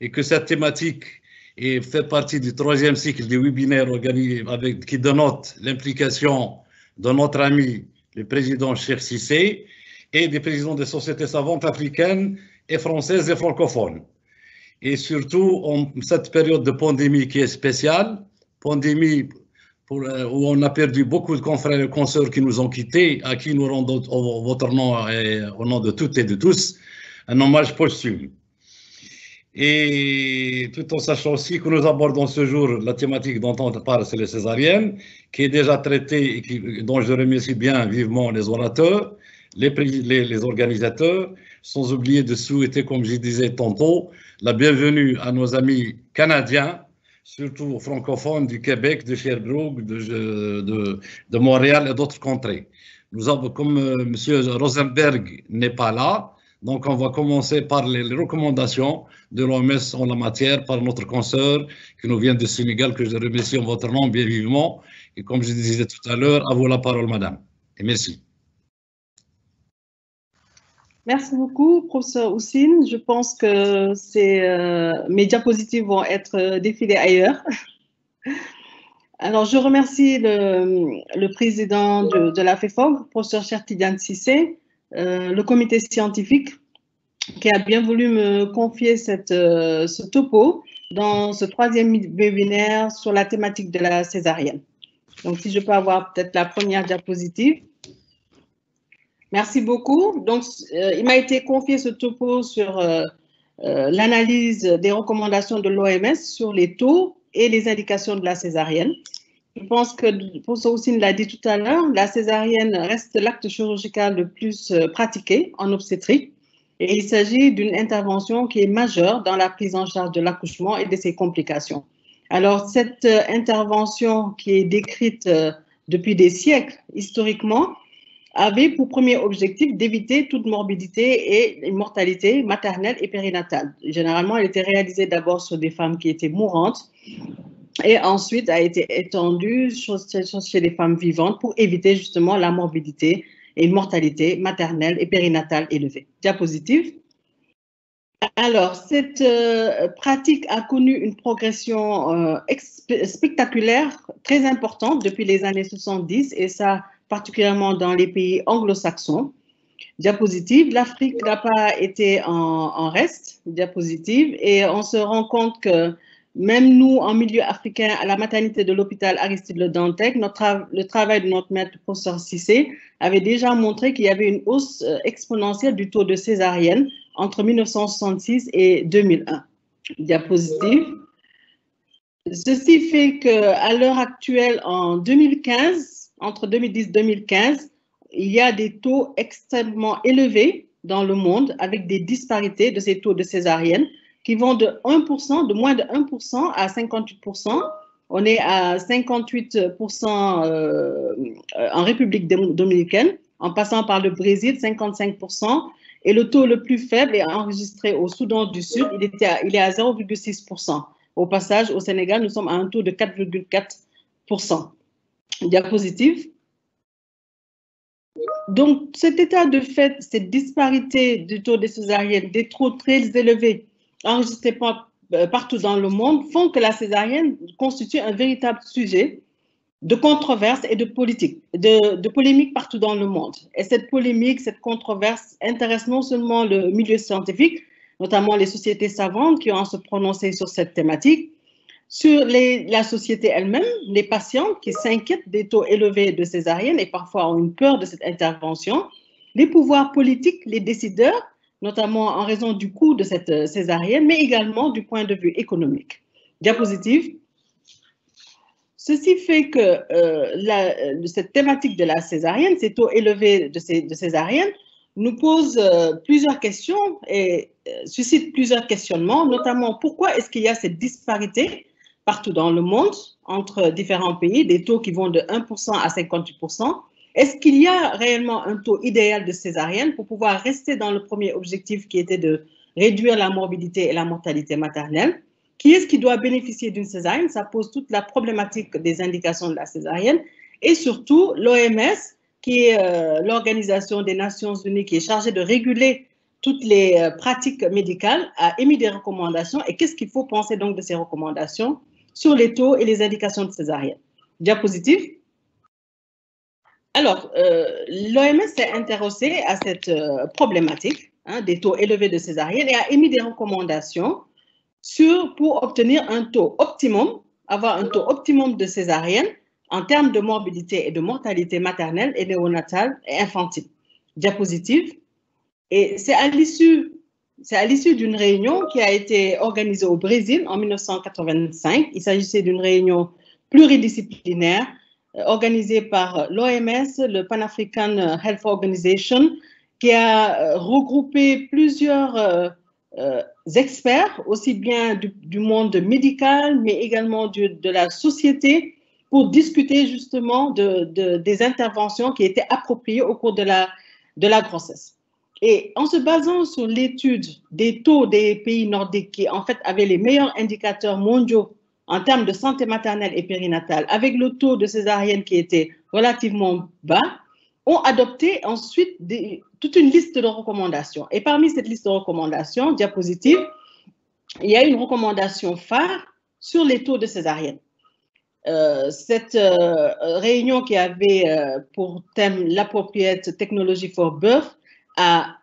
et que cette thématique fait partie du 3e cycle des webinaires qui dénote l'implication de notre ami, le président Cheikh Cissé, et des présidents des sociétés savantes africaines et françaises et francophones. Et surtout, en cette période de pandémie qui est spéciale, pandémie où on a perdu beaucoup de confrères et consoeurs qui nous ont quittés, à qui nous rendons votre nom et au nom de toutes et de tous un hommage posthume. Et tout en sachant aussi que nous abordons ce jour la thématique dont on parle, c'est les césariennes, qui est déjà traitée et dont je remercie bien vivement les orateurs, les organisateurs, sans oublier de souhaiter, comme je disais tantôt, la bienvenue à nos amis canadiens, surtout francophones du Québec, de Sherbrooke, de Montréal et d'autres contrées. Nous avons, comme M. Rosenberg n'est pas là, donc on va commencer par les recommandations de l'OMS en la matière par notre consoeur qui nous vient du Sénégal, que je remercie en votre nom bien vivement. Et comme je disais tout à l'heure, à vous la parole, madame. Et merci. Merci beaucoup, professeur Houssine. Je pense que mes diapositives vont être défilées ailleurs. Alors, je remercie le président de la FEFOG, professeur Cheikh Tidiane Cissé, le comité scientifique qui a bien voulu me confier ce topo dans ce 3e webinaire sur la thématique de la césarienne. Donc, si je peux avoir peut-être la première diapositive. Merci beaucoup. Donc, il m'a été confié ce topo sur l'analyse des recommandations de l'OMS sur les taux et les indications de la césarienne. Je pense que le professeur Houssine l'a dit tout à l'heure, la césarienne reste l'acte chirurgical le plus pratiqué en obstétrique et il s'agit d'une intervention qui est majeure dans la prise en charge de l'accouchement et de ses complications. Alors, cette intervention qui est décrite depuis des siècles historiquement avait pour premier objectif d'éviter toute morbidité et mortalité maternelle et périnatale. Généralement, elle était réalisée d'abord sur des femmes qui étaient mourantes et ensuite a été étendue chez les femmes vivantes pour éviter justement la morbidité et une mortalité maternelle et périnatale élevée. Diapositive. Alors, cette pratique a connu une progression spectaculaire, très importante depuis les années 70, et ça particulièrement dans les pays anglo-saxons. Diapositive, l'Afrique n'a pas été en reste, diapositive, et on se rend compte que même nous, en milieu africain, à la maternité de l'hôpital Aristide Le Dantec, le travail de notre maître professeur Cissé avait déjà montré qu'il y avait une hausse exponentielle du taux de césarienne entre 1966 et 2001. Diapositive. Ceci fait qu'à l'heure actuelle, en 2015, entre 2010 et 2015, il y a des taux extrêmement élevés dans le monde avec des disparités de ces taux de césarienne qui vont de 1%, de moins de 1% à 58%. On est à 58% en République dominicaine, en passant par le Brésil, 55%. Et le taux le plus faible est enregistré au Soudan du Sud, il est à 0,6%. Au passage, au Sénégal, nous sommes à un taux de 4,4%. Diapositive. Donc, cet état de fait, cette disparité du taux de césarienne, des taux très élevés enregistrés partout dans le monde, font que la césarienne constitue un véritable sujet de controverse et de polémique partout dans le monde. Et cette polémique, cette controverse intéresse non seulement le milieu scientifique, notamment les sociétés savantes qui ont à se prononcer sur cette thématique, sur la société elle-même, les patients qui s'inquiètent des taux élevés de césarienne et parfois ont une peur de cette intervention, les pouvoirs politiques, les décideurs, notamment en raison du coût de cette césarienne, mais également du point de vue économique. Diapositive. Ceci fait que cette thématique de la césarienne, ces taux élevés de césarienne, nous pose plusieurs questions et suscite plusieurs questionnements, notamment pourquoi est-ce qu'il y a cette disparité partout dans le monde entre différents pays, des taux qui vont de 1% à 58%. Est-ce qu'il y a réellement un taux idéal de césarienne pour pouvoir rester dans le premier objectif qui était de réduire la morbidité et la mortalité maternelle? Qui est-ce qui doit bénéficier d'une césarienne? Ça pose toute la problématique des indications de la césarienne. Et surtout, l'OMS, qui est l'Organisation des Nations Unies qui est chargée de réguler toutes les pratiques médicales, a émis des recommandations. Et qu'est-ce qu'il faut penser donc de ces recommandations sur les taux et les indications de césarienne? Diapositive. Alors, l'OMS s'est intéressée à cette problématique des taux élevés de césarienne et a émis des recommandations pour obtenir un taux optimum, avoir un taux optimum de césarienne en termes de morbidité et de mortalité maternelle et néonatale et infantile. Diapositive. Et c'est à l'issue d'une réunion qui a été organisée au Brésil en 1985. Il s'agissait d'une réunion pluridisciplinaire organisée par l'OMS, le Pan African Health Organization, qui a regroupé plusieurs experts, aussi bien du monde médical, mais également de la société, pour discuter justement des interventions qui étaient appropriées au cours de la grossesse. Et en se basant sur l'étude des taux des pays nordiques qui, en fait, avaient les meilleurs indicateurs mondiaux en termes de santé maternelle et périnatale, avec le taux de césarienne qui était relativement bas, ont adopté ensuite toute une liste de recommandations. Et parmi cette liste de recommandations, diapositive, il y a une recommandation phare sur les taux de césarienne. Cette réunion qui avait pour thème l'appropriate technology for birth a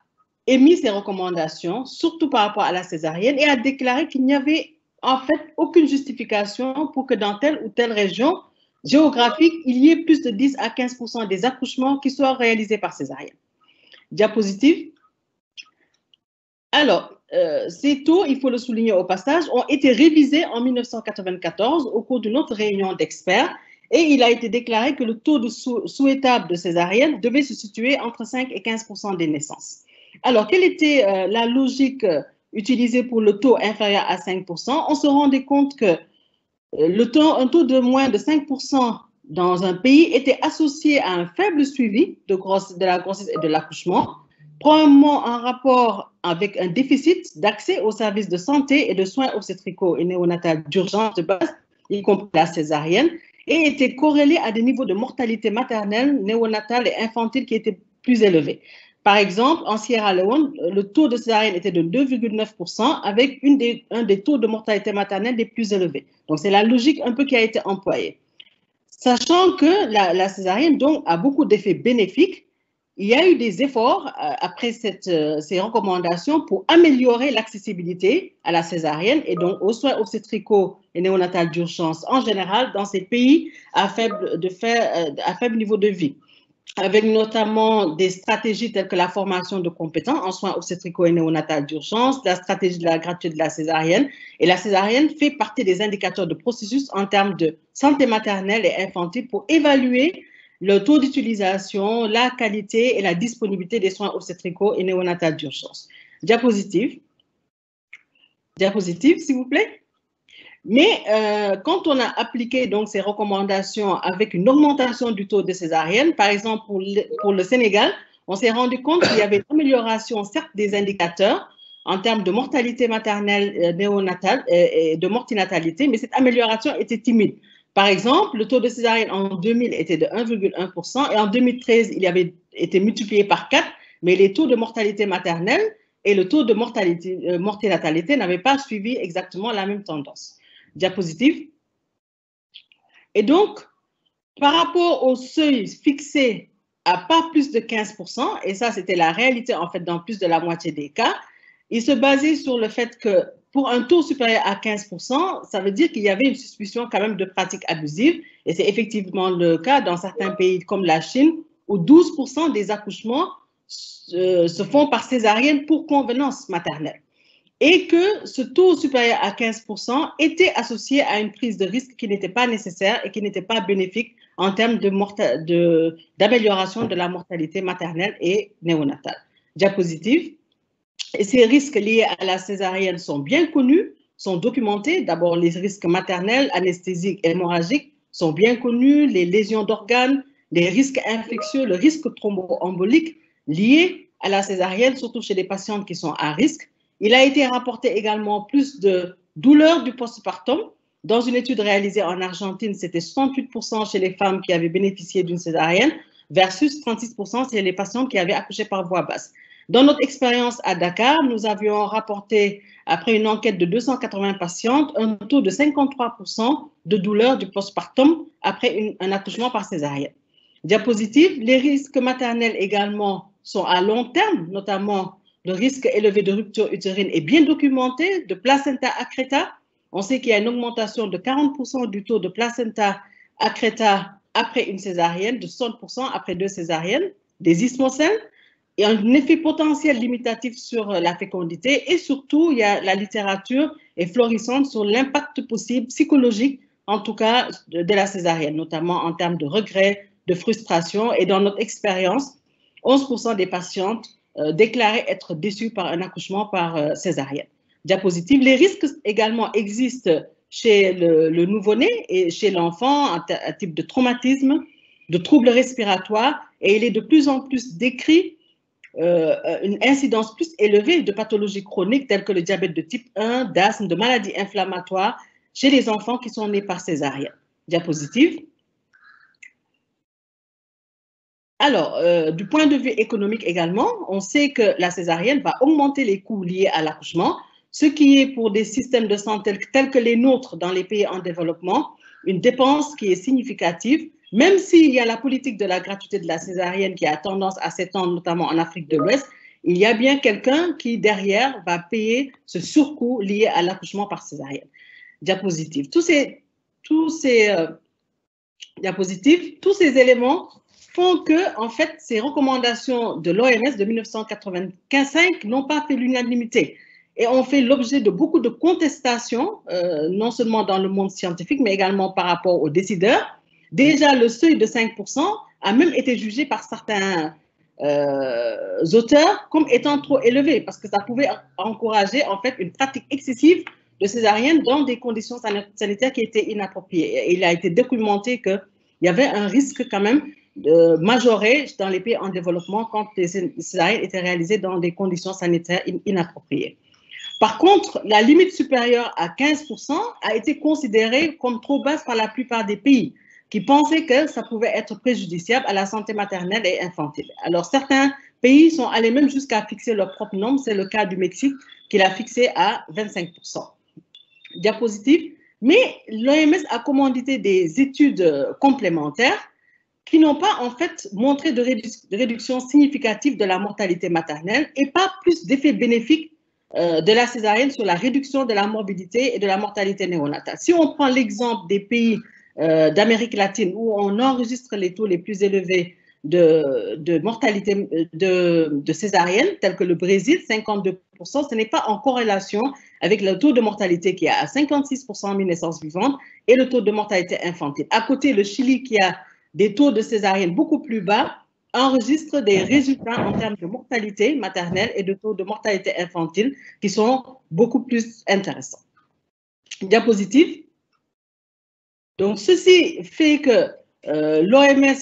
émis ses recommandations, surtout par rapport à la césarienne, et a déclaré qu'il n'y avait en fait aucune justification pour que dans telle ou telle région géographique, il y ait plus de 10 à 15% des accouchements qui soient réalisés par césarienne. Diapositive. Alors, ces taux, il faut le souligner au passage, ont été révisés en 1994 au cours d'une autre réunion d'experts et il a été déclaré que le taux souhaitable de césarienne devait se situer entre 5 et 15% des naissances. Alors, quelle était la logique utilisée pour le taux inférieur à 5%? On se rendait compte que un taux de moins de 5% dans un pays était associé à un faible suivi de la grossesse et de l'accouchement, probablement en rapport avec un déficit d'accès aux services de santé et de soins obstétricaux et néonatales d'urgence de base, y compris la césarienne, et était corrélé à des niveaux de mortalité maternelle, néonatale et infantile qui étaient plus élevés. Par exemple, en Sierra Leone, le taux de césarienne était de 2,9% avec un des taux de mortalité maternelle les plus élevés. Donc, c'est la logique un peu qui a été employée. Sachant que la césarienne donc, a beaucoup d'effets bénéfiques, il y a eu des efforts après ces recommandations pour améliorer l'accessibilité à la césarienne et donc aux soins obstétricaux et néonatales d'urgence en général dans ces pays à faible niveau de vie, avec notamment des stratégies telles que la formation de compétents en soins obstétricaux et néonatales d'urgence, la stratégie de la gratuité de la césarienne. Et la césarienne fait partie des indicateurs de processus en termes de santé maternelle et infantile pour évaluer le taux d'utilisation, la qualité et la disponibilité des soins obstétricaux et néonatales d'urgence. Diapositive. Diapositive, s'il vous plaît. Mais quand on a appliqué donc ces recommandations avec une augmentation du taux de césarienne, par exemple pour le Sénégal, on s'est rendu compte qu'il y avait une amélioration certes des indicateurs en termes de mortalité maternelle néonatale et de mortinatalité, mais cette amélioration était timide. Par exemple, le taux de césarienne en 2000 était de 1,1% et en 2013, il avait été multiplié par 4, mais les taux de mortalité maternelle et le taux de mortinatalité n'avaient pas suivi exactement la même tendance. Diapositive. Et donc, par rapport au seuil fixé à pas plus de 15%, et ça c'était la réalité en fait dans plus de la moitié des cas, il se basait sur le fait que pour un taux supérieur à 15%, ça veut dire qu'il y avait une suspicion quand même de pratiques abusives, et c'est effectivement le cas dans certains pays comme la Chine, où 12% des accouchements se font par césarienne pour convenance maternelle. Et que ce taux supérieur à 15% était associé à une prise de risque qui n'était pas nécessaire et qui n'était pas bénéfique en termes d'amélioration de la mortalité maternelle et néonatale. Diapositive. Et ces risques liés à la césarienne sont bien connus, sont documentés. D'abord, les risques maternels, anesthésiques et hémorragiques sont bien connus, les lésions d'organes, les risques infectieux, le risque thromboembolique lié à la césarienne, surtout chez les patientes qui sont à risque. Il a été rapporté également plus de douleurs du postpartum. Dans une étude réalisée en Argentine, c'était 68% chez les femmes qui avaient bénéficié d'une césarienne versus 36% chez les patientes qui avaient accouché par voie basse. Dans notre expérience à Dakar, nous avions rapporté, après une enquête de 280 patientes, un taux de 53% de douleur du postpartum après un accouchement par césarienne. Diapositive, les risques maternels également sont à long terme, notamment le risque élevé de rupture utérine est bien documenté, de placenta accreta. On sait qu'il y a une augmentation de 40% du taux de placenta accreta après une césarienne, de 60% après 2 césariennes, des ismocèles, et un effet potentiel limitatif sur la fécondité. Et surtout, il y a la littérature est florissante sur l'impact possible psychologique, en tout cas de la césarienne, notamment en termes de regrets, de frustration. Et dans notre expérience, 11% des patientes déclaraient être déçues par un accouchement par césarienne. Diapositive, les risques également existent chez le nouveau-né et chez l'enfant, un type de traumatisme, de troubles respiratoires, et il est de plus en plus décrit une incidence plus élevée de pathologies chroniques telles que le diabète de type 1, d'asthme, de maladies inflammatoires chez les enfants qui sont nés par césarienne. Diapositive. Alors, du point de vue économique également, on sait que la césarienne va augmenter les coûts liés à l'accouchement, ce qui est pour des systèmes de santé tels que les nôtres dans les pays en développement, une dépense qui est significative, même s'il y a la politique de la gratuité de la césarienne qui a tendance à s'étendre, notamment en Afrique de l'Ouest, il y a bien quelqu'un qui, derrière, va payer ce surcoût lié à l'accouchement par césarienne. Diapositive. Tous ces diapositives, tous ces éléments font que, en fait, ces recommandations de l'OMS de 1995 n'ont pas fait l'unanimité et ont fait l'objet de beaucoup de contestations, non seulement dans le monde scientifique, mais également par rapport aux décideurs. Déjà, le seuil de 5% a même été jugé par certains auteurs comme étant trop élevé, parce que ça pouvait encourager, en fait, une pratique excessive de césarienne dans des conditions sanitaires qui étaient inappropriées. Et il a été documenté qu'il y avait un risque quand même majoré dans les pays en développement quand les césariennes étaient réalisées dans des conditions sanitaires inappropriées. Par contre, la limite supérieure à 15% a été considérée comme trop basse par la plupart des pays qui pensaient que ça pouvait être préjudiciable à la santé maternelle et infantile. Alors, certains pays sont allés même jusqu'à fixer leur propre norme. C'est le cas du Mexique qui l'a fixé à 25%. Diapositive. Mais l'OMS a commandité des études complémentaires qui n'ont pas en fait montré de réduction significative de la mortalité maternelle et pas plus d'effets bénéfiques de la césarienne sur la réduction de la morbidité et de la mortalité néonatale. Si on prend l'exemple des pays d'Amérique latine où on enregistre les taux les plus élevés de mortalité de césarienne, tels que le Brésil, 52%, ce n'est pas en corrélation avec le taux de mortalité qui est à 56% en naissances vivantes et le taux de mortalité infantile. À côté, le Chili, qui a des taux de césarienne beaucoup plus bas, enregistre des résultats en termes de mortalité maternelle et de taux de mortalité infantile qui sont beaucoup plus intéressants. Diapositive. Donc, ceci fait que l'OMS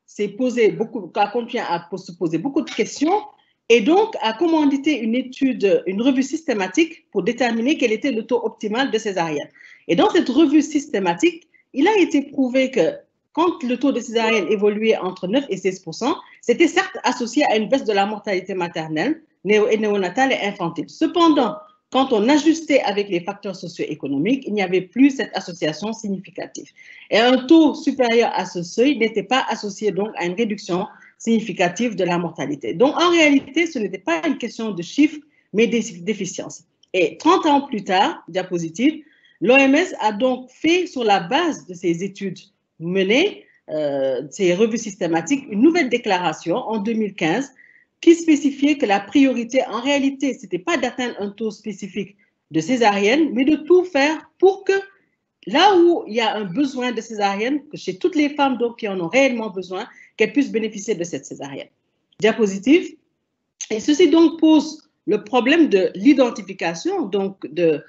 s'est posé beaucoup, a continué à se poser beaucoup de questions et donc a commandité une étude, une revue systématique pour déterminer quel était le taux optimal de césarienne. Et dans cette revue systématique, il a été prouvé que quand le taux de césarienne évoluait entre 9 et 16%, c'était certes associé à une baisse de la mortalité maternelle, néonatale et infantile. Cependant, quand on ajustait avec les facteurs socio-économiques, il n'y avait plus cette association significative. Et un taux supérieur à ce seuil n'était pas associé donc à une réduction significative de la mortalité. Donc, en réalité, ce n'était pas une question de chiffres, mais d'efficience. Et 30 ans plus tard, diapositive, l'OMS a donc fait, sur la base de ces études menées, ces revues systématiques, une nouvelle déclaration en 2015 qui spécifiait que la priorité, en réalité, ce n'était pas d'atteindre un taux spécifique de césarienne, mais de tout faire pour que là où il y a un besoin de césarienne, que chez toutes les femmes donc, qui en ont réellement besoin, qu'elles puissent bénéficier de cette césarienne. Diapositive. Et ceci donc pose le problème de l'identification donc de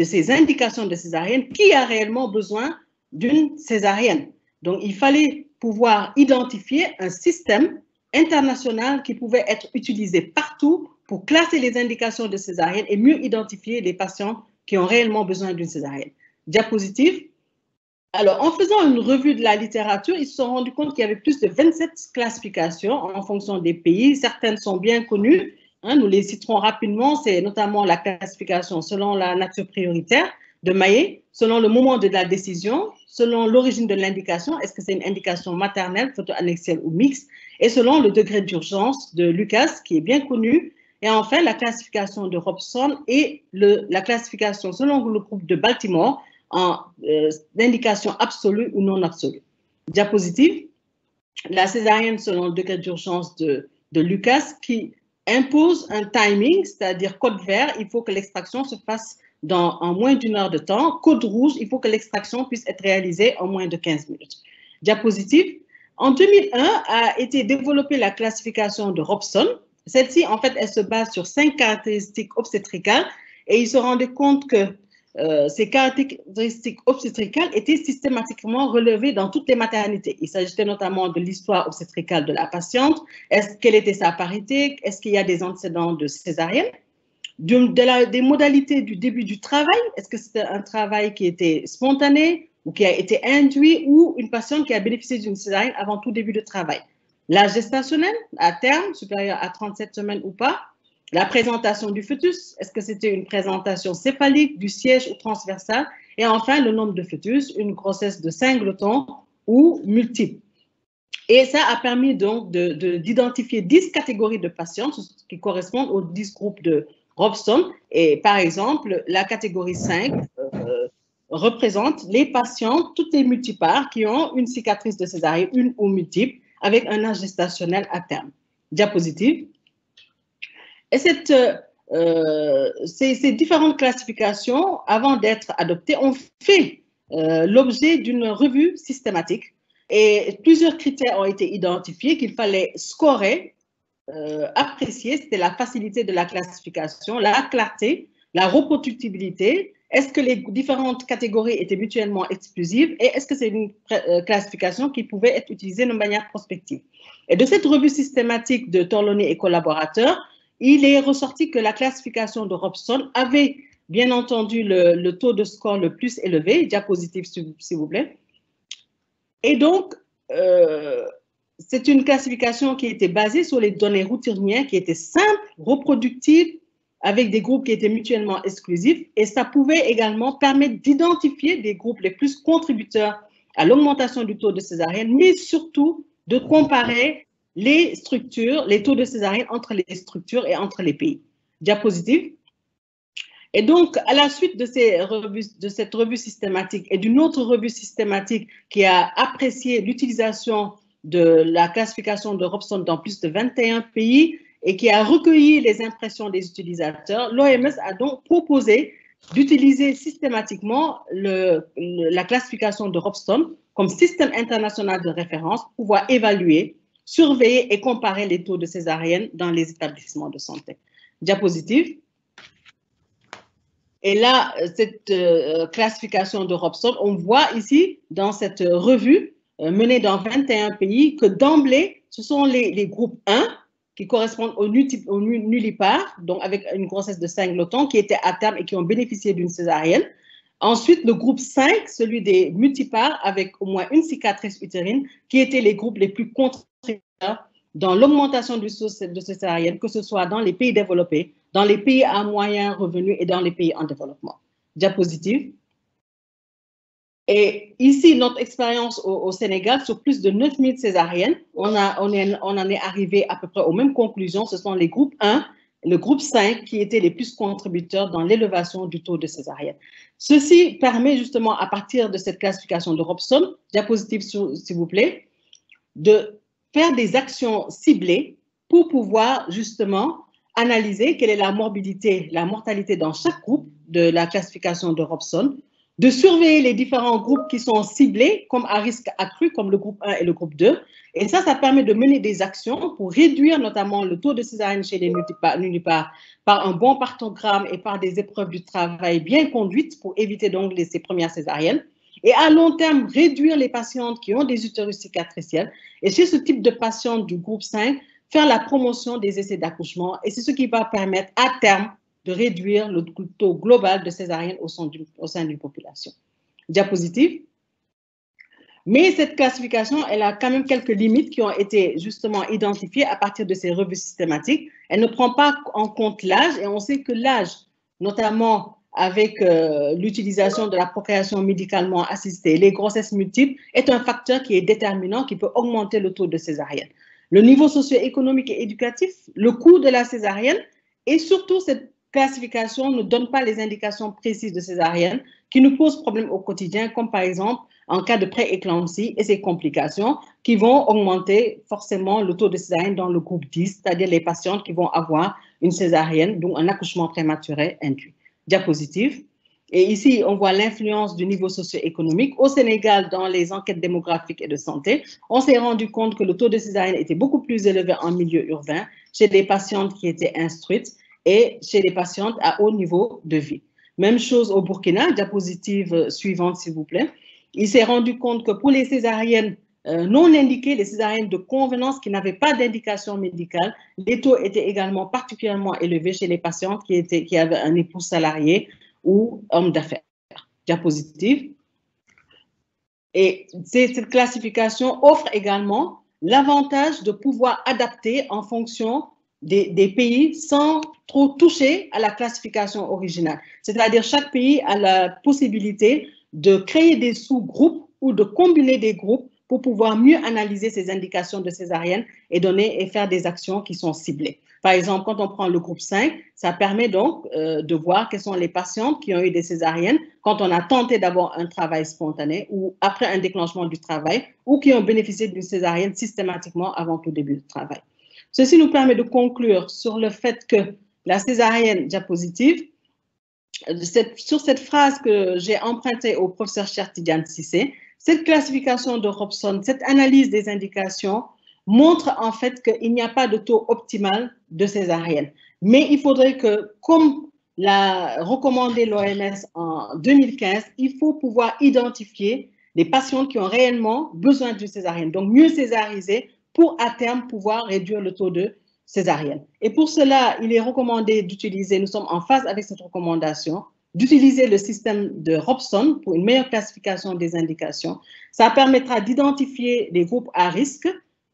ces indications de césarienne, qui a réellement besoin d'une césarienne. Donc, il fallait pouvoir identifier un système international qui pouvait être utilisé partout pour classer les indications de césarienne et mieux identifier les patients qui ont réellement besoin d'une césarienne. Diapositive. Alors, en faisant une revue de la littérature, ils se sont rendus compte qu'il y avait plus de 27 classifications en fonction des pays. Certaines sont bien connues nous les citerons rapidement, c'est notamment la classification selon la nature prioritaire de Maillet, selon le moment de la décision, selon l'origine de l'indication, est-ce que c'est une indication maternelle, photo-annexielle ou mixte, et selon le degré d'urgence de Lucas, qui est bien connu, et enfin la classification de Robson et la classification selon le groupe de Baltimore en indication absolue ou non absolue. Diapositive, la césarienne selon le degré d'urgence de Lucas qui impose un timing, c'est-à-dire code vert, il faut que l'extraction se fasse en moins d'1 heure de temps. Code rouge, il faut que l'extraction puisse être réalisée en moins de 15 minutes. Diapositive. En 2001 a été développée la classification de Robson. Celle-ci, en fait, elle se base sur 5 caractéristiques obstétricales et il se rendait compte que ces caractéristiques obstétricales étaient systématiquement relevées dans toutes les maternités. Il s'agissait notamment de l'histoire obstétricale de la patiente, quelle était sa parité, est-ce qu'il y a des antécédents de césarienne, des modalités du début du travail, est-ce que c'était un travail qui était spontané ou qui a été induit ou une patiente qui a bénéficié d'une césarienne avant tout début de travail. L'âge gestationnel, à terme, supérieur à 37 semaines ou pas. La présentation du fœtus, est-ce que c'était une présentation céphalique, du siège ou transversale? Et enfin, le nombre de fœtus, une grossesse de singleton ou multiple. Et ça a permis donc d'identifier 10 catégories de patients qui correspondent aux 10 groupes de Robson. Et par exemple, la catégorie 5 représente les patients, toutes les multipares qui ont une cicatrice de césarienne, une ou multiple, avec un âge gestationnel à terme. Diapositive. Et ces différentes classifications, avant d'être adoptées, ont fait l'objet d'une revue systématique et plusieurs critères ont été identifiés qu'il fallait scorer, apprécier. C'était la facilité de la classification, la clarté, la reproductibilité. Est-ce que les différentes catégories étaient mutuellement exclusives et est-ce que c'est une classification qui pouvait être utilisée de manière prospective? Et de cette revue systématique de Torloni et collaborateurs, il est ressorti que la classification de Robson avait bien entendu le taux de score le plus élevé, diapositive s'il vous plaît. Et donc, c'est une classification qui était basée sur les données routinières qui étaient simples, reproductives, avec des groupes qui étaient mutuellement exclusifs. Et ça pouvait également permettre d'identifier des groupes les plus contributeurs à l'augmentation du taux de césarienne, mais surtout de comparer les structures, les taux de césarienne entre les structures et entre les pays. Diapositive. Et donc, à la suite de cette revue systématique et d'une autre revue systématique qui a apprécié l'utilisation de la classification de Robson dans plus de 21 pays et qui a recueilli les impressions des utilisateurs, l'OMS a donc proposé d'utiliser systématiquement la classification de Robson comme système international de référence pour pouvoir évaluer, surveiller et comparer les taux de césarienne dans les établissements de santé. Diapositive. Et là, cette classification de Robson, on voit ici, dans cette revue menée dans 21 pays, que d'emblée, ce sont les groupes 1 qui correspondent aux nullipares, donc avec une grossesse de singleton, qui étaient à terme et qui ont bénéficié d'une césarienne. Ensuite, le groupe 5, celui des multipares, avec au moins une cicatrice utérine, qui étaient les groupes les plus contributeurs dans l'augmentation du taux de césarienne, que ce soit dans les pays développés, dans les pays à moyen revenu et dans les pays en développement. Diapositive. Et ici, notre expérience au Sénégal, sur plus de 9000 césariennes, on en est arrivé à peu près aux mêmes conclusions. Ce sont les groupes 1 et le groupe 5 qui étaient les plus contributeurs dans l'élévation du taux de césarienne. Ceci permet justement, à partir de cette classification de Robson, diapositive s'il vous plaît, de faire des actions ciblées pour pouvoir justement analyser quelle est la morbidité, la mortalité dans chaque groupe de la classification de Robson, de surveiller les différents groupes qui sont ciblés comme à risque accru, comme le groupe 1 et le groupe 2. Et ça permet de mener des actions pour réduire notamment le taux de césarienne chez les nullipares par un bon partogramme et par des épreuves du travail bien conduites pour éviter donc ces premières césariennes. Et à long terme, réduire les patientes qui ont des utérus cicatriciels. Et chez ce type de patientes du groupe 5, faire la promotion des essais d'accouchement. Et c'est ce qui va permettre à terme de réduire le taux global de césarienne au sein d'une population. Diapositive. Mais cette classification, elle a quand même quelques limites qui ont été justement identifiées à partir de ces revues systématiques. Elle ne prend pas en compte l'âge, et on sait que l'âge, notamment avec l'utilisation de la procréation médicalement assistée, les grossesses multiples, est un facteur qui est déterminant, qui peut augmenter le taux de césarienne. Le niveau socio-économique et éducatif, le coût de la césarienne, et surtout cette classification ne donne pas les indications précises de césarienne qui nous posent problème au quotidien, comme par exemple en cas de pré-éclampsie et ses complications qui vont augmenter forcément le taux de césarienne dans le groupe 10, c'est-à-dire les patientes qui vont avoir une césarienne, donc un accouchement prématuré induit. Diapositive. Et ici, on voit l'influence du niveau socio-économique. Au Sénégal, dans les enquêtes démographiques et de santé, on s'est rendu compte que le taux de césarienne était beaucoup plus élevé en milieu urbain, chez les patientes qui étaient instruites et chez les patientes à haut niveau de vie. Même chose au Burkina, diapositive suivante s'il vous plaît. Il s'est rendu compte que pour les césariennes non indiquées, les césariennes de convenance qui n'avaient pas d'indication médicale, les taux étaient également particulièrement élevés chez les patientes qui avaient un époux salarié ou homme d'affaires. Diapositive. Et cette classification offre également l'avantage de pouvoir adapter en fonction des pays sans trop toucher à la classification originale. C'est-à-dire chaque pays a la possibilité de créer des sous-groupes ou de combiner des groupes pour pouvoir mieux analyser ces indications de césarienne et faire des actions qui sont ciblées. Par exemple, quand on prend le groupe 5, ça permet donc de voir quelles sont les patientes qui ont eu des césariennes quand on a tenté d'avoir un travail spontané ou après un déclenchement du travail ou qui ont bénéficié d'une césarienne systématiquement avant tout début du travail. Ceci nous permet de conclure sur le fait que la césarienne diapositive, sur cette phrase que j'ai empruntée au professeur Cheikh Tidiane Cissé, cette classification de Robson, cette analyse des indications montre en fait qu'il n'y a pas de taux optimal de césarienne. Mais il faudrait que, comme l'a recommandé l'OMS en 2015, il faut pouvoir identifier les patients qui ont réellement besoin d'une césarienne. Donc, mieux césariser pour à terme pouvoir réduire le taux de césarienne. Et pour cela, il est recommandé d'utiliser, nous sommes en phase avec cette recommandation, d'utiliser le système de Robson pour une meilleure classification des indications. Ça permettra d'identifier les groupes à risque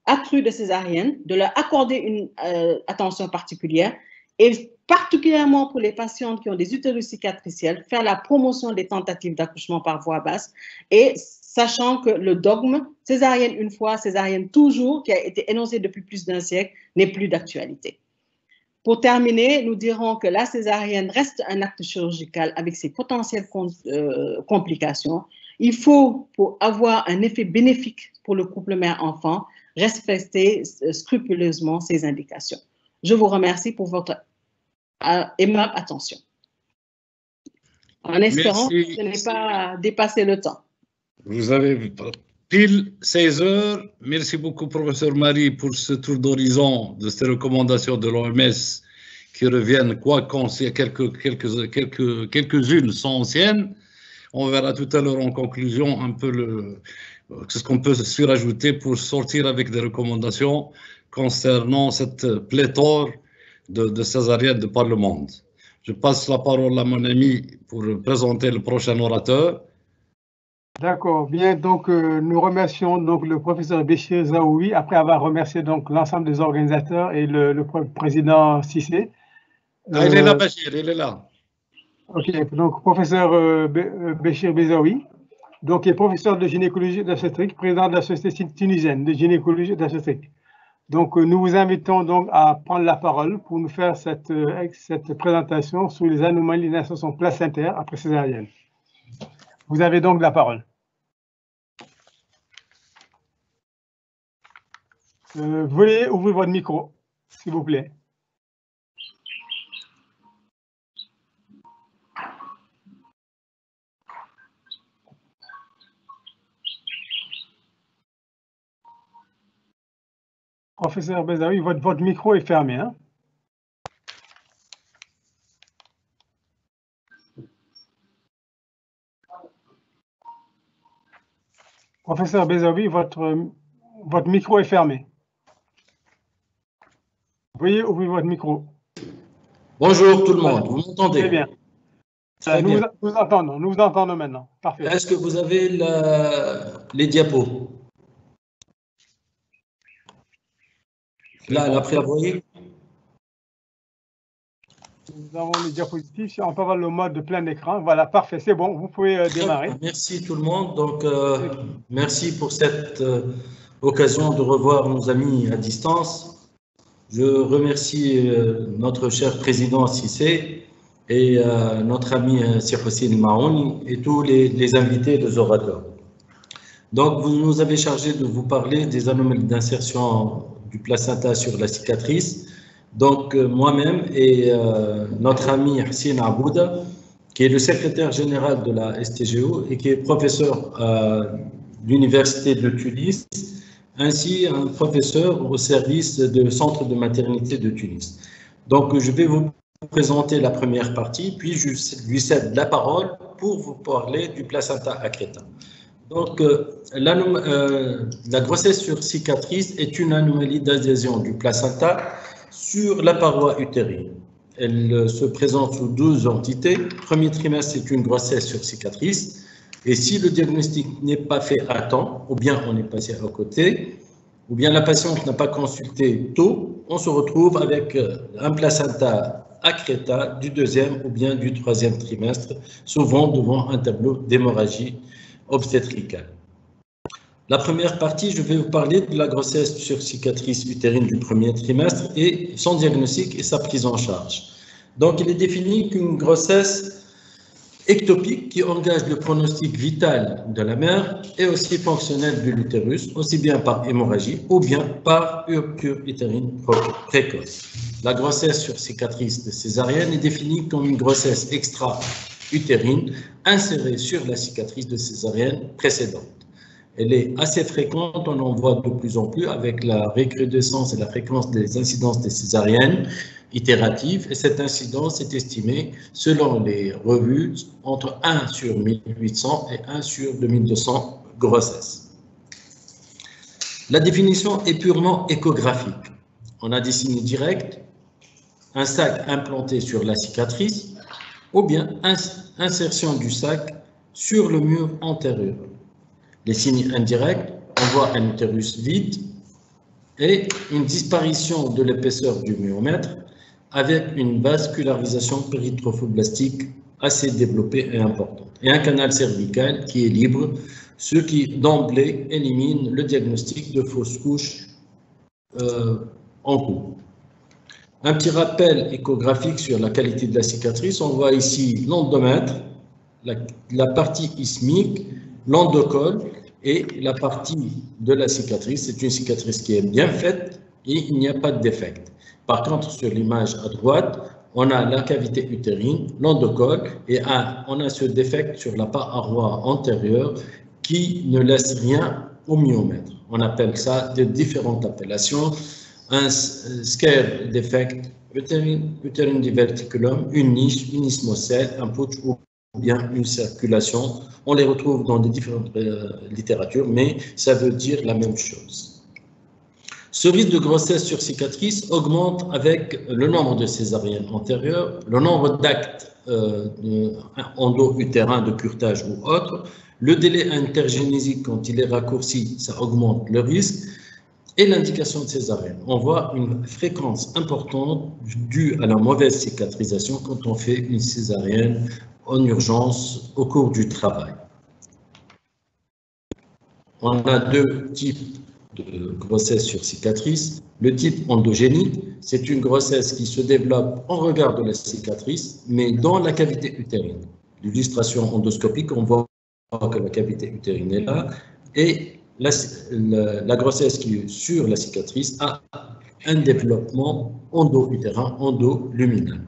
accru de césarienne, de leur accorder une attention particulière et particulièrement pour les patientes qui ont des utérus cicatriciels, faire la promotion des tentatives d'accouchement par voie basse et sachant que le dogme césarienne une fois, césarienne toujours, qui a été énoncé depuis plus d'un siècle, n'est plus d'actualité. Pour terminer, nous dirons que la césarienne reste un acte chirurgical avec ses potentielles complications. Il faut, pour avoir un effet bénéfique pour le couple mère-enfant, respecter scrupuleusement ces indications. Je vous remercie pour votre aimable attention. En espérant que je n'ai pas dépassé le temps. Vous avez pile 16 heures. Merci beaucoup, professeur Marie, pour ce tour d'horizon de ces recommandations de l'OMS qui reviennent, quoi qu'on sait, quelques-unes sont anciennes. On verra tout à l'heure en conclusion un peu ce qu'on peut surajouter pour sortir avec des recommandations concernant cette pléthore de césariennes de par le monde. Je passe la parole à mon ami pour présenter le prochain orateur. D'accord, bien, donc nous remercions donc le professeur Béchir Zaoui, après avoir remercié donc l'ensemble des organisateurs et le président Cissé. Il est là, Béchir, il est là. Ok, donc professeur Béchir Zaoui, donc est professeur de gynécologie et d'obstétrique, président de la Société tunisienne de gynécologie et d'obstétrique. Donc nous vous invitons donc à prendre la parole pour nous faire cette présentation sur les anomalies d'insertion placentaire après césarienne. Vous avez donc la parole. Veuillez ouvrir votre micro, s'il vous plaît. Professeur Bezaoui, votre micro est fermé, hein? Professeur Bezaoui, votre micro est fermé. Veuillez ouvrir votre micro. Bonjour tout le monde, vous m'entendez? Très bien. Nous vous entendons maintenant. Parfait. Est-ce que vous avez les diapos. Là, après avoir voyé. Nous avons les diapositives. On peut avoir le mode de plein écran. Voilà, parfait, c'est bon. Vous pouvez démarrer. Merci tout le monde. Donc, merci pour cette occasion de revoir nos amis à distance. Je remercie notre cher président Cissé et notre ami Sir Maouni et tous les invités, les orateurs. Donc, vous nous avez chargé de vous parler des anomalies d'insertion du placenta sur la cicatrice. Donc, moi-même et notre ami Hassine Abouda, qui est le secrétaire général de la STGO et qui est professeur à l'Université de Tunis, ainsi un professeur au service du Centre de maternité de Tunis. Donc, je vais vous présenter la première partie, puis je lui cède la parole pour vous parler du placenta accréta. Donc, la grossesse sur cicatrice est une anomalie d'adhésion du placenta sur la paroi utérine. Elle se présente sous 12 entités. Premier trimestre, c'est une grossesse sur cicatrice. Et si le diagnostic n'est pas fait à temps, ou bien on est passé à côté, ou bien la patiente n'a pas consulté tôt, on se retrouve avec un placenta accréta du deuxième ou bien du troisième trimestre, souvent devant un tableau d'hémorragie obstétricale. La première partie, je vais vous parler de la grossesse sur cicatrice utérine du premier trimestre et son diagnostic et sa prise en charge. Donc, il est défini qu'une grossesse ectopique qui engage le pronostic vital de la mère et aussi fonctionnel de l'utérus, aussi bien par hémorragie ou bien par rupture utérine précoce. La grossesse sur cicatrice de césarienne est définie comme une grossesse extra-utérine insérée sur la cicatrice de césarienne précédente. Elle est assez fréquente, on en voit de plus en plus avec la recrudescence et la fréquence des incidences des césariennes itératives. Et cette incidence est estimée, selon les revues, entre 1 sur 1800 et 1 sur 2200 grossesses. La définition est purement échographique. On a des signes directs, un sac implanté sur la cicatrice, ou bien insertion du sac sur le mur antérieur. Les signes indirects, on voit un utérus vide et une disparition de l'épaisseur du myomètre avec une vascularisation péritrophoblastique assez développée et importante. Et un canal cervical qui est libre, ce qui d'emblée élimine le diagnostic de fausse couche en cours. Un petit rappel échographique sur la qualité de la cicatrice. On voit ici l'endomètre, la partie isthmique, l'endocole et la partie de la cicatrice. C'est une cicatrice qui est bien faite et il n'y a pas de défect. Par contre, sur l'image à droite, on a la cavité utérine, l'endocole et on a ce défect sur la paroi antérieure qui ne laisse rien au myomètre. On appelle ça de différentes appellations. Un scare defect, uterine diverticulum, une niche, une ismocèle, un putsch ou bien une circulation. On les retrouve dans des différentes littératures, mais ça veut dire la même chose. Ce risque de grossesse sur cicatrice augmente avec le nombre de césariennes antérieures, le nombre d'actes endo-utérins de curetage ou autres, le délai intergénésique quand il est raccourci, ça augmente le risque, et l'indication de césarienne. On voit une fréquence importante due à la mauvaise cicatrisation quand on fait une césarienne en urgence au cours du travail. On a deux types de grossesse sur cicatrice. Le type endogénique, c'est une grossesse qui se développe en regard de la cicatrice, mais dans la cavité utérine. L'illustration endoscopique, on voit que la cavité utérine est là, et la grossesse qui est sur la cicatrice a un développement endo-utérin, endoluminal.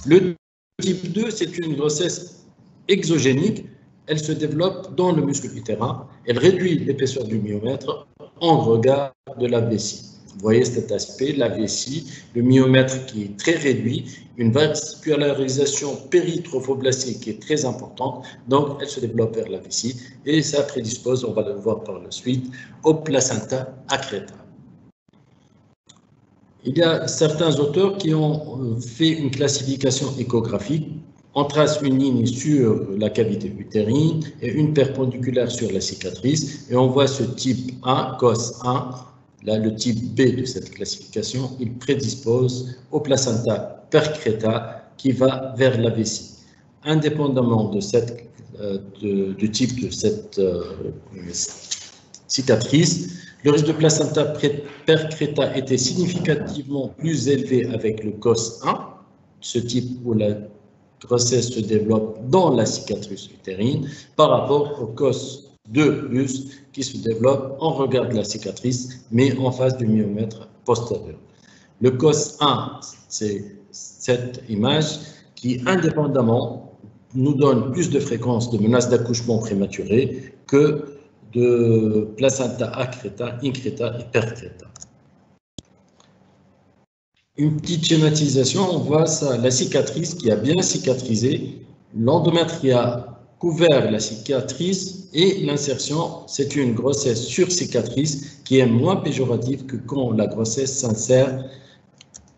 Le type 2, c'est une grossesse exogénique. Elle se développe dans le muscle utérin. Elle réduit l'épaisseur du myomètre en regard de la vessie. Vous voyez cet aspect, la vessie, le myomètre qui est très réduit, une vascularisation péritrophoblastique qui est très importante, donc elle se développe vers la vessie et ça prédispose, on va le voir par la suite, au placenta accréta. Il y a certains auteurs qui ont fait une classification échographique On trace une ligne sur la cavité utérine et une perpendiculaire sur la cicatrice et on voit ce type 1, cos 1, là le type B de cette classification, il prédispose au placenta percreta qui va vers la vessie. Indépendamment de cette, du type de cette cicatrice, le risque de placenta percreta était significativement plus élevé avec le cos 1, ce type où la grossesse se développe dans la cicatrice utérine, par rapport au cos 2+, qui se développe en regard de la cicatrice, mais en face du myomètre postérieur. Le cos 1, c'est cette image qui, indépendamment, nous donne plus de fréquence de menaces d'accouchement prématuré que de placenta accreta, increta et percreta. Une petite schématisation, on voit ça, la cicatrice qui a bien cicatrisé, l'endomètre qui a couvert la cicatrice et l'insertion, c'est une grossesse sur cicatrice qui est moins péjorative que quand la grossesse s'insère,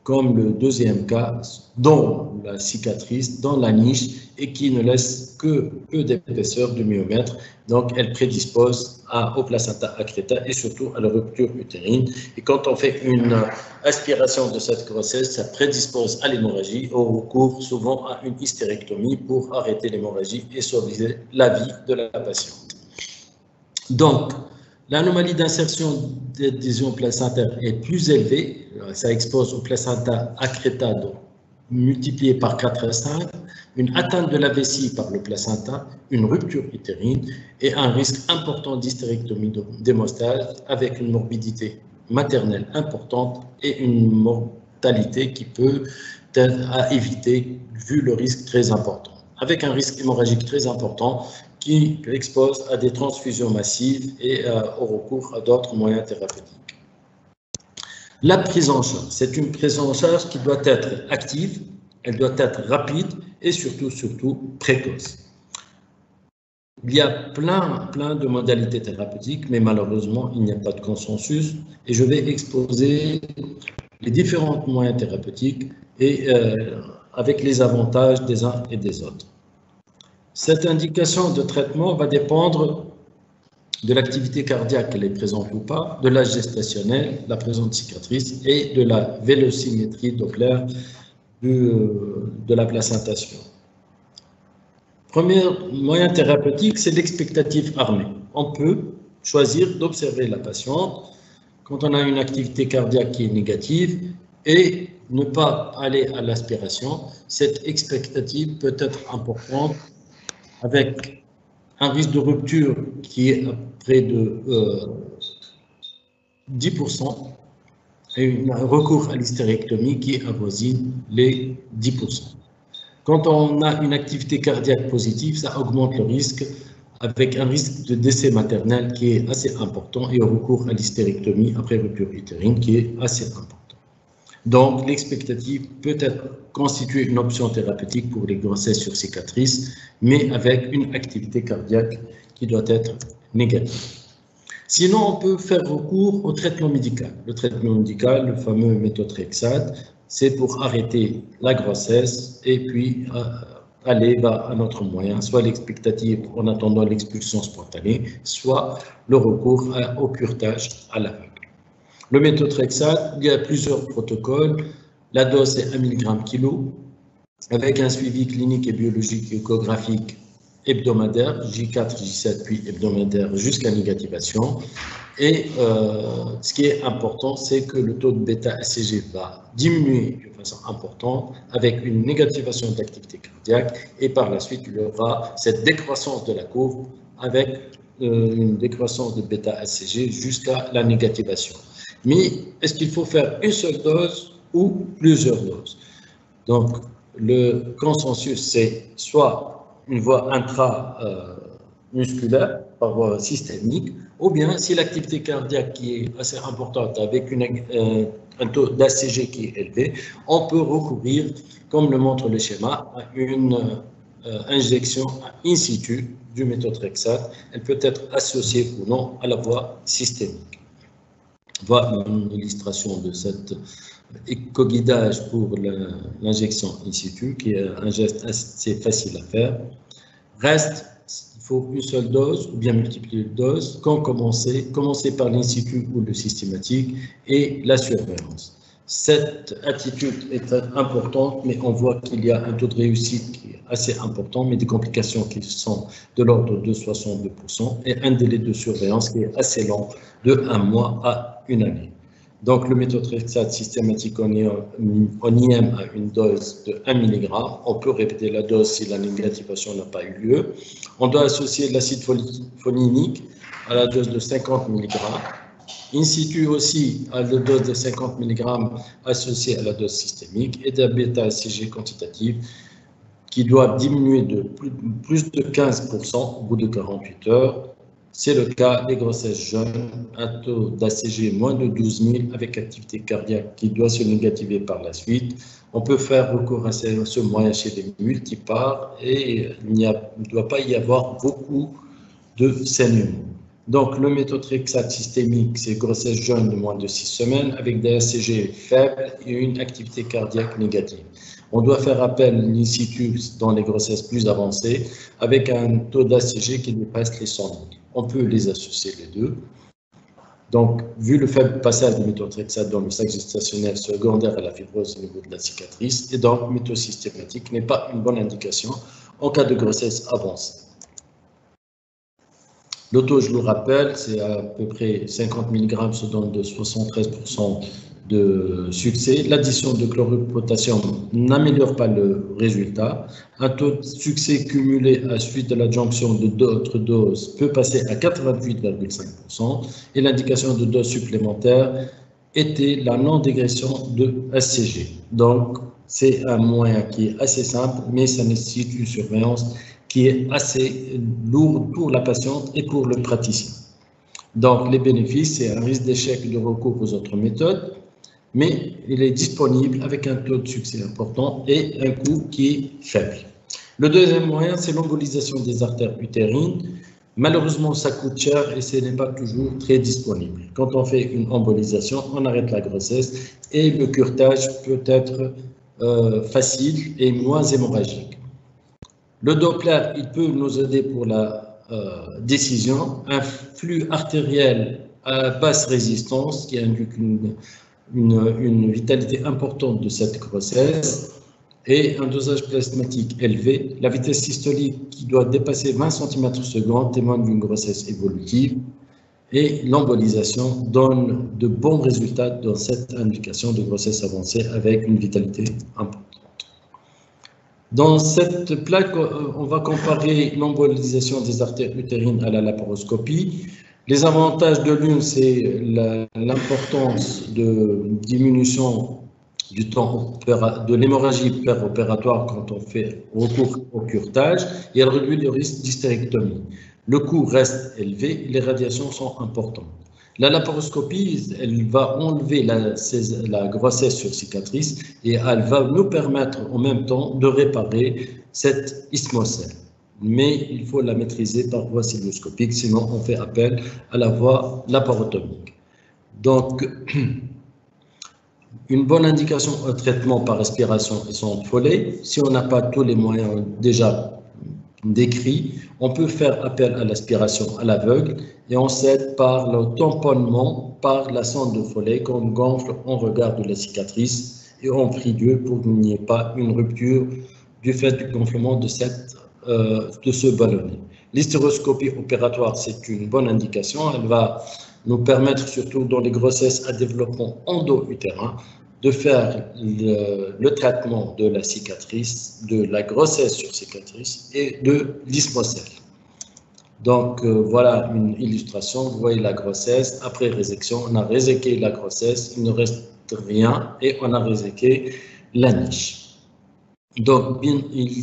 comme le deuxième cas, dans la cicatrice, dans la niche, et qui ne laisse que peu d'épaisseur du myomètre. Donc, elle prédispose au placenta accreta et surtout à la rupture utérine. Et quand on fait une aspiration de cette grossesse, ça prédispose à l'hémorragie, au recours souvent à une hystérectomie pour arrêter l'hémorragie et sauver la vie de la patiente. Donc, l'anomalie d'insertion d'adhésion placentaire est plus élevée, ça expose au placenta accreta multiplié par 4 à 5, une atteinte de la vessie par le placenta, une rupture utérine et un risque important d'hystérectomie d'hémostase avec une morbidité maternelle importante et une mortalité qui peut être à éviter vu le risque très important. Avec un risque hémorragique très important qui expose à des transfusions massives et au recours à d'autres moyens thérapeutiques. La prise en charge, c'est une prise en charge qui doit être active, elle doit être rapide et surtout précoce. Il y a plein de modalités thérapeutiques, mais malheureusement, il n'y a pas de consensus et je vais exposer les différents moyens thérapeutiques et avec les avantages des uns et des autres. Cette indication de traitement va dépendre de l'activité cardiaque, elle est présente ou pas, de l'âge gestationnel, la présence de cicatrice et de la vélocimétrie Doppler de la placentation. Premier moyen thérapeutique, c'est l'expectative armée. On peut choisir d'observer la patiente quand on a une activité cardiaque qui est négative et ne pas aller à l'aspiration. Cette expectative peut être importante avec un risque de rupture qui est à près de 10% et un recours à l'hystérectomie qui avoisine les 10%. Quand on a une activité cardiaque positive, ça augmente le risque avec un risque de décès maternel qui est assez important et un recours à l'hystérectomie après rupture utérine qui est assez important. Donc, l'expectative peut être constituer une option thérapeutique pour les grossesses sur cicatrice, mais avec une activité cardiaque qui doit être négative. Sinon, on peut faire recours au traitement médical. Le traitement médical, le fameux méthotrexate, c'est pour arrêter la grossesse et puis aller vers un autre moyen, soit l'expectative en attendant l'expulsion spontanée, soit le recours au curetage à l'aveugle. Le méthotrexate, il y a plusieurs protocoles. La dose est 1 mg/kg avec un suivi clinique et biologique échographique hebdomadaire, J4, J7, puis hebdomadaire jusqu'à négativation. Et ce qui est important, c'est que le taux de bêta-HCG va diminuer de façon importante avec une négativation d'activité cardiaque et par la suite, il y aura cette décroissance de la courbe avec une décroissance de bêta-HCG jusqu'à la négativation. Mais est-ce qu'il faut faire une seule dose ou plusieurs doses? Donc, le consensus, c'est soit une voie intramusculaire par voie systémique, ou bien si l'activité cardiaque qui est assez importante avec un taux d'ACG qui est élevé, on peut recourir, comme le montre le schéma, à une injection in situ du méthotrexate. Elle peut être associée ou non à la voie systémique. Voilà une illustration de cet éco-guidage pour l'injection in situ, qui est un geste assez facile à faire. Reste, il faut une seule dose ou bien multiplier de doses. Quand commencer par l'in situ ou le systématique et la surveillance. Cette attitude est importante, mais on voit qu'il y a un taux de réussite qui est assez important, mais des complications qui sont de l'ordre de 62% et un délai de surveillance qui est assez long, de 1 mois à 1 année. Donc, le méthotrexate systématique, on y aime à une dose de 1 mg. On peut répéter la dose si la négativation n'a pas eu lieu. On doit associer l'acide folinique à la dose de 50 mg. In situ aussi à la dose de 50 mg associée à la dose systémique et de bêta-HCG quantitative qui doit diminuer de plus de 15% au bout de 48 heures. C'est le cas des grossesses jeunes, un taux d'ACG moins de 12 000 avec activité cardiaque qui doit se négativer par la suite. On peut faire recours à ce moyen chez les multipares et il ne doit pas y avoir beaucoup de saignements. Donc, le méthotrexate systémique, c'est grossesse jeune de moins de 6 semaines avec des ACG faibles et une activité cardiaque négative. On doit faire appel in situ dans les grossesses plus avancées avec un taux d'ACG qui dépasse les 100 000. On peut les associer les deux. Donc, vu le faible passage du méthotrexate dans le sac gestationnel secondaire à la fibrose au niveau de la cicatrice, et donc méthosystématique n'est pas une bonne indication en cas de grossesse avancée. Le taux, je le rappelle, c'est à peu près 50 mg, se donne de 73% de succès. L'addition de chlorure de potassium n'améliore pas le résultat. Un taux de succès cumulé à suite de l'adjonction de d'autres doses peut passer à 88,5% et l'indication de dose supplémentaire était la non-dégression de HCG. Donc, c'est un moyen qui est assez simple, mais ça nécessite une surveillance qui est assez lourde pour la patiente et pour le praticien. Donc, les bénéfices, c'est un risque d'échec de recours aux autres méthodes, mais il est disponible avec un taux de succès important et un coût qui est faible. Le deuxième moyen, c'est l'embolisation des artères utérines. Malheureusement, ça coûte cher et ce n'est pas toujours très disponible. Quand on fait une embolisation, on arrête la grossesse et le curetage peut être facile et moins hémorragique. Le Doppler, il peut nous aider pour la décision. Un flux artériel à basse résistance qui indique une vitalité importante de cette grossesse et un dosage plasmatique élevé. La vitesse systolique qui doit dépasser 20 cm/s témoigne d'une grossesse évolutive et l'embolisation donne de bons résultats dans cette indication de grossesse avancée avec une vitalité importante. Dans cette plaque, on va comparer l'embolisation des artères utérines à la laparoscopie. Les avantages de l'une, c'est l'importance de diminution du temps de l'hémorragie péropératoire quand on fait recours au curetage et elle réduit le risque d'hystérectomie. Le coût reste élevé, les radiations sont importantes. La laparoscopie, elle va enlever la grossesse sur cicatrice et elle va nous permettre en même temps de réparer cette isthmocèle. Mais il faut la maîtriser par voie cilioscopique, sinon on fait appel à la voie laparotomique. Donc, une bonne indication au traitement par respiration et sonde Foley. Si on n'a pas tous les moyens déjà décrits, on peut faire appel à l'aspiration à l'aveugle et on s'aide par le tamponnement par la sonde de Foley qu'on gonfle en regard de la cicatrice et on prie Dieu pour qu'il n'y ait pas une rupture du fait du gonflement de ce ballonnet. L'hystéroscopie opératoire, c'est une bonne indication. Elle va nous permettre, surtout dans les grossesses à développement endo-utérin, de faire le traitement de la cicatrice, de la grossesse sur cicatrice et de l'isthmocèle. Donc, voilà une illustration. Vous voyez la grossesse. Après résection, on a réséqué la grossesse. Il ne reste rien et on a réséqué la niche. Donc,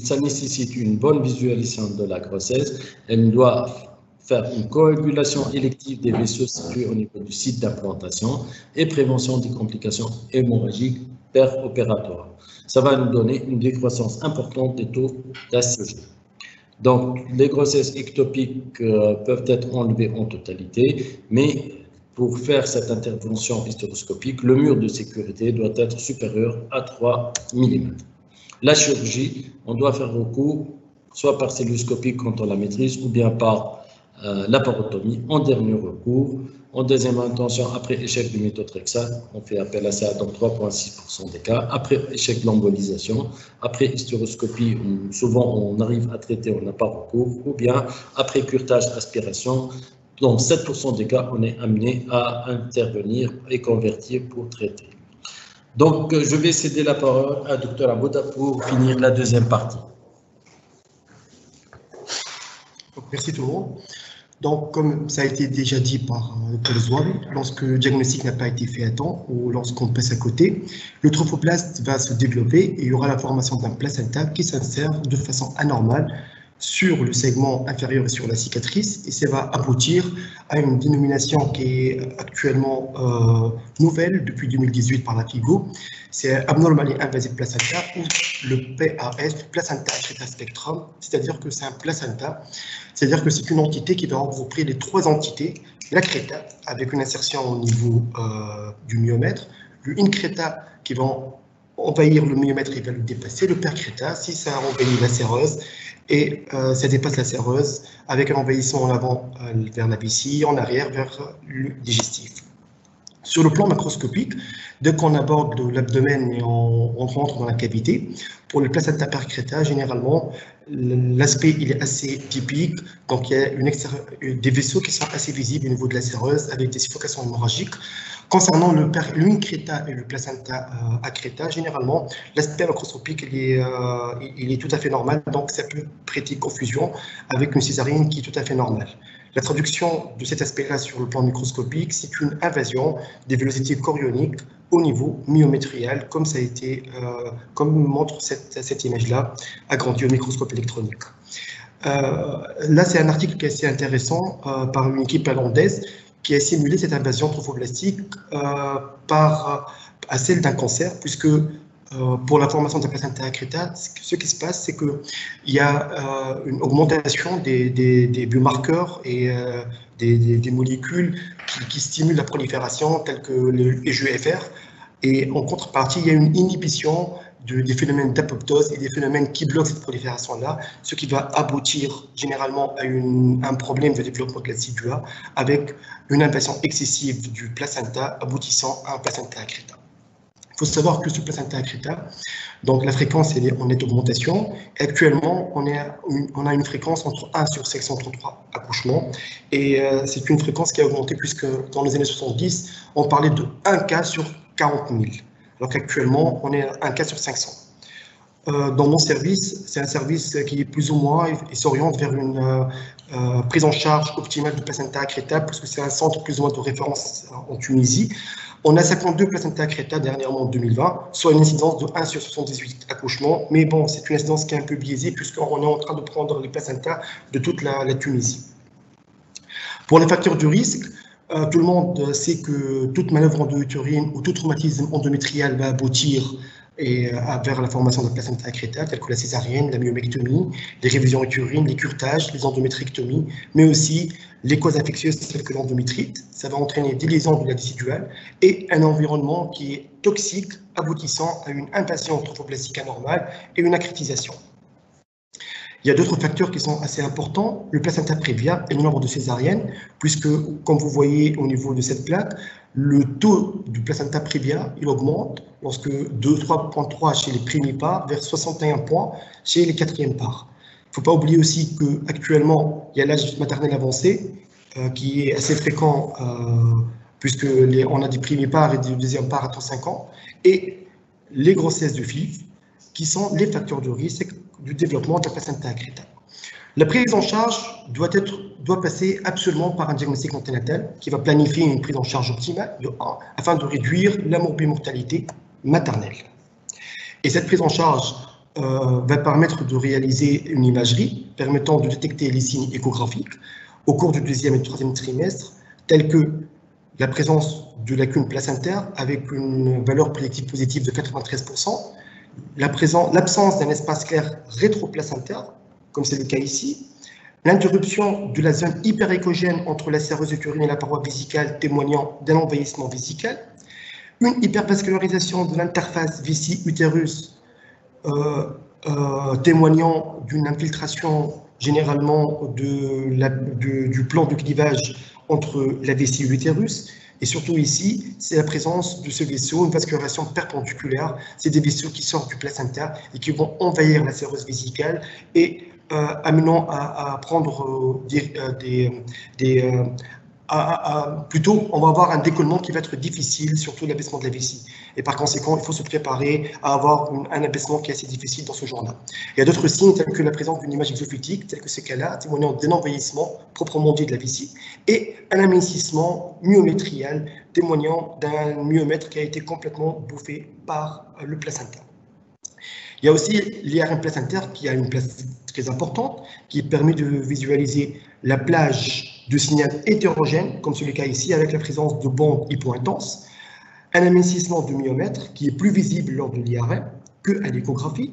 ça nécessite une bonne visualisation de la grossesse. Elle doit faire une coagulation élective des vaisseaux situés au niveau du site d'implantation et prévention des complications hémorragiques péropératoires. Ça va nous donner une décroissance importante des taux d'ACG. Donc, les grossesses ectopiques peuvent être enlevées en totalité, mais pour faire cette intervention hystéroscopique, le mur de sécurité doit être supérieur à 3 mm. La chirurgie, on doit faire recours soit par celluloscopie quand on la maîtrise, ou bien par laparotomie en dernier recours. En deuxième intention, après échec du méthotrexate, on fait appel à ça dans 3,6% des cas. Après échec de l'embolisation, après hystéroscopie, souvent on arrive à traiter, on n'a pas recours, ou bien après curetage, aspiration, dans 7% des cas, on est amené à intervenir et convertir pour traiter. Donc, je vais céder la parole à Dr Abouda pour finir la deuxième partie. Merci tout le monde. Donc, comme ça a été déjà dit par le Zouabi, lorsque le diagnostic n'a pas été fait à temps ou lorsqu'on passe à côté, le trophoplaste va se développer et il y aura la formation d'un placenta qui s'insère de façon anormale sur le segment inférieur et sur la cicatrice, et ça va aboutir à une dénomination qui est actuellement nouvelle depuis 2018 par la FIGO. C'est Abnormally Invasive Placenta, ou le PAS, Placenta Accreta Spectrum, c'est-à-dire que c'est un placenta, c'est-à-dire que c'est une entité qui va regrouper les trois entités, l'accreta avec une insertion au niveau du myomètre, le increta qui va envahir le myomètre et va le dépasser, le percreta si ça envahit la séreuse, et ça dépasse la séreuse avec un envahissement en avant vers la vessie, en arrière vers le digestif. Sur le plan macroscopique, dès qu'on aborde l'abdomen et on rentre dans la cavité, pour le placenta percreta, généralement, l'aspect il est assez typique, donc il y a des vaisseaux qui sont assez visibles au niveau de la séreuse avec des suffocations hémorragiques. Concernant le increta et le placenta accreta, généralement, l'aspect macroscopique il est tout à fait normal, donc ça peut prêter confusion avec une césarienne qui est tout à fait normale. La traduction de cet aspect-là sur le plan microscopique, c'est une invasion des vélocités chorioniques au niveau myométrial, comme ça a été, comme montre cette image-là, agrandie au microscope électronique. Là, c'est un article qui est assez intéressant par une équipe hollandaise qui a simulé cette invasion trophoblastique à celle d'un cancer, puisque pour la formation de la placenta accreta, ce qui se passe, c'est qu'il y a une augmentation des biomarqueurs et des molécules qui stimulent la prolifération, telles que les GFR. Et en contrepartie, il y a une inhibition des phénomènes d'apoptose et des phénomènes qui bloquent cette prolifération-là, ce qui va aboutir généralement à un problème de développement de l'acidua avec une invasion excessive du placenta aboutissant à un placenta accreta. Il faut savoir que ce placenta accreta, donc la fréquence elle est en nette augmentation. Et actuellement, on a une fréquence entre 1 sur 533 accouchements. Et c'est une fréquence qui a augmenté puisque dans les années 70, on parlait de 1 cas sur 40 000. Alors qu'actuellement, on est à 1 cas sur 500. Dans mon service, c'est un service qui est plus ou moins, il s'oriente vers une prise en charge optimale du placenta accreta, puisque c'est un centre plus ou moins de référence en Tunisie. On a 52 placenta accreta dernièrement en 2020, soit une incidence de 1 sur 78 accouchements. Mais bon, c'est une incidence qui est un peu biaisée, puisqu'on est en train de prendre les placentas de toute la Tunisie. Pour les facteurs de risque, tout le monde sait que toute manœuvre endoutérine ou tout traumatisme endométrial va aboutir vers la formation de la placenta accreta, telle que la césarienne, la myomectomie, les révisions utérines, les curetages, les endométrectomies, mais aussi les causes infectieuses telles que l'endométrite. Ça va entraîner des lésions de la décidduale et un environnement qui est toxique, aboutissant à une invasion trophoblastique anormale et une accrétisation. Il y a d'autres facteurs qui sont assez importants, le placenta prévia et le nombre de césariennes, puisque, comme vous voyez au niveau de cette plaque, le taux du placenta prévia, il augmente lorsque 3,3 chez les premiers parts vers 61 points chez les quatrièmes parts. Il ne faut pas oublier aussi qu'actuellement, il y a l'âge maternel avancé qui est assez fréquent puisque on a des premiers parts et des deuxièmes parts à 35 ans, et les grossesses de FIV qui sont les facteurs de risque du développement de la placenta accreta. La prise en charge doit passer absolument par un diagnostic anténatal qui va planifier une prise en charge optimale afin de réduire la morbimortalité maternelle. Et cette prise en charge va permettre de réaliser une imagerie permettant de détecter les signes échographiques au cours du deuxième et troisième trimestre, tels que la présence de lacunes placentaires avec une valeur prédictive positive de 93%, l'absence d'un espace clair rétroplacentaire, comme c'est le cas ici, l'interruption de la zone hyperéchogène entre la séreuse utérine et la paroi vésicale témoignant d'un envahissement vésical, une hypervascularisation de l'interface vessie-utérus témoignant d'une infiltration généralement du plan de clivage entre la vessie et l'utérus. Et surtout ici, c'est la présence de ce vaisseau, une vascularisation perpendiculaire. C'est des vaisseaux qui sortent du placenta et qui vont envahir la séreuse vésicale et amenant à prendre plutôt, on va avoir un décollement qui va être difficile, surtout l'abaissement de la vessie. Et par conséquent, il faut se préparer à avoir un abaissement qui est assez difficile dans ce genre-là. Il y a d'autres signes tels que la présence d'une image exophytique, tels que ces cas-là, témoignant d'un envahissement proprement dit de la vessie, et un amincissement myométrial, témoignant d'un myomètre qui a été complètement bouffé par le placenta. Il y a aussi l'IRM placentaire qui a une place très importante, qui permet de visualiser la plage de signal hétérogène, comme c'est le cas ici, avec la présence de bandes hypointenses, un amincissement de myomètre qui est plus visible lors de l'IRM qu'à l'échographie,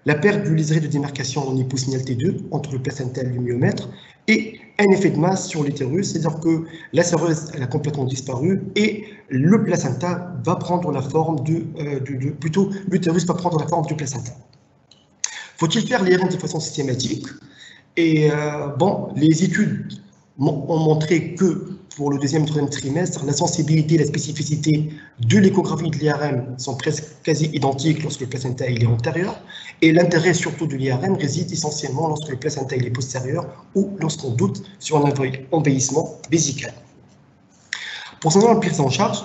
la perte du liseré de démarcation en hyposignal T2 entre le placenta et le myomètre, et un effet de masse sur l'utérus, c'est-à-dire que la séreuse elle a complètement disparu et le placenta va prendre la forme plutôt l'utérus va prendre la forme du placenta. Faut-il faire l'IRM de façon systématique? Et bon, les études ont montré que pour le deuxième et troisième trimestre, la sensibilité et la spécificité de l'échographie de l'IRM sont presque quasi identiques lorsque le placenta il est antérieur. Et l'intérêt surtout de l'IRM réside essentiellement lorsque le placenta il est postérieur ou lorsqu'on doute sur un envahissement vésical. Pour ce qui concerne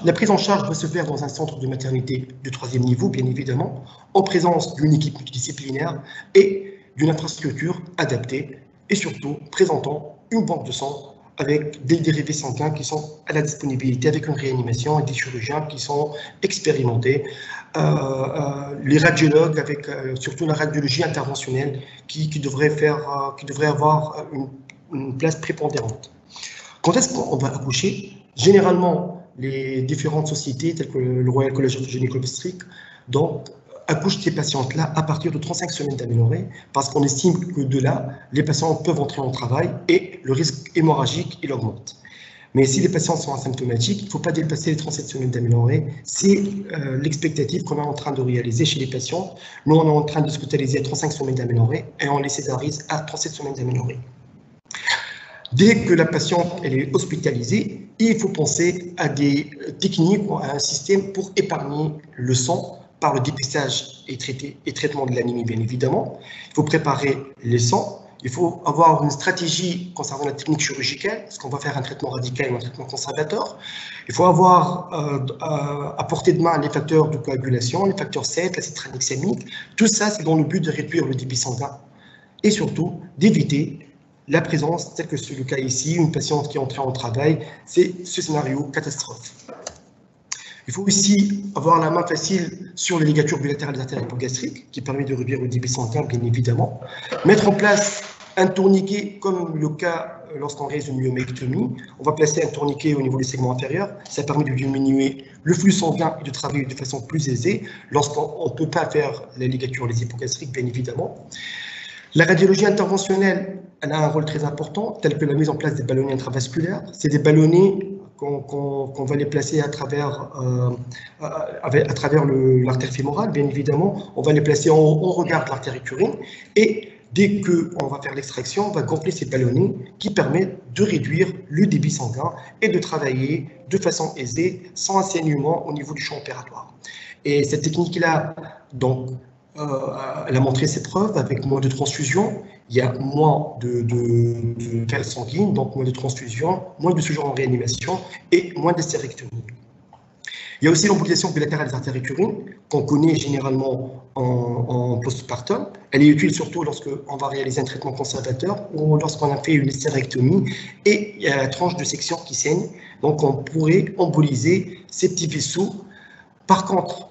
la prise en charge doit se faire dans un centre de maternité de troisième niveau, bien évidemment, en présence d'une équipe multidisciplinaire et d'une infrastructure adaptée et surtout présentant une banque de sang avec des dérivés sanguins qui sont à la disponibilité, avec une réanimation et des chirurgiens qui sont expérimentés, les radiologues avec surtout la radiologie interventionnelle qui devrait avoir une place prépondérante. Quand est-ce qu'on va accoucher? Généralement, les différentes sociétés telles que le Royal College of Gynaecologists accouchent ces patientes-là à partir de 35 semaines d'aménorrhée, parce qu'on estime que de là, les patients peuvent entrer en travail et le risque hémorragique, il augmente. Mais si les patients sont asymptomatiques, il ne faut pas dépasser les 37 semaines d'aménorrhée. C'est l'expectative qu'on est en train de réaliser chez les patients. Nous, on est en train de hospitaliser à 35 semaines d'aménorrhée et on les césarise à 37 semaines d'aménorrhée. Dès que la patiente elle est hospitalisée, il faut penser à des techniques, à un système pour épargner le sang par le dépistage et traitement de l'anémie, bien évidemment. Il faut préparer les sangs. Il faut avoir une stratégie concernant la technique chirurgicale, parce qu'on va faire un traitement radical ou un traitement conservateur. Il faut avoir à portée de main les facteurs de coagulation, les facteurs 7, l'acide tranexamique. Tout ça, c'est dans le but de réduire le débit sanguin et surtout d'éviter la présence, tel que c'est le cas ici, une patiente qui est entrée en travail, c'est ce scénario catastrophe. Il faut aussi avoir la main facile sur les ligatures bilatérales des artères hypogastriques, qui permet de réduire le débit sanguin, bien évidemment. Mettre en place un tourniquet, comme le cas lorsqu'on réalise une myomectomie. On va placer un tourniquet au niveau du segment inférieur. Ça permet de diminuer le flux sanguin et de travailler de façon plus aisée lorsqu'on ne peut pas faire les ligatures les hypogastriques, bien évidemment. La radiologie interventionnelle, elle a un rôle très important, tel que la mise en place des ballonnets intravasculaires. C'est des ballonnets qu'on va les placer à travers l'artère fémorale, bien évidemment. On va les placer en regard de l'artère utérine. Et dès qu'on va faire l'extraction, on va gonfler ces ballonnets qui permettent de réduire le débit sanguin et de travailler de façon aisée, sans enseignement au niveau du champ opératoire. Et cette technique-là, donc, elle a montré ses preuves avec moins de transfusion. Il y a moins de pertes sanguines, donc moins de transfusion, moins de séjours en réanimation et moins d'hystérectomie. Il y a aussi l'embolisation bilatérale des artères utérines, qu'on connaît généralement en postpartum. Elle est utile surtout lorsqu'on va réaliser un traitement conservateur ou lorsqu'on a fait une hystérectomie et il y a la tranche de section qui saigne. Donc on pourrait emboliser ces petits vaisseaux. Par contre,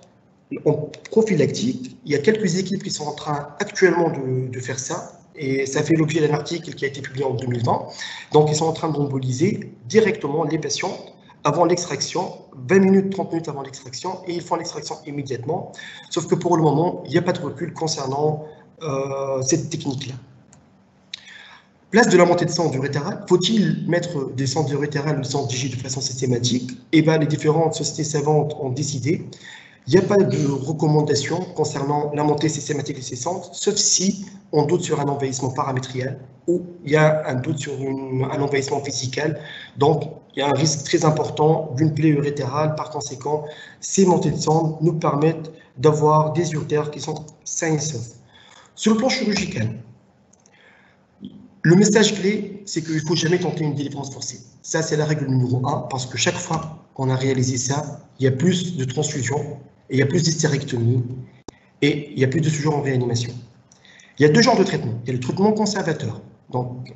en prophylactique, il y a quelques équipes qui sont en train actuellement de faire ça. Et ça fait l'objet d'un article qui a été publié en 2020. Donc, ils sont en train d'emboliser directement les patients avant l'extraction, 20 minutes, 30 minutes avant l'extraction, et ils font l'extraction immédiatement. Sauf que pour le moment, il n'y a pas de recul concernant cette technique-là. Place de la montée de sang urétérale, faut-il mettre des sondes urétérales ou des sondes digitales de façon systématique? Eh bien, les différentes sociétés savantes ont décidé. Il n'y a pas de recommandation concernant la montée systématique de ces sondes, sauf si on doute sur un envahissement paramétrial ou il y a un doute sur un envahissement vésical. Donc, il y a un risque très important d'une plaie urétérale. Par conséquent, ces montées de sondes nous permettent d'avoir des urétères qui sont sains et saufs. Sur le plan chirurgical, le message clé, c'est qu'il ne faut jamais tenter une délivrance forcée. Ça, c'est la règle numéro 1, parce que chaque fois qu'on a réalisé ça, il y a plus de transfusion, et il y a plus d'hystérectomie, et il y a plus de séjour en réanimation. Il y a deux genres de traitements. Il y a le traitement conservateur. Donc,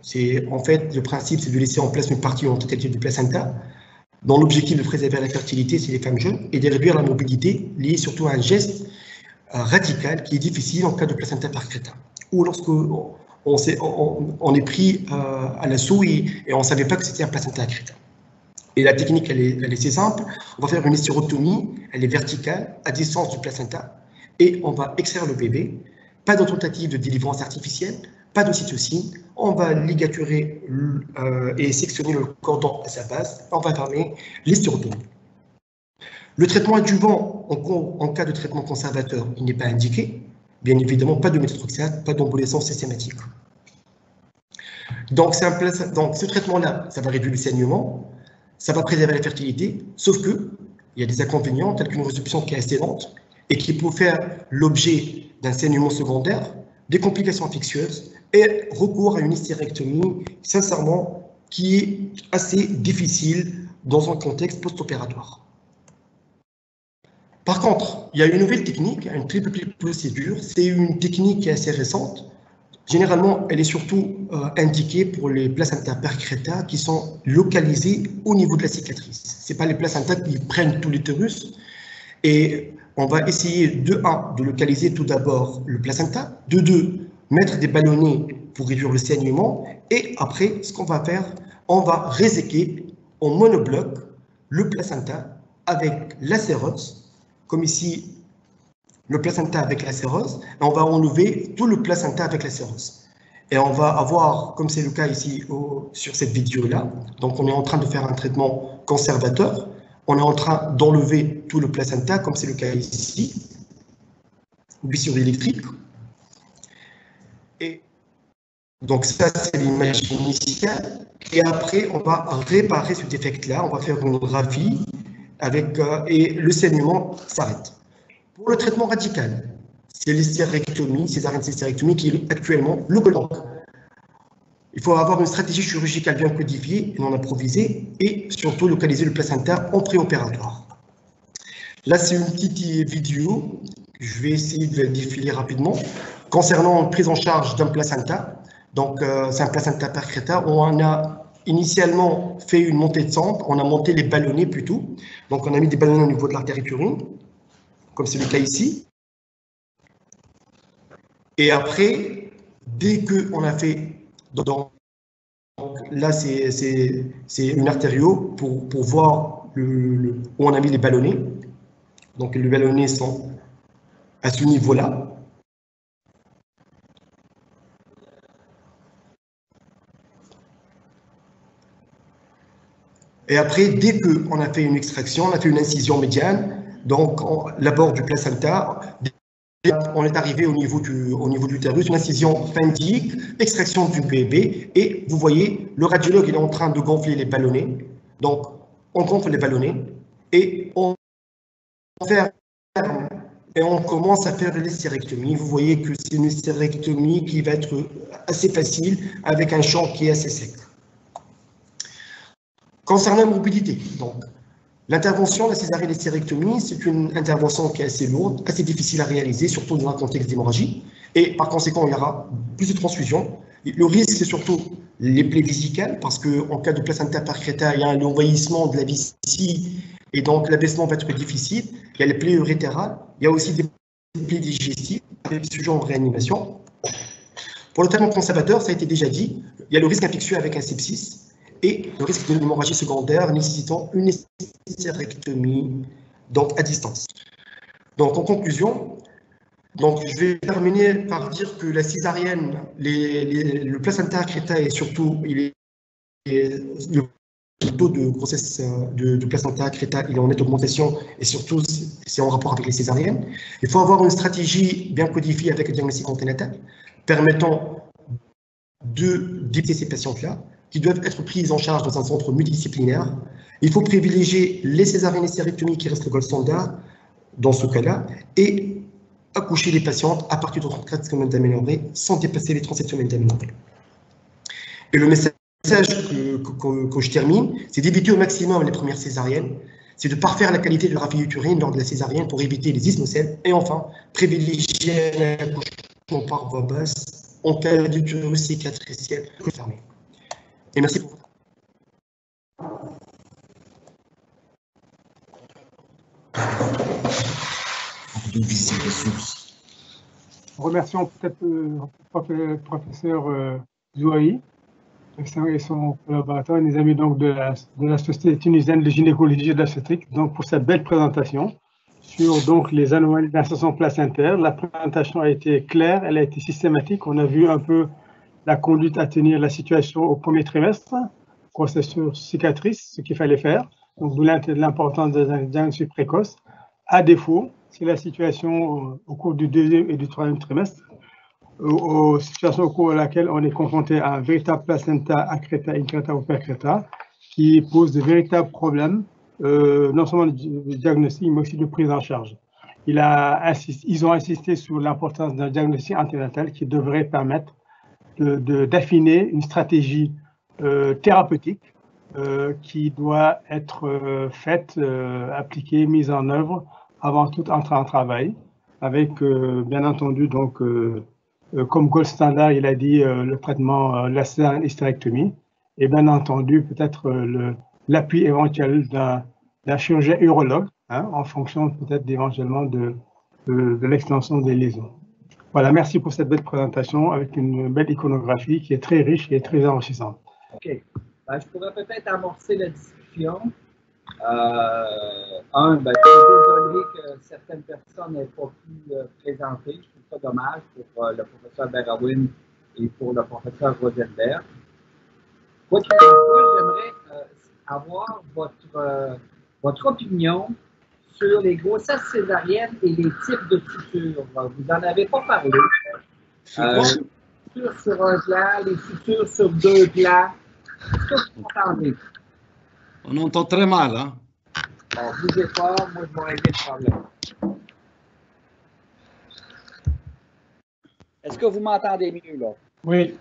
en fait, le principe, c'est de laisser en place une partie en totalité du placenta, dont l'objectif de préserver la fertilité, c'est les femmes jeunes, et de réduire la mobilité, liée surtout à un geste radical qui est difficile en cas de placenta parcrétin, ou lorsque on est pris à l'assaut et on ne savait pas que c'était un placenta accrétin. Et la technique, elle est assez simple. On va faire une hystérectomie, elle est verticale, à distance du placenta, et on va extraire le bébé. Pas de tentative de délivrance artificielle, pas d'ocytocine. On va ligaturer et sectionner le cordon à sa base. On va fermer l'hystérectomie. Le traitement adjuvant, en cas de traitement conservateur, il n'est pas indiqué. Bien évidemment, pas de méthotrexate, pas d'embolescence systématique. Donc, ce traitement-là, ça va réduire le saignement, ça va préserver la fertilité, sauf qu'il y a des inconvénients, tels qu'une résorption qui est assez lente et qui peut faire l'objet d'un saignement secondaire, des complications infectieuses et recours à une hystérectomie, sincèrement, qui est assez difficile dans un contexte post-opératoire. Par contre, il y a une nouvelle technique, une triple procédure. C'est une technique qui est assez récente. Généralement, elle est surtout indiquée pour les placentas percreta qui sont localisés au niveau de la cicatrice. Ce n'est pas les placentas qui prennent tout l'utérus. Et on va essayer de 1, de localiser tout d'abord le placenta, de 2, mettre des ballonnets pour réduire le saignement. Et après, ce qu'on va faire, on va réséquer en monobloc le placenta avec l'acérose, comme ici, le placenta avec l'acérose, et on va enlever tout le placenta avec l'acérose. Et on va avoir, comme c'est le cas ici sur cette vidéo-là, donc on est en train de faire un traitement conservateur, on est en train d'enlever tout le placenta, comme c'est le cas ici, bistouri électrique. Et donc ça, c'est l'image initiale. Et après, on va réparer ce défect-là, on va faire une graphie, et le saignement s'arrête. Pour le traitement radical, c'est l'hystérectomie, césarienne hystérectomie qui est actuellement le gold. Il faut avoir une stratégie chirurgicale bien codifiée et non improvisée, et surtout localiser le placenta en préopératoire. Là, c'est une petite vidéo que je vais essayer de défiler rapidement concernant une prise en charge d'un placenta. Donc, c'est un placenta percreta où on a initialement fait une montée de sang, on a monté les ballonnets plutôt. Donc, on a mis des ballonnets au niveau de l'artère utérine, comme c'est le cas ici. Et après, dès qu'on a fait, donc là, c'est une artério pour voir où on a mis les ballonnets. Donc, les ballonnets sont à ce niveau-là. Et après, dès qu'on a fait une extraction, on a fait une incision médiane, donc l'abord du placenta, on est arrivé au niveau du utérus, une incision phendique, extraction du bébé, et vous voyez, le radiologue il est en train de gonfler les ballonnets. Donc, on gonfle les ballonnets et on commence à faire l'hystérectomie. Vous voyez que c'est une hystérectomie qui va être assez facile, avec un champ qui est assez sec. Concernant la mobilité, donc, l'intervention de la césarienne hystérectomie, c'est une intervention qui est assez lourde, assez difficile à réaliser, surtout dans un contexte d'hémorragie. Et par conséquent, il y aura plus de transfusion. Le risque, c'est surtout les plaies vésicales, parce qu'en cas de placenta percreta, il y a un envahissement de la vessie, et donc l'abaissement va être difficile. Il y a les plaies urétérales, il y a aussi des plaies digestives, avec ce genre de réanimation. Pour le traitement conservateur, ça a été déjà dit, il y a le risque infectieux avec un sepsis, et le risque de l'hémorragie secondaire nécessitant une hystérectomie, donc à distance. Donc en conclusion, Donc, je vais terminer par dire que la césarienne, le placenta accreta et surtout, le taux de grossesse de placenta accreta, il est en nette augmentation et surtout, c'est en rapport avec les césariennes. Il faut avoir une stratégie bien codifiée avec le diagnostic anténatal permettant d'éviter ces patientes-là qui doivent être prises en charge dans un centre multidisciplinaire. Il faut privilégier les césariennes et stérectomies qui restent le gold standard dans ce cas-là et accoucher les patientes à partir de 34 semaines d'aménorrhée sans dépasser les 37 semaines d'aménorrhée. Et le message que je termine, c'est d'éviter au maximum les premières césariennes, c'est de parfaire la qualité de la graphie utérine lors de la césarienne pour éviter les ismocèles et enfin, privilégier l'accouchement par voie basse en cas d'utérus cicatriciel fermé. Et merci pour votre Remercions peut-être le professeur Zouaï et son collaborateur et les amis donc de la Société tunisienne de gynécologie et d'obstétrique donc pour cette belle présentation sur donc les anomalies d'insertion placentaire. La présentation a été claire, elle a été systématique. On a vu un peu la conduite à tenir, la situation au premier trimestre, grossesse sur cicatrice, ce qu'il fallait faire. Donc d'où l'importance d'un diagnostic précoce. À défaut, c'est la situation au cours du deuxième et du troisième trimestre, aux situations au cours de laquelle on est confronté à un véritable placenta accreta, increta ou percreta, qui pose de véritables problèmes, non seulement de diagnostic, mais aussi de prise en charge. Ils ont insisté sur l'importance d'un diagnostic anténatal qui devrait permettre d'affiner une stratégie thérapeutique qui doit être faite, appliquée, mise en œuvre avant toute entrée en travail, avec bien entendu donc comme gold standard, il a dit le traitement la césarienne hystérectomie et bien entendu peut-être l'appui éventuel d'un chirurgien urologue en fonction peut-être éventuellement de l'extension des lésions. Voilà, merci pour cette belle présentation avec une belle iconographie qui est très riche et très enrichissante. OK. Je pourrais peut-être amorcer la discussion. Je suis désolé que certaines personnes n'aient pas pu présenter. Je trouve ça dommage pour le professeur Berawin et pour le professeur Rosenberg. Quoi qu'il en soit, j'aimerais avoir votre opinion sur les grossesses césariennes et les types de sutures. Vous n'en avez pas parlé. Sutures sur un plan, les sutures sur deux plans. Est-ce que vous entendez? On entend très mal, hein? Bon, bougez pas, moi je vais régler le problème. Est-ce que vous m'entendez mieux, là? Oui.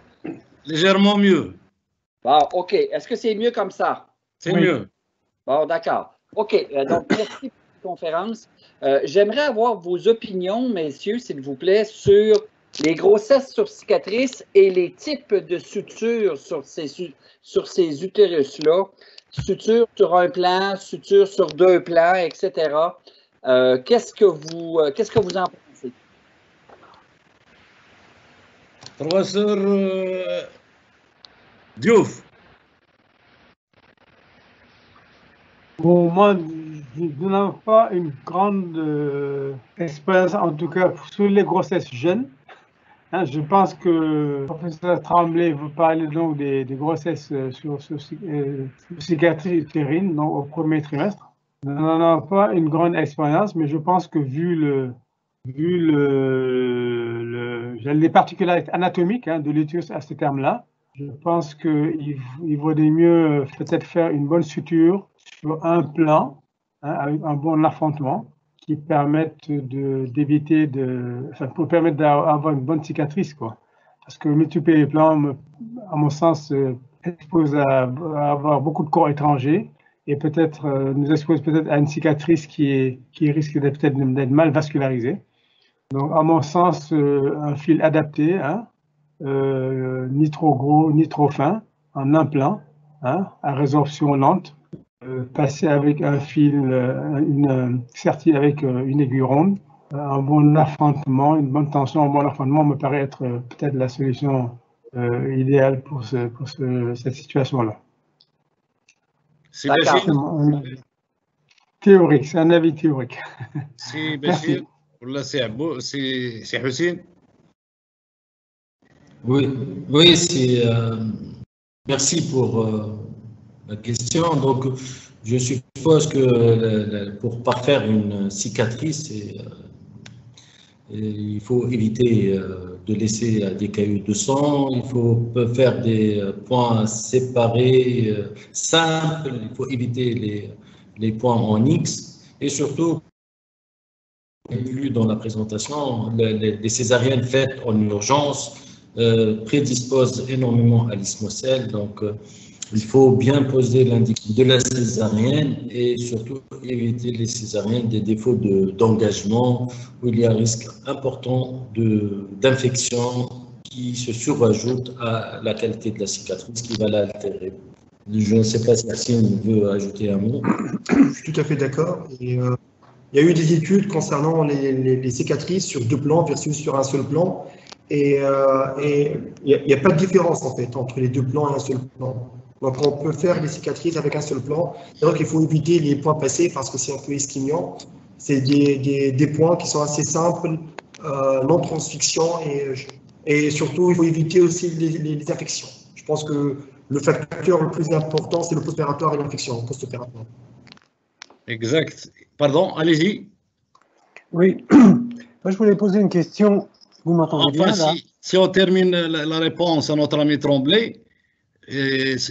Légèrement mieux. Bon, OK. Est-ce que c'est mieux comme ça? C'est mieux. Bon, d'accord. OK. Donc, merci pour cette conférence. J'aimerais avoir vos opinions, messieurs, s'il vous plaît, sur les grossesses sur cicatrices et les types de sutures sur ces utérus-là. Suture sur un plan, suture sur deux plans, etc. Qu'est-ce que vous en pensez? Professeur Diouf. Bon, moi, je n'ai pas une grande expérience, en tout cas sur les grossesses jeunes. Je pense que le professeur Tremblay veut parler donc des grossesses sur cicatrice utérine donc au premier trimestre. Je n'en ai pas une grande expérience, mais je pense que vu les particularités anatomiques de l'utérus à ce terme-là, je pense qu'il vaudrait mieux peut-être faire une bonne suture sur un plan avec un bon affrontement qui permettent d'éviter pour permettre d'avoir une bonne cicatrice, quoi. Parce que multiplier les plans, à mon sens, expose à avoir beaucoup de corps étrangers et peut-être nous expose peut-être à une cicatrice qui risque d'être mal vascularisée. Donc, à mon sens, un fil adapté, ni trop gros, ni trop fin, en un plan, à résorption lente. Passer avec un fil, sertie avec une aiguille ronde, un bon affrontement, une bonne tension, un bon affrontement me paraît être peut-être la solution idéale pour cette situation-là. C'est théorique, c'est un avis théorique. Si, Béchir, Là, c'est Hussein. Oui, c'est. Merci pour la question. Donc, je suppose que pour parfaire une cicatrice, il faut éviter de laisser des caillots de sang. Il faut faire des points séparés, simples. Il faut éviter les points en X. Et surtout, vu dans la présentation, les césariennes faites en urgence prédisposent énormément à l'ismocèle. Donc, il faut bien poser l'indication de la césarienne et surtout éviter les césariennes des défauts d'engagement où il y a un risque important d'infection qui se surajoute à la qualité de la cicatrice qui va l'altérer. Je ne sais pas si Yassine veut ajouter un mot. Je suis tout à fait d'accord. Il y a eu des études concernant les cicatrices sur 2 plans versus sur un seul plan. Et il n'y a pas de différence en fait entre les 2 plans et un seul plan. Donc on peut faire les cicatrices avec un seul plan. Donc il faut éviter les points passés parce que c'est un peu ischémiant. C'est des points qui sont assez simples, non transfixiants et surtout il faut éviter aussi les infections. Je pense que le facteur le plus important c'est le post-opératoire et l'infection post-opératoire. Exact. Pardon, allez-y. Oui, moi je voulais poser une question. Vous m'entendez bien là? Si on termine la réponse à notre ami Tremblay,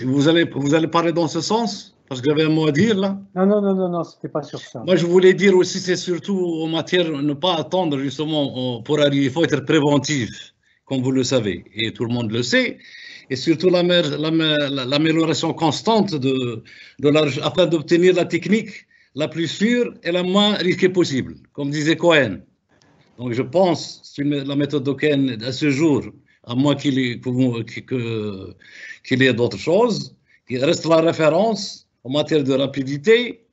vous allez parler dans ce sens? Parce que j'avais un mot à dire là. Non, c'était pas sur ça. Moi, je voulais dire aussi, c'est surtout en matière, ne pas attendre justement pour arriver. Il faut être préventif, comme vous le savez, et tout le monde le sait. Et surtout l'amélioration constante afin d'obtenir la technique la plus sûre et la moins risquée possible, comme disait Cohen. Donc, je pense que la méthode Cohen, à ce jour, à moins qu'il y ait d'autres choses, qui reste la référence en matière de rapidité,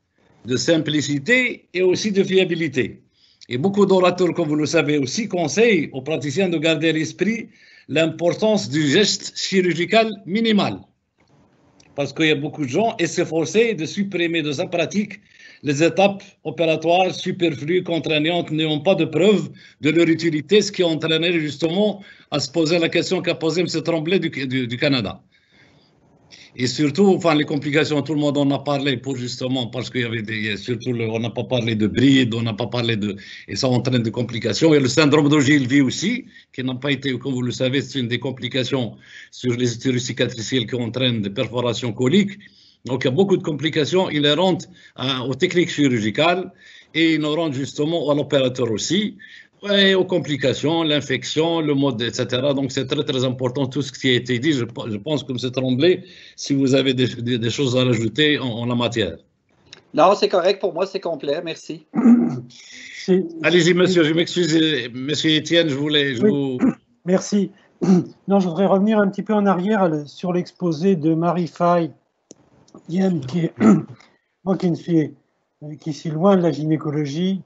de simplicité et aussi de fiabilité. Et beaucoup d'orateurs, comme vous le savez aussi, conseillent aux praticiens de garder à l'esprit l'importance du geste chirurgical minimal. Parce qu'il y a beaucoup de gens et s'efforcer de supprimer de sa pratique les étapes opératoires superflues, contraignantes, n'ayant pas de preuve de leur utilité, ce qui entraînerait justement à se poser la question qu'a posée M. Tremblay du Canada. Et surtout, enfin, les complications, tout le monde en a parlé pour justement, parce qu'il y avait surtout, on n'a pas parlé de bride, on n'a pas parlé et ça entraîne des complications. Et le syndrome d'Ogilvie aussi, qui n'a pas été, comme vous le savez, c'est une des complications sur les utérus cicatriciels qui entraînent des perforations coliques. Donc, il y a beaucoup de complications inhérentes aux techniques chirurgicales et inhérentes justement à l'opérateur aussi, et aux complications, l'infection, le mode, etc. Donc, c'est très, très important tout ce qui a été dit. Je pense que M. Tremblay, si vous avez des choses à rajouter en la matière. Non, c'est correct. Pour moi, c'est complet. Merci. Allez-y, monsieur. Je m'excuse. Monsieur Étienne, Merci. Non, je voudrais revenir un petit peu en arrière sur l'exposé de Marie Faye, qui suis loin de la gynécologie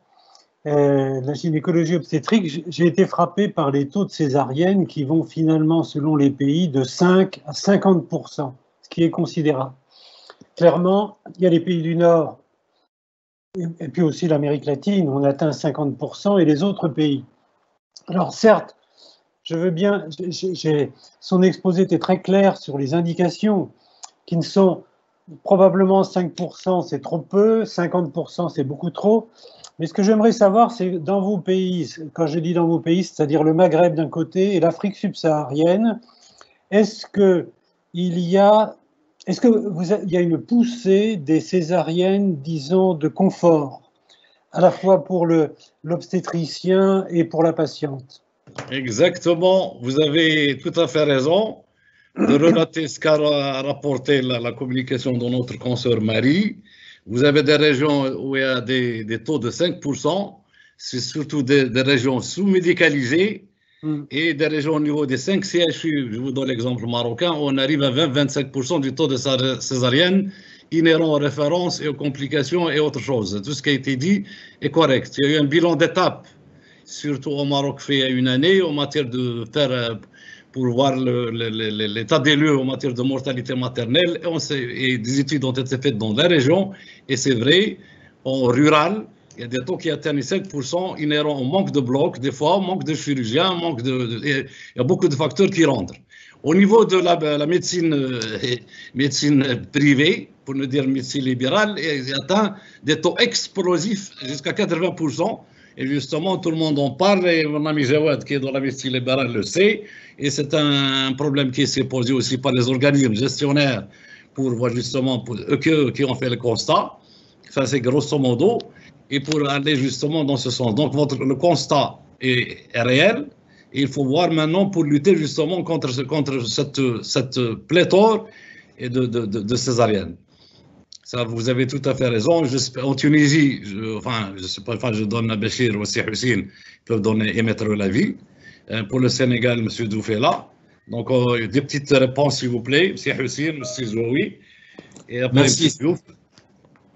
obstétrique. J'ai été frappé par les taux de césariennes qui vont finalement, selon les pays, de 5 à 50%, ce qui est considérable. Clairement, il y a les pays du Nord et puis aussi l'Amérique latine, on atteint 50% et les autres pays. Alors certes, je veux bien, son exposé était très clair sur les indications qui ne sont probablement 5%, c'est trop peu, 50%, c'est beaucoup trop. Mais ce que j'aimerais savoir, c'est dans vos pays, quand je dis dans vos pays, c'est-à-dire le Maghreb d'un côté et l'Afrique subsaharienne, est-ce qu'il y a une poussée des césariennes, disons, de confort, à la fois pour l'obstétricien et pour la patiente? Exactement, vous avez tout à fait raison de relater ce qu'a rapporté la communication de notre consoeur Marie. Vous avez des régions où il y a des taux de 5%, c'est surtout des régions sous-médicalisées et des régions au niveau des 5 CHU. Je vous donne l'exemple marocain, on arrive à 20-25% du taux de césarienne inhérent aux références et aux complications et autres choses. Tout ce qui a été dit est correct. Il y a eu un bilan d'étape, surtout au Maroc, fait il y a une année, en matière de faire, pour voir l'état des lieux en matière de mortalité maternelle, et des études ont été faites dans la région, et c'est vrai, en rural il y a des taux qui atteignent 5% inhérents au manque de blocs, des fois, au manque de chirurgiens, il y a beaucoup de facteurs qui rentrent. Au niveau de la médecine privée, pour ne dire médecine libérale, il atteint des taux explosifs jusqu'à 80%. Et justement, tout le monde en parle, et mon ami Jawad, qui est dans la médecine libérale, le sait. Et c'est un problème qui s'est posé aussi par les organismes gestionnaires pour voir justement qui ont fait le constat. Ça, c'est grosso modo. Et pour aller justement dans ce sens. Donc, le constat est réel. Et il faut voir maintenant pour lutter justement contre cette pléthore de césariennes. Ça, vous avez tout à fait raison. En Tunisie, je donne à Béchir aussi Hussein, ils peuvent émettre l'avis. Pour le Sénégal, M. Douf est là. Donc, des petites réponses, s'il vous plaît. M. Hussein, M. Zoui. Et après, merci.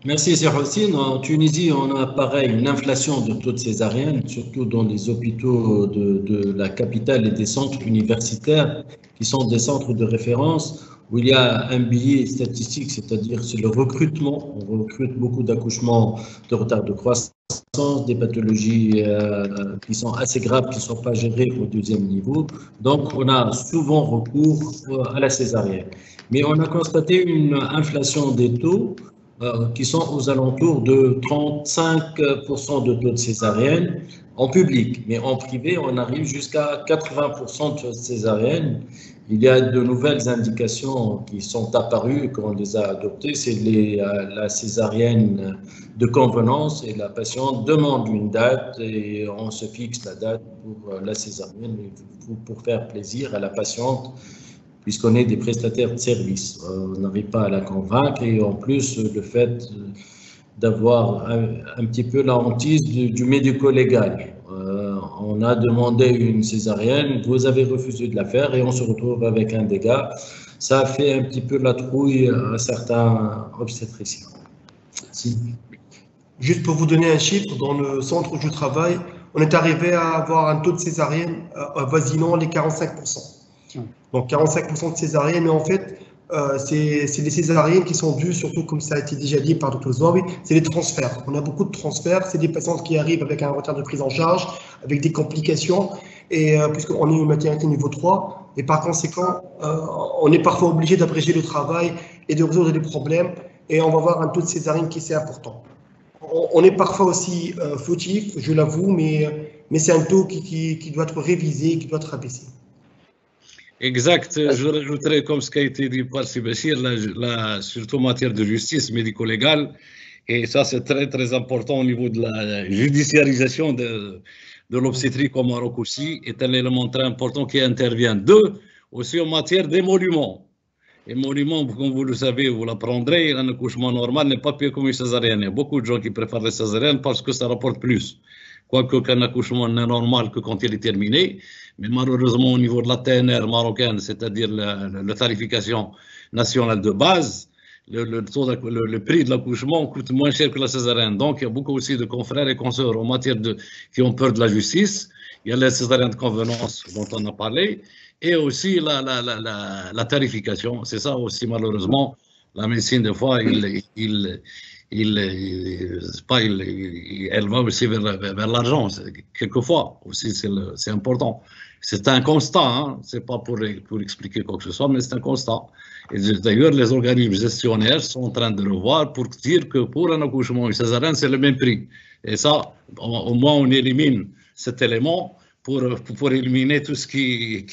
Merci, Sir Hussein. En Tunisie, on a pareil une inflation de taux de césarienne, surtout dans les hôpitaux de la capitale et des centres universitaires, qui sont des centres de référence, où il y a un biais statistique, c'est-à-dire c'est le recrutement. On recrute beaucoup d'accouchements de retard de croissance, des pathologies qui sont assez graves, qui ne sont pas gérées au deuxième niveau. Donc, on a souvent recours à la césarienne. Mais on a constaté une inflation des taux qui sont aux alentours de 35% de taux de césarienne en public. Mais en privé, on arrive jusqu'à 80% de taux de césarienne. Il y a de nouvelles indications qui sont apparues quand on les a adoptées. C'est la césarienne de convenance et la patiente demande une date et on se fixe la date pour la césarienne pour faire plaisir à la patiente, puisqu'on est des prestataires de services. On n'arrive pas à la convaincre et en plus, le fait d'avoir un petit peu la hantise du médico-légal. On a demandé une césarienne, vous avez refusé de la faire et on se retrouve avec un dégât. Ça a fait un petit peu la trouille à certains obstétriciens. Merci. Juste pour vous donner un chiffre, dans le centre où je travaille, on est arrivé à avoir un taux de césarienne avoisinant les 45%. Donc 45% de césariennes, mais en fait, c'est des césariennes qui sont dues, surtout comme ça a été déjà dit par Dr Zoui, c'est les transferts. On a beaucoup de transferts, c'est des patientes qui arrivent avec un retard de prise en charge, avec des complications, et puisqu'on est une maternité niveau 3, et par conséquent, on est parfois obligé d'abréger le travail et de résoudre des problèmes, et on va avoir un taux de césarienne qui est assez important. On est parfois aussi fautif, je l'avoue, mais c'est un taux qui doit être révisé, qui doit être abaissé. Exact. Je rajouterai, comme ce qui a été dit par Sébastien, surtout en matière de justice médico-légale, et ça c'est très très important au niveau de la judiciarisation de l'obstétrique au Maroc aussi, est un élément très important qui intervient. Deux, aussi en matière d'émoluments. Émoluments, comme vous le savez, vous l'apprendrez, un accouchement normal n'est pas pire comme une césarienne. Il y a beaucoup de gens qui préfèrent les césariennes parce que ça rapporte plus. Quoique qu'un accouchement n'est normal que quand il est terminé, mais malheureusement au niveau de la TNR marocaine, c'est-à-dire la tarification nationale de base, le prix de l'accouchement coûte moins cher que la césarienne. Donc il y a beaucoup aussi de confrères et consoeurs en matière qui ont peur de la justice. Il y a les césariennes de convenance dont on a parlé, et aussi la tarification. C'est ça aussi malheureusement, la médecine des fois, elle va aussi vers l'argent, quelquefois aussi, c'est important. C'est un constat, hein? Ce n'est pas pour expliquer quoi que ce soit, mais c'est un constat. Et d'ailleurs, les organismes gestionnaires sont en train de le voir pour dire que pour un accouchement, une césarienne, c'est le même prix. Et ça, au moins, on élimine cet élément pour éliminer tout ce qui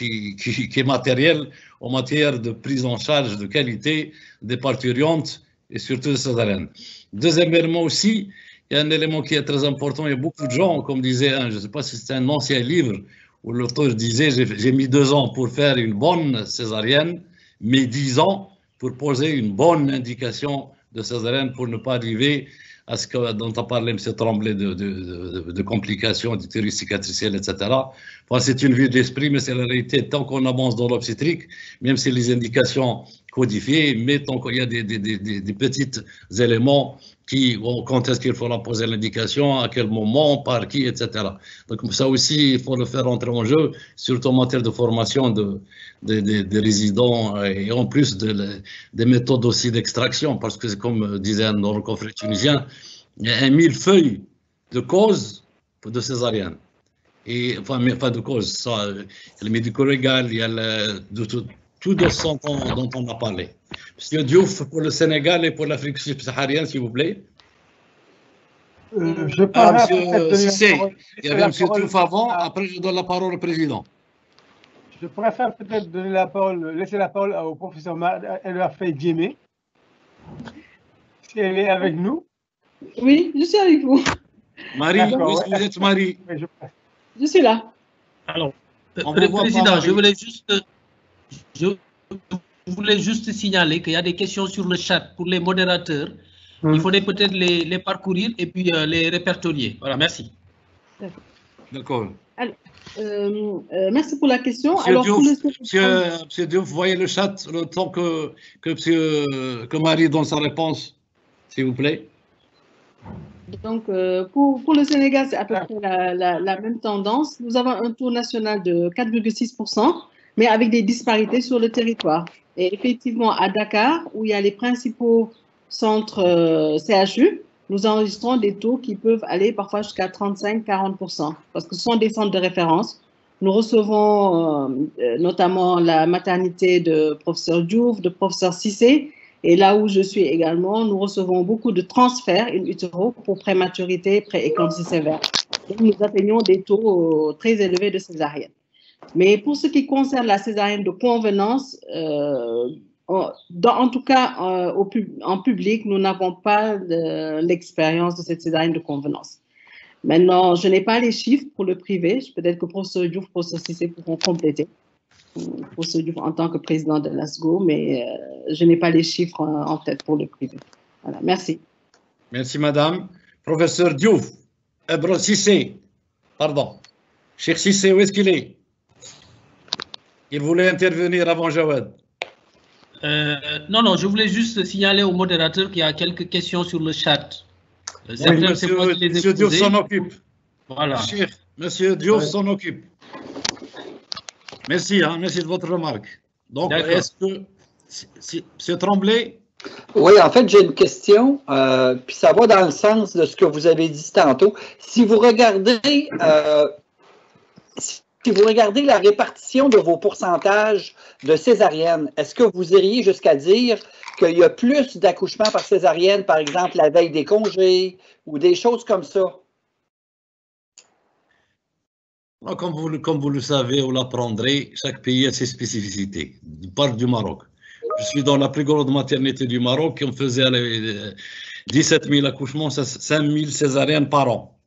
est matériel en matière de prise en charge de qualité des parturientes et surtout des césariennes. Deuxième élément aussi, il y a un élément qui est très important. Il y a beaucoup de gens, comme disait je ne sais pas si c'est un ancien livre, où l'auteur disait j'ai mis 2 ans pour faire une bonne césarienne, mais 10 ans pour poser une bonne indication de césarienne pour ne pas arriver à ce dont a parlé M. Tremblay de complications d'utérus cicatriciel, etc. Enfin, c'est une vue d'esprit, mais c'est la réalité. Tant qu'on avance dans l'obstétrique, même si les indications codifiées, mais tant qu'il y a des petits éléments quand est-ce qu'il faudra poser l'indication, à quel moment, par qui, etc. Donc ça aussi, il faut le faire entrer en jeu, surtout en matière de formation des résidents et en plus des méthodes aussi d'extraction, parce que comme disait un confrère tunisien, il y a 1000 feuilles de cause de césarienne. Et, enfin de cause, ça, le médico-légal, il y a tout de ce dont on a parlé. Monsieur Diouf, pour le Sénégal et pour l'Afrique subsaharienne, s'il vous plaît. Je préfère Cissé, il y avait M. Diouf avant, après je donne la parole au président. Je préfère peut-être laisser la parole au professeur Edouard Faye-Diémé, si elle est avec nous. Oui, je suis avec vous. Marie, puisque vous êtes Marie. Je suis là. Alors, Président, je voulais juste signaler qu'il y a des questions sur le chat pour les modérateurs. Il faudrait peut-être les parcourir et puis les répertorier. Voilà, merci. D'accord. Merci pour la question. Monsieur Diouf, vous voyez le chat le temps que Marie donne sa réponse, s'il vous plaît. Donc, pour le Sénégal, c'est à peu près la même tendance. Nous avons un taux national de 4,6%, mais avec des disparités sur le territoire. Et effectivement, à Dakar, où il y a les principaux centres CHU, nous enregistrons des taux qui peuvent aller parfois jusqu'à 35-40%, parce que ce sont des centres de référence. Nous recevons notamment la maternité de professeur Diouf, de professeur Cissé, et là où je suis également, nous recevons beaucoup de transferts in utero pour prématurité, pré-éclampsie sévère. Donc, nous atteignons des taux très élevés de césarienne. Mais pour ce qui concerne la césarienne de convenance, en tout cas en public, nous n'avons pas l'expérience de cette césarienne de convenance. Maintenant, je n'ai pas les chiffres pour le privé. Peut-être que professeur Diouf, professeur Cissé pourront compléter. Professeur Diouf en tant que président de l'ASGO, mais je n'ai pas les chiffres en tête pour le privé. Voilà, merci. Merci, madame. Professeur Diouf, Cissé, pardon. Cheikh Cissé, où est-ce qu'il est? Il voulait intervenir avant Jawad. Non, je voulais juste signaler au modérateur qu'il y a quelques questions sur le chat. Monsieur Diouf s'en occupe. Voilà. Monsieur Diouf s'en occupe. Merci, merci de votre remarque. Donc, est-ce que M. Tremblay? Oui, en fait, j'ai une question, puis ça va dans le sens de ce que vous avez dit tantôt. Si vous regardez la répartition de vos pourcentages de césarienne, est-ce que vous iriez jusqu'à dire qu'il y a plus d'accouchements par césarienne, par exemple, la veille des congés ou des choses comme ça? Comme vous le savez, vous l'apprendrez, chaque pays a ses spécificités. Je parle du Maroc. Je suis dans la plus grande maternité du Maroc et on faisait 17 000 accouchements, 5 000 césariennes par an.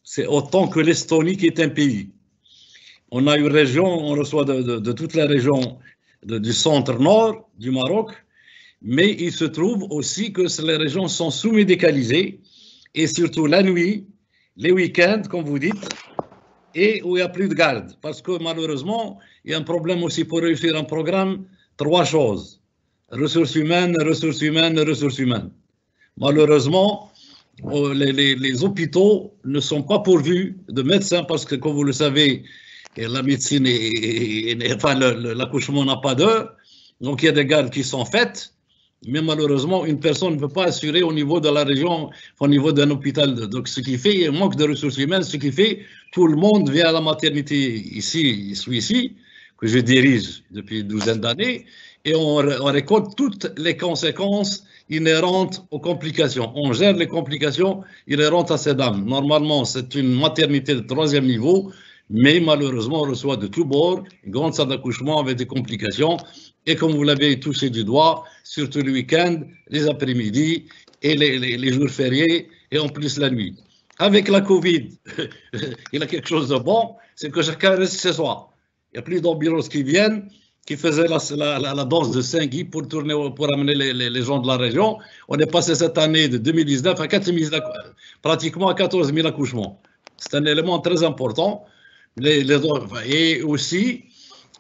C'est autant que l'Estonie qui est un pays. On a une région, on reçoit de toute la région du centre-nord du Maroc, mais il se trouve aussi que les régions sont sous-médicalisées et surtout la nuit, les week-ends, comme vous dites, et où il n'y a plus de garde. Parce que malheureusement, il y a un problème aussi pour réussir un programme, 3 choses. Ressources humaines, ressources humaines, ressources humaines. Malheureusement, les hôpitaux ne sont pas pourvus de médecins parce que, comme vous le savez, la médecine, enfin l'accouchement n'a pas d'heure. Donc il y a des gardes qui sont faites. Mais malheureusement, une personne ne peut pas assurer au niveau de la région, au niveau d'un hôpital. Donc, ce qui fait, il manque de ressources humaines, ce qui fait, tout le monde vient à la maternité ici, que je dirige depuis une douzaine d'années, et on récolte toutes les conséquences inhérentes aux complications. On gère les complications inhérentes à ces dames. Normalement, c'est une maternité de 3e niveau, mais malheureusement, on reçoit de tous bords une grande salle d'accouchement avec des complications. Et comme vous l'avez touché du doigt, surtout le week-end, les après-midi et les jours fériés et en plus la nuit. Avec la Covid, il y a quelque chose de bon, c'est que chacun reste chez soi. Il n'y a plus d'ambulances qui viennent, qui faisaient la danse de Saint-Guy pour amener les gens de la région. On est passé cette année de 2019 à 4 000, pratiquement à 14 000 accouchements. C'est un élément très important. Et aussi,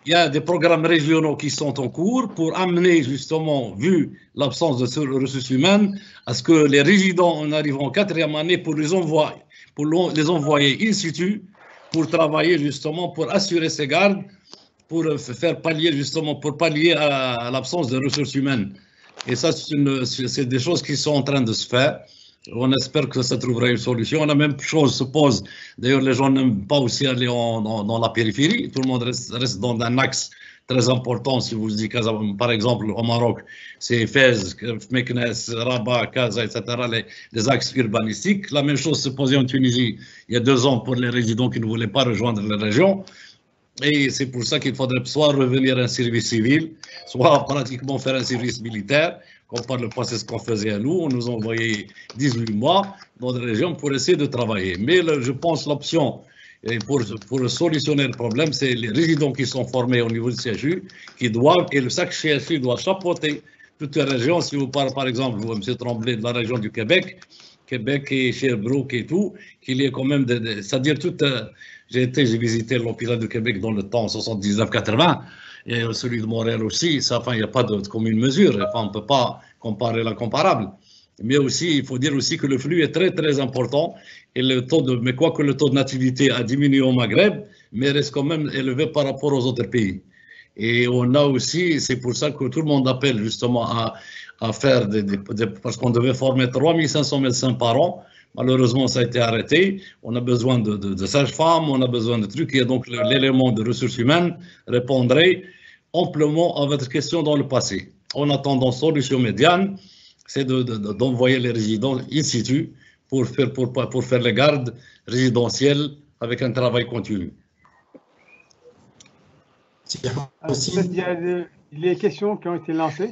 il y a des programmes régionaux qui sont en cours pour amener justement, vu l'absence de ressources humaines, à ce que les résidents en arrivant en 4e année pour les envoyer in situ pour travailler justement pour assurer ces gardes, pour faire pallier justement, pour pallier à l'absence de ressources humaines. Et ça, c'est des choses qui sont en train de se faire. On espère que ça trouvera une solution. La même chose se pose. D'ailleurs, les gens n'aiment pas aussi aller dans la périphérie. Tout le monde reste dans un axe très important. Si vous dites, par exemple, au Maroc, c'est Fès, Meknes, Rabat, Casa, etc., les axes urbanistiques. La même chose se posait en Tunisie il y a 2 ans pour les résidents qui ne voulaient pas rejoindre la région. Et c'est pour ça qu'il faudrait soit revenir à un service civil, soit pratiquement faire un service militaire, comme par le passé ce qu'on faisait à nous. On nous envoyait 18 mois dans des régions pour essayer de travailler. Mais je pense l'option pour solutionner le problème, c'est les résidents qui sont formés au niveau du CHU, qui doivent, et chaque CHU doit chapeauter toutes les régions. Si vous parlez par exemple, vous, M. Tremblay, de la région du Québec et Sherbrooke et tout, qu'il y ait quand même, c'est-à-dire toute... J'ai visité l'hôpital du Québec dans le temps 79-80 et celui de Montréal aussi. Il n'y a pas de commune mesure. Enfin, on ne peut pas comparer l'incomparable. Mais aussi, il faut dire aussi que le flux est très, très important. Et mais quoique le taux de nativité a diminué au Maghreb, mais reste quand même élevé par rapport aux autres pays. Et on a aussi, c'est pour ça que tout le monde appelle justement à faire parce qu'on devait former 3500 médecins par an. Malheureusement, ça a été arrêté. On a besoin de sages-femmes, on a besoin de trucs. Et donc, l'élément de ressources humaines répondrait amplement à votre question dans le passé. En attendant, solution médiane, c'est d'envoyer les résidents in situ pour faire les gardes résidentielles avec un travail continu. Il y a les questions qui ont été lancées.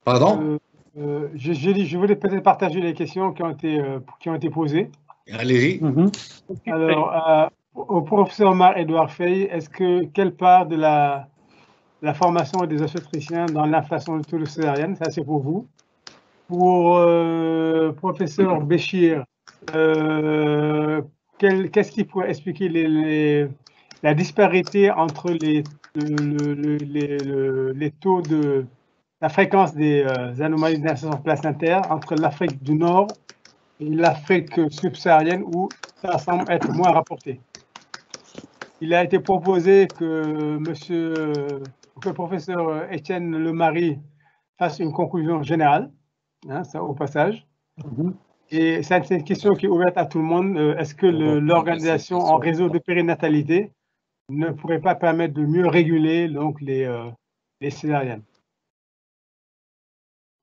Pardon? Je voulais peut-être partager les questions qui ont été posées. Allez-y. Alors, au professeur Marc-Edouard Fay, quelle part de la formation des obstétriciens dans l'inflation de taux de césarienne, ça c'est pour vous. Pour professeur Béchir, qu'est-ce qui pourrait expliquer la disparité entre les taux de la fréquence des anomalies d'insertion placentaire entre l'Afrique du Nord et l'Afrique subsaharienne où ça semble être moins rapporté. Il a été proposé que le professeur Étienne Lemarie fasse une conclusion générale, hein, ça au passage. Et c'est une question qui est ouverte à tout le monde. Est-ce que l'organisation en réseau de périnatalité ne pourrait pas permettre de mieux réguler donc, les césariennes?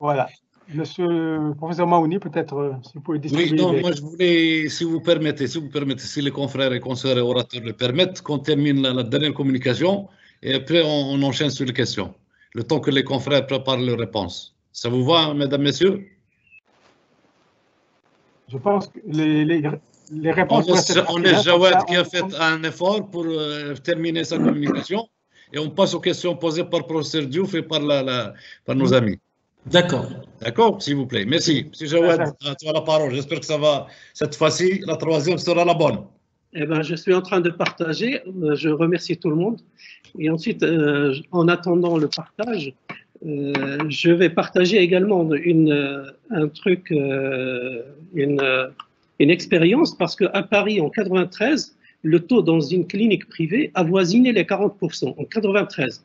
Voilà. Monsieur le professeur Maouni, peut-être, si vous pouvez distribuer. Oui, non, moi je voulais, si vous permettez, si les confrères et consoeurs et orateurs le permettent, qu'on termine la dernière communication et après on enchaîne sur les questions, le temps que les confrères préparent leurs réponses. Ça vous va, mesdames, messieurs? Je pense que les réponses... On est Jawad qui a fait un effort pour terminer sa communication et on passe aux questions posées par le professeur Diouf et par nos amis. D'accord. D'accord, s'il vous plaît. Merci. Monsieur Jawad, tu as la parole. J'espère que ça va. Cette fois-ci, la troisième sera la bonne. Eh ben, je suis en train de partager. Je remercie tout le monde. Et ensuite, en attendant le partage, je vais partager également un truc, une expérience, parce qu'à Paris, en 93, le taux dans une clinique privée avoisinait les 40% en 93.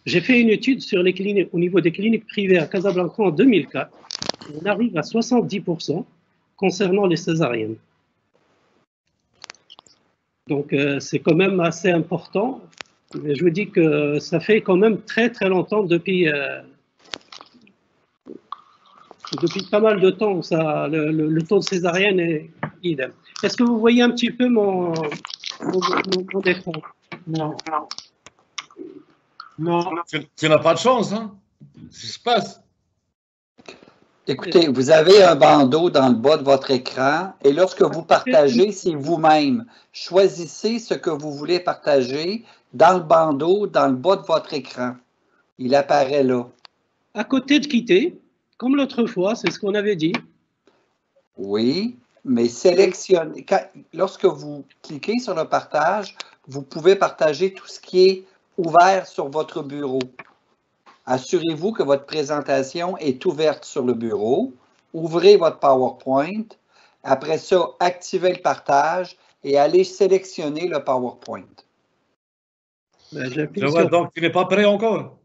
J'ai fait une étude sur les cliniques, au niveau des cliniques privées à Casablanca en 2004. On arrive à 70% concernant les césariennes. Donc, c'est quand même assez important. Mais je vous dis que ça fait quand même très, très longtemps, depuis pas mal de temps, le taux de césarienne est idem. Est-ce que vous voyez un petit peu mon écran? Non. Non. Tu n'as pas de chance, hein? Qu'est-ce qui se passe? Écoutez, vous avez un bandeau dans le bas de votre écran et lorsque vous partagez, c'est vous-même. Choisissez ce que vous voulez partager dans le bandeau, dans le bas de votre écran. Il apparaît là. À côté de quitter, comme l'autre fois, c'est ce qu'on avait dit. Oui, mais sélectionnez. Lorsque vous cliquez sur le partage, vous pouvez partager tout ce qui est ouvert sur votre bureau. Assurez-vous que votre présentation est ouverte sur le bureau. Ouvrez votre PowerPoint. Après ça, activez le partage et allez sélectionner le PowerPoint. Donc, tu n'es pas prêt encore?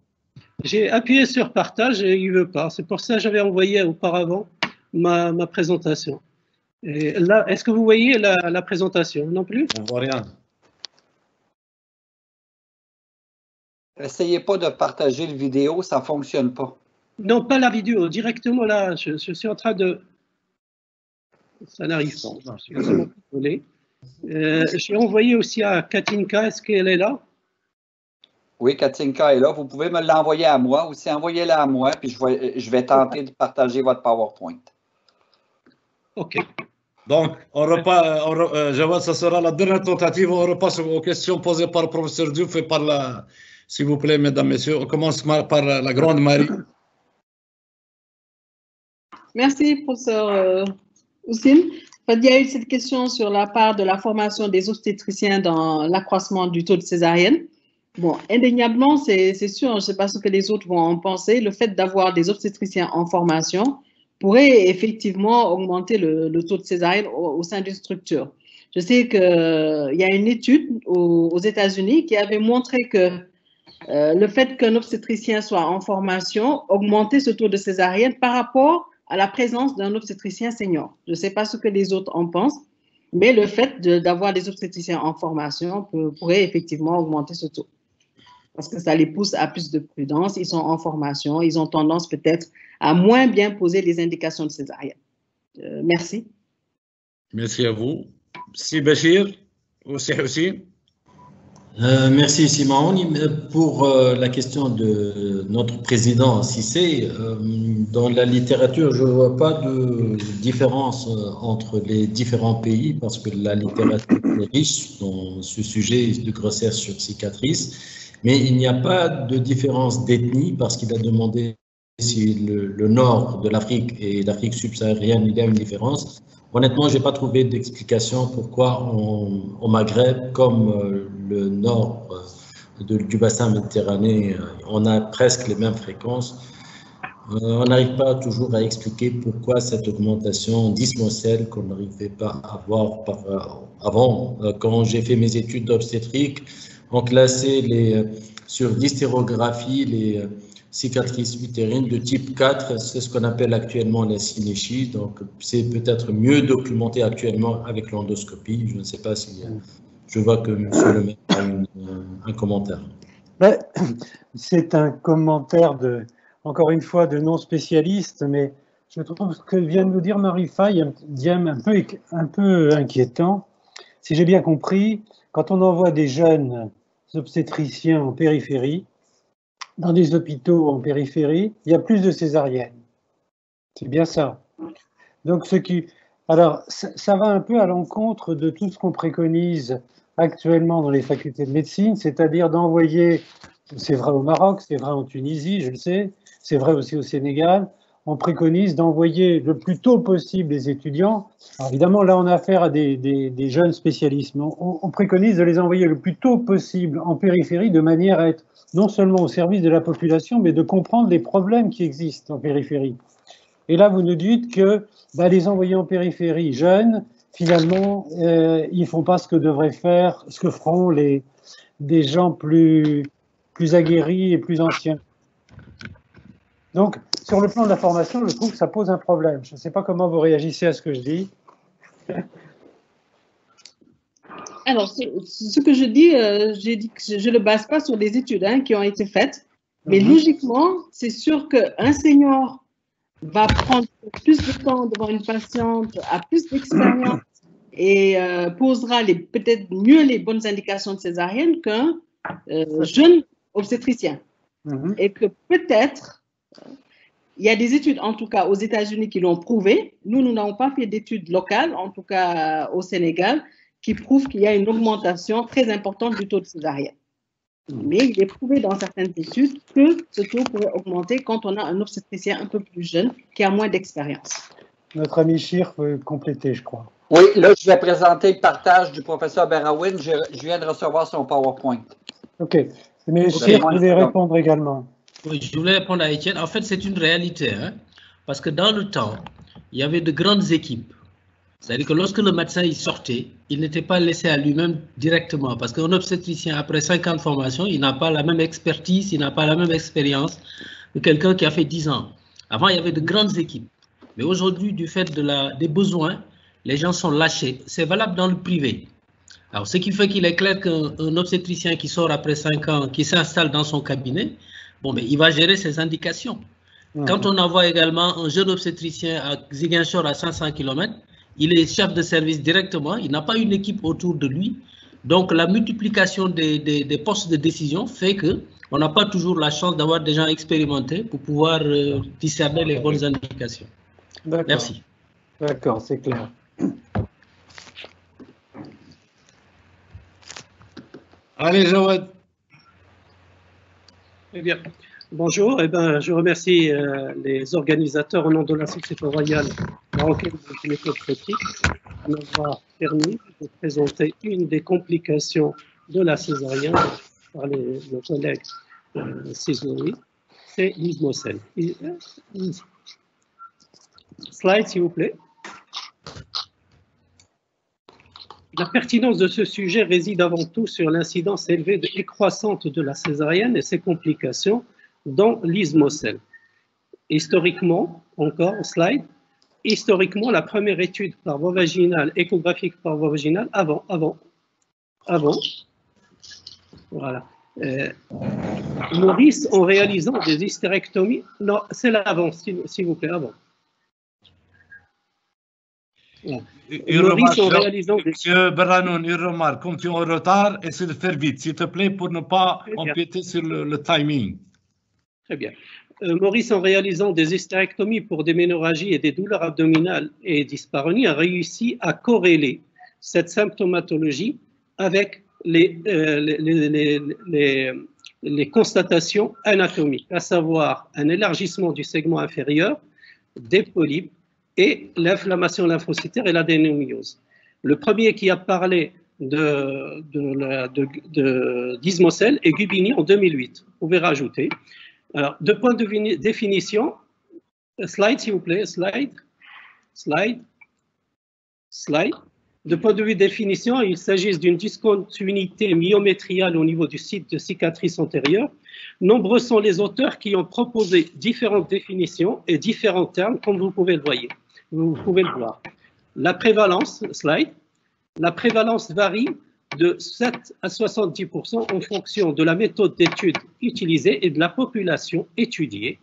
J'ai appuyé sur partage et il ne veut pas. C'est pour ça que j'avais envoyé auparavant ma présentation. Et là, est-ce que vous voyez la présentation? Non plus? On ne voit rien. Essayez pas de partager le vidéo, ça ne fonctionne pas. Non, pas la vidéo, directement là. Je suis en train de... Ça n'arrive pas. Je suis vraiment désolé. J'ai envoyé aussi à Katinka. Est-ce qu'elle est là? Oui, Katinka est là. Vous pouvez me l'envoyer à moi aussi. Envoyez-la à moi, puis je vais tenter de partager votre PowerPoint. OK. Donc, Jawad, ça sera la dernière tentative. On repasse aux questions posées par le professeur Diouf et par la... S'il vous plaît, mesdames, messieurs, on commence par la grande Marie. Merci, professeur Houssine. Il y a eu cette question sur la part de la formation des obstétriciens dans l'accroissement du taux de césarienne. Bon, indéniablement, c'est sûr, je ne sais pas ce que les autres vont en penser, le fait d'avoir des obstétriciens en formation pourrait effectivement augmenter le taux de césarienne au sein d'une structure. Je sais qu'il y a une étude aux États-Unis qui avait montré que le fait qu'un obstétricien soit en formation augmentait ce taux de césarienne par rapport à la présence d'un obstétricien senior. Je ne sais pas ce que les autres en pensent, mais le fait d'avoir des obstétriciens en formation pourrait effectivement augmenter ce taux. Parce que ça les pousse à plus de prudence, ils sont en formation, ils ont tendance peut-être à moins bien poser les indications de césarienne. Merci. Merci à vous. Si Bachir, aussi. Merci Simon. Pour la question de notre président Cissé, dans la littérature, je ne vois pas de différence entre les différents pays parce que la littérature est riche dans ce sujet de grossesse sur cicatrice, mais il n'y a pas de différence d'ethnie parce qu'il a demandé si le nord de l'Afrique et l'Afrique subsaharienne, il y a une différence. Honnêtement, je n'ai pas trouvé d'explication pourquoi au Maghreb, comme le nord du bassin méditerranéen, on a presque les mêmes fréquences. On n'arrive pas toujours à expliquer pourquoi cette augmentation dismocèle qu'on n'arrivait pas à avoir avant. Quand j'ai fait mes études d'obstétrique, on classait sur l'hystérographie les cicatrices utérines de type 4, c'est ce qu'on appelle actuellement la synéchie. Donc, c'est peut-être mieux documenté actuellement avec l'endoscopie. Je ne sais pas si je vois que M. le maire a un commentaire. C'est un commentaire encore une fois, de non-spécialistes, mais je trouve ce que vient de nous dire Marie-Faye un peu inquiétant. Si j'ai bien compris, quand on envoie des jeunes obstétriciens en périphérie, dans des hôpitaux en périphérie, il y a plus de césariennes. C'est bien ça. Donc, alors, ça va un peu à l'encontre de tout ce qu'on préconise actuellement dans les facultés de médecine, c'est-à-dire d'envoyer, c'est vrai au Maroc, c'est vrai en Tunisie, je le sais, c'est vrai aussi au Sénégal, on préconise d'envoyer le plus tôt possible les étudiants. Alors évidemment, là, on a affaire à des jeunes spécialistes, mais on préconise de les envoyer le plus tôt possible en périphérie de manière à être non seulement au service de la population, mais de comprendre les problèmes qui existent en périphérie. Et là, vous nous dites que les envoyer en périphérie jeunes, finalement, ils ne font pas ce que feront des gens plus aguerris et plus anciens. Donc, sur le plan de la formation, je trouve que ça pose un problème. Je ne sais pas comment vous réagissez à ce que je dis. Alors, ce que je dis, j'ai dit que je ne le base pas sur des études qui ont été faites, mais logiquement, c'est sûr qu'un senior va prendre plus de temps devant une patiente, a plus d'expérience et posera peut-être mieux les bonnes indications de césarienne qu'un jeune obstétricien. Et que peut-être, il y a des études, en tout cas aux États-Unis, qui l'ont prouvé. Nous n'avons pas fait d'études locales, en tout cas au Sénégal, qui prouvent qu'il y a une augmentation très importante du taux de césarienne. Mais il est prouvé dans certaines études que ce taux pourrait augmenter quand on a un obstétricien un peu plus jeune qui a moins d'expérience. Notre ami Chir peut compléter, je crois. Oui, là, je vais présenter le partage du professeur Berawin. Je viens de recevoir son PowerPoint. OK. Mais Chir voulait répondre également. Oui, je voulais répondre à Étienne. En fait, c'est une réalité, parce que dans le temps, il y avait de grandes équipes. C'est-à-dire que lorsque le médecin il sortait, il n'était pas laissé à lui-même directement, parce qu'un obstétricien, après 5 ans de formation, il n'a pas la même expertise, il n'a pas la même expérience que quelqu'un qui a fait 10 ans. Avant, il y avait de grandes équipes. Mais aujourd'hui, du fait des besoins, les gens sont lâchés. C'est valable dans le privé. Alors, ce qui fait qu'il est clair qu'un obstétricien qui sort après 5 ans, qui s'installe dans son cabinet, bon, mais il va gérer ses indications. Quand on envoie également un jeune obstétricien à Ziguinchor à 500 km, il est chef de service directement, il n'a pas une équipe autour de lui. Donc, la multiplication des postes de décision fait qu'on n'a pas toujours la chance d'avoir des gens expérimentés pour pouvoir discerner les bonnes indications. Merci. D'accord, c'est clair. Allez, Jawad. Eh bien, bonjour. Eh ben, je remercie les organisateurs au nom de la Société royale marocaine de gynéco-obstétrique de m'avoir permis de présenter une des complications de la césarienne par nos collègues Cizouri, c'est l'ismocèle. Slide, s'il vous plaît. La pertinence de ce sujet réside avant tout sur l'incidence élevée et croissante de la césarienne et ses complications dans l'ismocèle. Historiquement, encore, slide, historiquement, la première étude par voie vaginale, échographique par voie vaginale, avant, voilà. Maurice, en réalisant des hystérectomies, non, c'est l'avant, s'il vous plaît, avant. Voilà. Maurice, en réalisant des... Monsieur Berranoun, une remarque, comme tu es en retard, essaie de faire vite, s'il te plaît, pour ne pas empiéter sur le timing. Très bien. Maurice, en réalisant des hystérectomies pour des ménorrhagies et des douleurs abdominales et dyspareunie, a réussi à corréler cette symptomatologie avec les constatations anatomiques, à savoir un élargissement du segment inférieur, des polypes et l'inflammation lymphocytaire et l'adénomyose. Le premier qui a parlé d'ismocèle est Gubini en 2008. Vous pouvez rajouter. Alors, de point de vue définition, slide s'il vous plaît, slide. De point de vue définition, il s'agit d'une discontinuité myométriale au niveau du site de cicatrice antérieure. Nombreux sont les auteurs qui ont proposé différentes définitions et différents termes, comme vous pouvez le voir. La prévalence, slide, la prévalence varie de 7 à 70% en fonction de la méthode d'étude utilisée et de la population étudiée.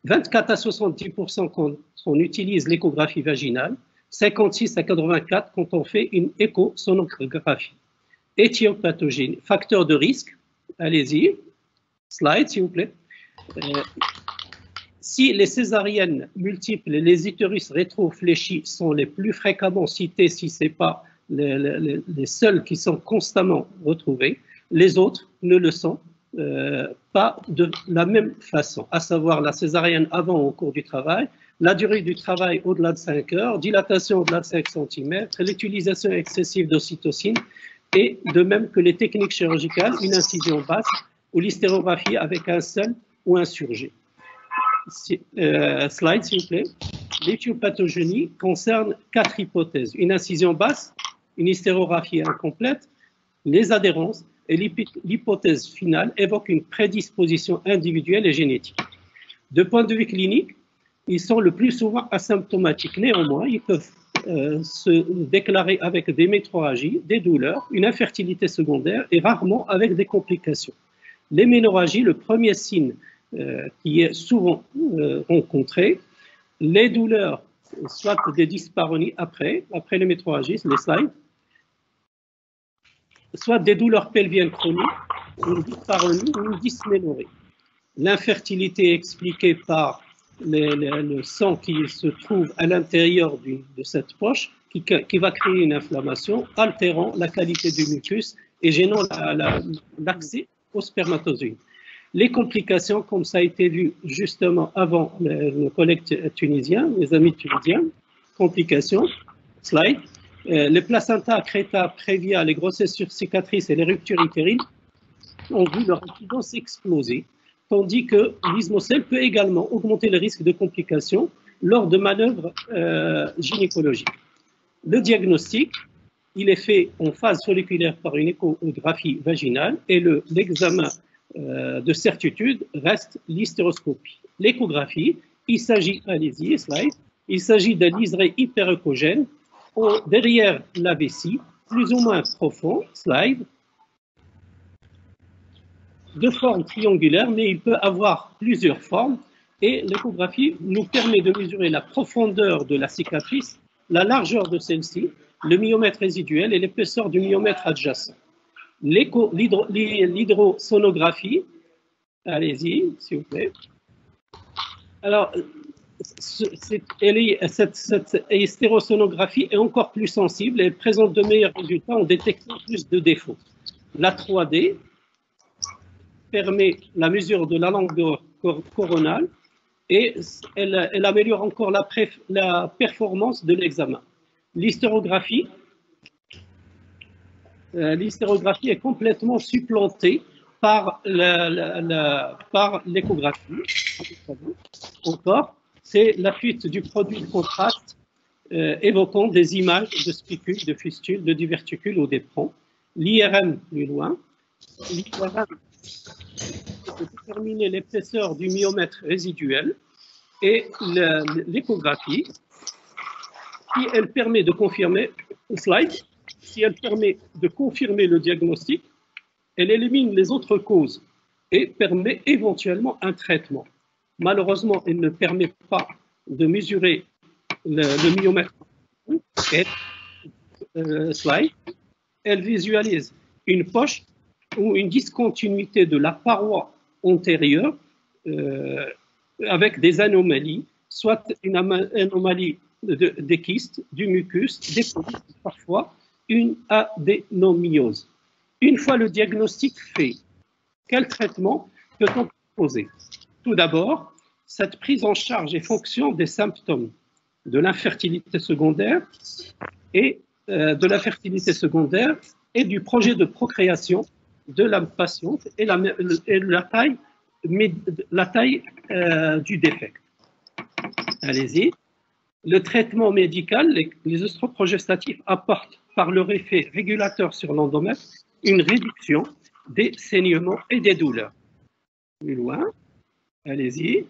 24 à 70% quand on utilise l'échographie vaginale, 56 à 84 quand on fait une échosonographie. Éthiopathogène, facteur de risque, allez-y, slide s'il vous plaît. Si les césariennes multiples et les utérus rétrofléchis sont les plus fréquemment cités, si ce n'est pas les seuls qui sont constamment retrouvés, les autres ne le sont pas de la même façon, à savoir la césarienne avant ou au cours du travail, la durée du travail au-delà de 5 heures, dilatation au-delà de 5 cm, l'utilisation excessive d'ocytocine et de même que les techniques chirurgicales, une incision basse ou l'hystérographie avec un seul ou un surjet. Slide s'il vous plaît. L'éthiopathogénie concerne 4 hypothèses. Une incision basse, une hystérographie incomplète, les adhérences et l'hypothèse finale évoque une prédisposition individuelle et génétique. De point de vue clinique, ils sont le plus souvent asymptomatiques. Néanmoins, ils peuvent se déclarer avec des ménorrhagies, des douleurs, une infertilité secondaire et rarement avec des complications. Les ménorrhagies, le premier signe qui est souvent rencontré, les douleurs, soit des dyspareunies après les ménorrhagies, les slides, soit des douleurs pelviennes chroniques, une dyspareunie ou une dysménorrhée. L'infertilité est expliquée par le sang qui se trouve à l'intérieur de cette poche, qui va créer une inflammation, altérant la qualité du mucus et gênant l'accès aux spermatozoïdes. Les complications, comme ça a été vu justement avant nos collègues tunisiens, les amis tunisiens, complications, slide, les placentas, créta, prévia, les grossesses sur cicatrices et les ruptures utérines ont vu leur incidence exploser, tandis que l'ismocèle peut également augmenter le risque de complications lors de manœuvres gynécologiques. Le diagnostic, il est fait en phase folliculaire par une échographie vaginale et l'examen de certitude reste l'hystéroscopie. L'échographie, il s'agit, allez-y, slide, Il s'agit d'un liseré hyperéchogène derrière la vessie, plus ou moins profond, slide, de forme triangulaire, mais il peut avoir plusieurs formes. Et l'échographie nous permet de mesurer la profondeur de la cicatrice, la largeur de celle-ci, le myomètre résiduel et l'épaisseur du myomètre adjacent. L'hydrosonographie, allez-y, s'il vous plaît. Alors, cette hystérosonographie est encore plus sensible et présente de meilleurs résultats en détectant plus de défauts. La 3D permet la mesure de la longueur coronale et elle améliore encore la performance de l'examen. L'hystérographie est complètement supplantée par l'échographie. Encore, c'est la fuite du produit de contraste évoquant des images de spicules, de fistules, de diverticules ou d'éperons. L'IRM plus loin. L'IRM de déterminer l'épaisseur du myomètre résiduel et l'échographie, si elle permet de confirmer, si elle permet de confirmer le diagnostic, elle élimine les autres causes et permet éventuellement un traitement. Malheureusement, elle ne permet pas de mesurer le myomètre. Elle visualise une poche ou une discontinuité de la paroi antérieure avec des anomalies, soit une anomalie des kystes, du mucus, des polypes, parfois une adénomyose. Une fois le diagnostic fait, quel traitement peut-on proposer? Tout d'abord, cette prise en charge est fonction des symptômes de l'infertilité secondaire et du projet de procréation de la patiente et la taille du défect. Allez-y. Le traitement médical, les œstroprogestatifs apportent par leur effet régulateur sur l'endomètre une réduction des saignements et des douleurs. Plus loin, allez-y.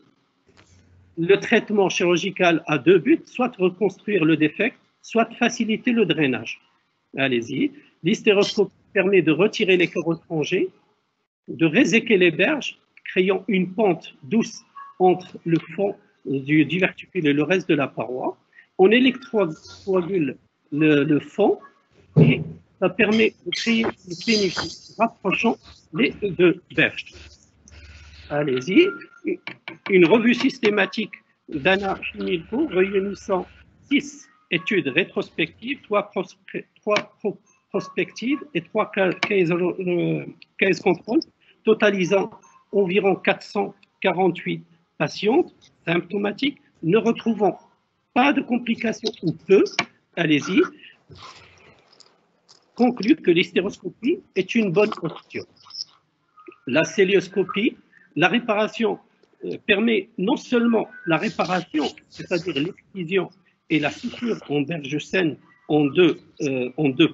Le traitement chirurgical a deux buts, soit reconstruire le défect, soit faciliter le drainage. Allez-y. L'hystéroscopie permet de retirer les corps étrangers, de réséquer les berges, créant une pente douce entre le fond du diverticule et le reste de la paroi. On électrocoagule le fond et ça permet de créer le pénis rapprochant les deux berges. Allez-y. Une revue systématique d'Anna Chimilko réunissant 6 études rétrospectives, 3 prospectives et 3 case contrôle, totalisant environ 448 patientes symptomatiques, ne retrouvant pas de complications ou peu, allez-y, conclut que l'hystéroscopie est une bonne option. La célioscopie, la réparation permet non seulement la réparation, c'est-à-dire l'excision et la suture en berge saine en deux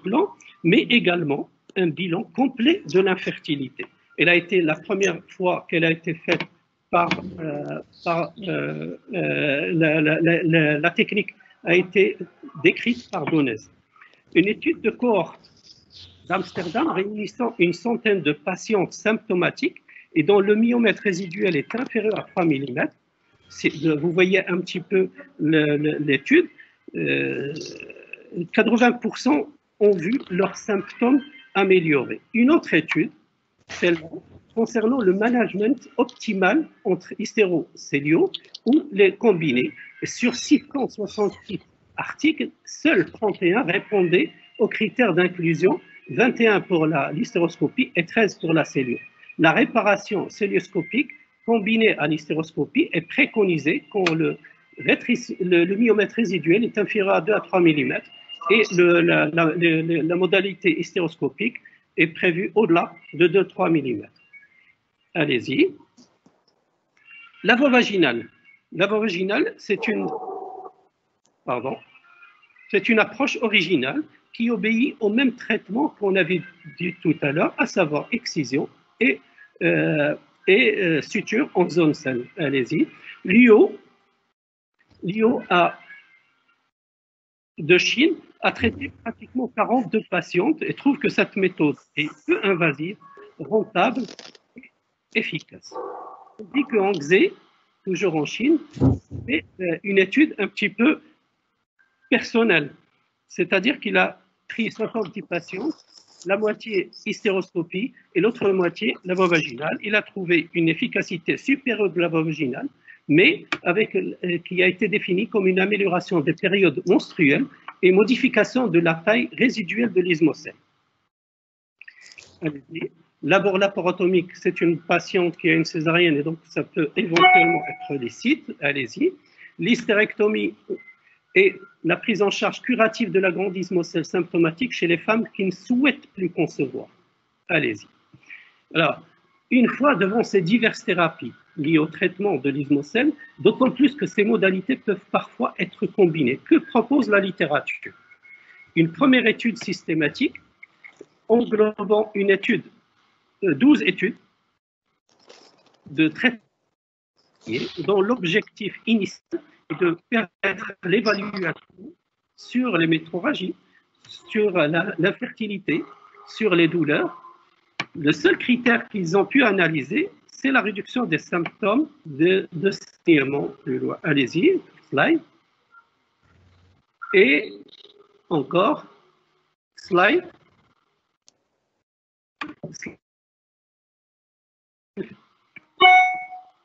plans, mais également un bilan complet de l'infertilité. Elle a été la première fois qu'elle a été faite la technique a été décrite par Donnez. Une étude de cohorte d'Amsterdam réunissant une centaine de patientes symptomatiques et dont le myomètre résiduel est inférieur à 3 mm. Vous voyez un petit peu l'étude. 80% ont vu leurs symptômes améliorés. Une autre étude, celle-là, concernant le management optimal entre hystérocéliaux ou les combinés. Sur 668 articles, seuls 31 répondaient aux critères d'inclusion, 21 pour l'hystéroscopie et 13 pour la célio. La réparation célioscopique combinée à l'hystéroscopie est préconisée quand le myomètre résiduel est inférieur à 2 à 3 mm et la modalité hystéroscopique est prévue au-delà de 2-3 mm. Allez-y. La voie vaginale. La voie vaginale, c'est une approche originale qui obéit au même traitement qu'on avait dit tout à l'heure, à savoir excision et suture en zone saine. Allez-y. L'IO a de Chine a traité pratiquement 42 patientes et trouve que cette méthode est peu invasive, rentable et efficace. On dit que Hang Zhe, toujours en Chine, fait une étude un petit peu personnelle, c'est-à-dire qu'il a pris 70 patients, la moitié hystéroscopie et l'autre moitié la voie vaginale. Il a trouvé une efficacité supérieure de la voie vaginale, mais qui a été définie comme une amélioration des périodes menstruelles et modification de la taille résiduelle de l'ismocèle. Labor laparotomique, c'est une patiente qui a une césarienne et donc ça peut éventuellement être licite. Allez-y. L'hystérectomie et la prise en charge curative de la grande ismocèle symptomatique chez les femmes qui ne souhaitent plus concevoir. Allez-y. Alors, une fois devant ces diverses thérapies liées au traitement de l'ismocèle, d'autant plus que ces modalités peuvent parfois être combinées. Que propose la littérature? Une première étude systématique englobant une étude, 12 études de traitement dont l'objectif initial est de permettre l'évaluation sur les métrorragies, sur l'infertilité, sur les douleurs. Le seul critère qu'ils ont pu analyser, c'est la réduction des symptômes de saignement. Allez-y, slide. Et encore, slide.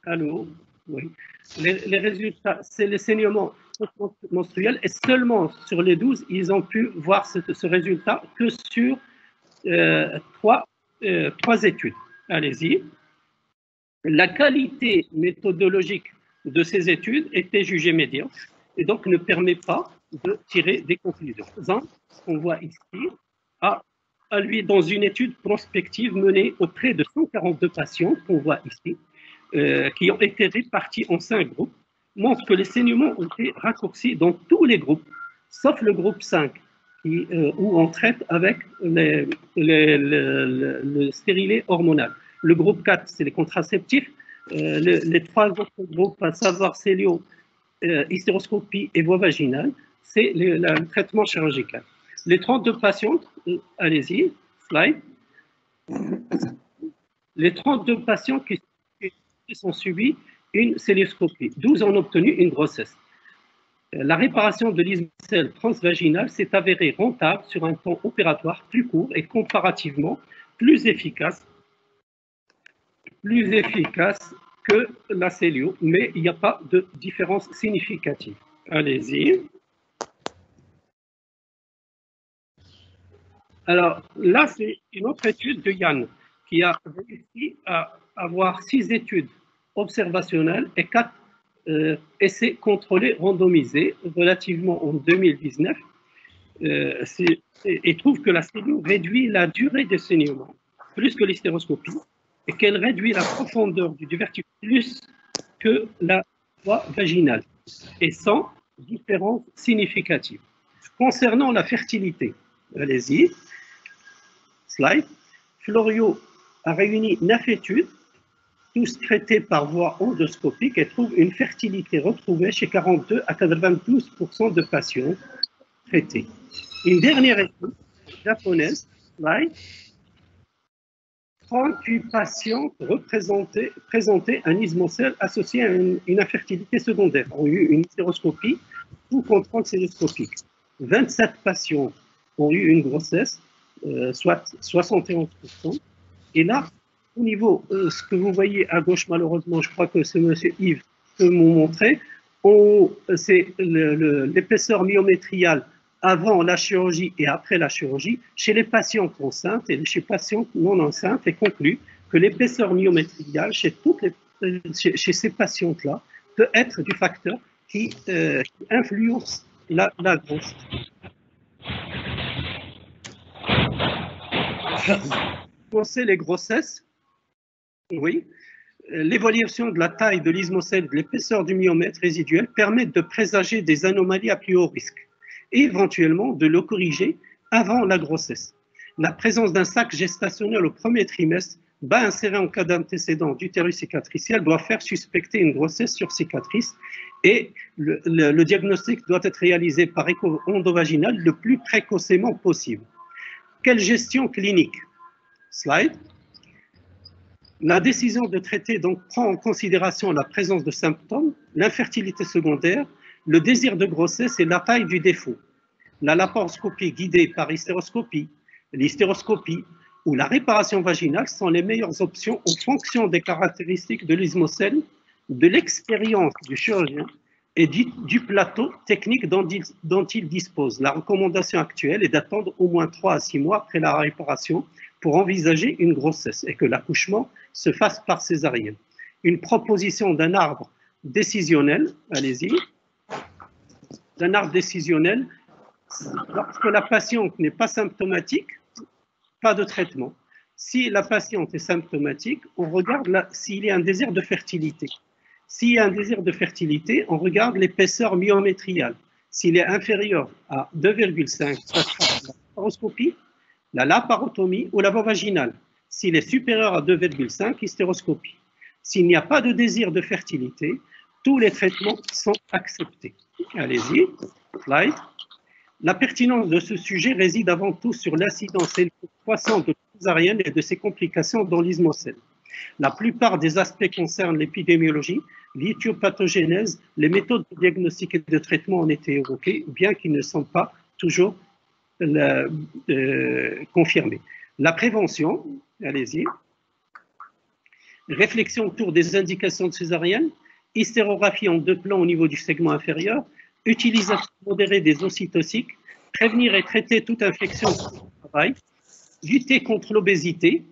Allô? Oui. Les résultats, c'est les saignements menstruels et seulement sur les 12, ils ont pu voir ce résultat que sur trois études. Allez-y. La qualité méthodologique de ces études était jugée médiocre et donc ne permet pas de tirer des conclusions. On voit ici, à lui, dans une étude prospective menée auprès de 142 patients, qu'on voit ici, qui ont été répartis en 5 groupes, montre que les saignements ont été raccourcis dans tous les groupes, sauf le groupe 5, où on traite avec le stérilet hormonal. Le groupe 4, c'est les contraceptifs. Les 3 autres groupes, à savoir célio, hystéroscopie et voie vaginale, c'est le traitement chirurgical. Les 32 patients, allez-y, slide. Les 32 patients qui sont subis une célioscopie, 12 ont obtenu une grossesse. La réparation de l'ismocèle transvaginale s'est avérée rentable sur un temps opératoire plus court et comparativement plus efficace que la célio, mais il n'y a pas de différence significative. Allez-y. Alors là, c'est une autre étude de Yann qui a réussi à avoir 6 études observationnelles et 4 essais contrôlés randomisés relativement en 2019 et trouve que la cellule réduit la durée des saignements plus que l'hystéroscopie et qu'elle réduit la profondeur du diverticule plus que la voie vaginale et sans différence significative. Concernant la fertilité, allez-y, slide, Florio a réuni 9 études, tous traités par voie endoscopique et trouve une fertilité retrouvée chez 42 à 92% de patients traités. Une dernière étude japonaise, slide, 38 patients présentaient un ismocèle associé à une infertilité secondaire, ont eu une hystéroscopie ou contrôle célioscopique. 27 patients ont eu une grossesse, soit 71%. Et là, au niveau, ce que vous voyez à gauche, malheureusement, je crois que c'est M. Yves peut vous montrer, c'est l'épaisseur myométriale avant la chirurgie et après la chirurgie chez les patientes enceintes et chez les patientes non enceintes et conclut que l'épaisseur myométriale chez ces patientes-là peut être du facteur qui influence la grossesse. Penser les grossesses, oui, l'évaluation de la taille de l'ismocèle, de l'épaisseur du myomètre résiduel permettent de présager des anomalies à plus haut risque et éventuellement de le corriger avant la grossesse. La présence d'un sac gestationnel au premier trimestre bas inséré en cas d'antécédent d'utérus cicatriciel doit faire suspecter une grossesse sur cicatrice et le diagnostic doit être réalisé par écho endovaginal le plus précocement possible. Quelle gestion clinique? Slide. La décision de traiter donc prend en considération la présence de symptômes, l'infertilité secondaire, le désir de grossesse et la taille du défaut. La laparoscopie guidée par hystéroscopie, l'hystéroscopie ou la réparation vaginale sont les meilleures options en fonction des caractéristiques de l'ismocèle, de l'expérience du chirurgien et du plateau technique dont il dispose. La recommandation actuelle est d'attendre au moins 3 à 6 mois après la réparation pour envisager une grossesse et que l'accouchement se fasse par césarienne. Une proposition d'un arbre décisionnel, allez-y, d'un arbre décisionnel, lorsque la patiente n'est pas symptomatique, pas de traitement. Si la patiente est symptomatique, on regarde s'il y a un désir de fertilité. S'il y a un désir de fertilité, on regarde l'épaisseur myométriale. S'il est inférieur à 2,5, ça sera la laparoscopie, la laparotomie ou la voie vaginale. S'il est supérieur à 2,5, hystéroscopie. S'il n'y a pas de désir de fertilité, tous les traitements sont acceptés. Allez-y, slide. La pertinence de ce sujet réside avant tout sur l'incidence croissante de césarienne et de ses complications dans l'ismocèle. La plupart des aspects concernent l'épidémiologie, l'éthiopathogénèse, les méthodes de diagnostic et de traitement ont été évoquées, bien qu'ils ne sont pas toujours confirmés. La prévention, allez-y, réflexion autour des indications de césarienne, hystérographie en 2 plans au niveau du segment inférieur, utilisation modérée des ocytociques, prévenir et traiter toute infection au travail, lutter contre l'obésité,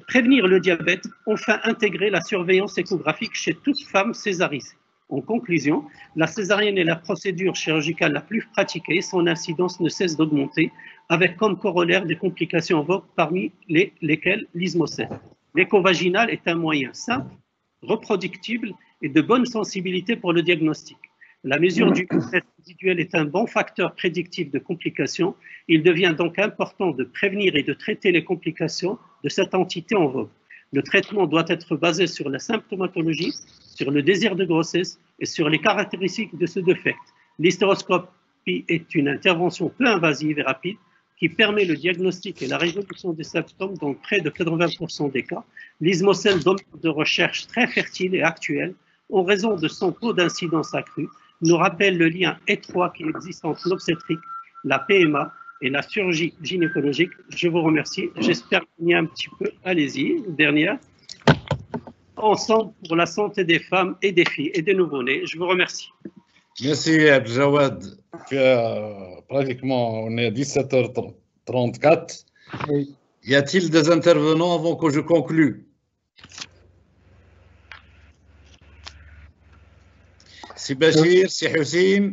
prévenir le diabète, enfin intégrer la surveillance échographique chez toute femme césarisée. En conclusion, la césarienne est la procédure chirurgicale la plus pratiquée, son incidence ne cesse d'augmenter, avec comme corollaire des complications en vogue parmi lesquelles l'ismocèle. L'écho vaginal est un moyen simple, reproductible et de bonne sensibilité pour le diagnostic. La mesure du stress résiduel est un bon facteur prédictif de complications. Il devient donc important de prévenir et de traiter les complications de cette entité en vogue. Le traitement doit être basé sur la symptomatologie, sur le désir de grossesse et sur les caractéristiques de ce defect. L'hystéroscopie est une intervention peu invasive et rapide qui permet le diagnostic et la résolution des symptômes dans près de 80% des cas. L'ismocèle domaine de recherche très fertile et actuel en raison de son taux d'incidence accru nous rappelle le lien étroit qui existe entre l'obstétrique, la PMA et la chirurgie gynécologique. Je vous remercie. J'espère qu'il y a un petit peu. Allez-y, dernière. Ensemble pour la santé des femmes et des filles et des nouveau-nés. Je vous remercie. Merci Abdjawad. Pratiquement, on est à 17h34. Oui. Y a-t-il des intervenants avant que je conclue? Si Bachir, si Hussein,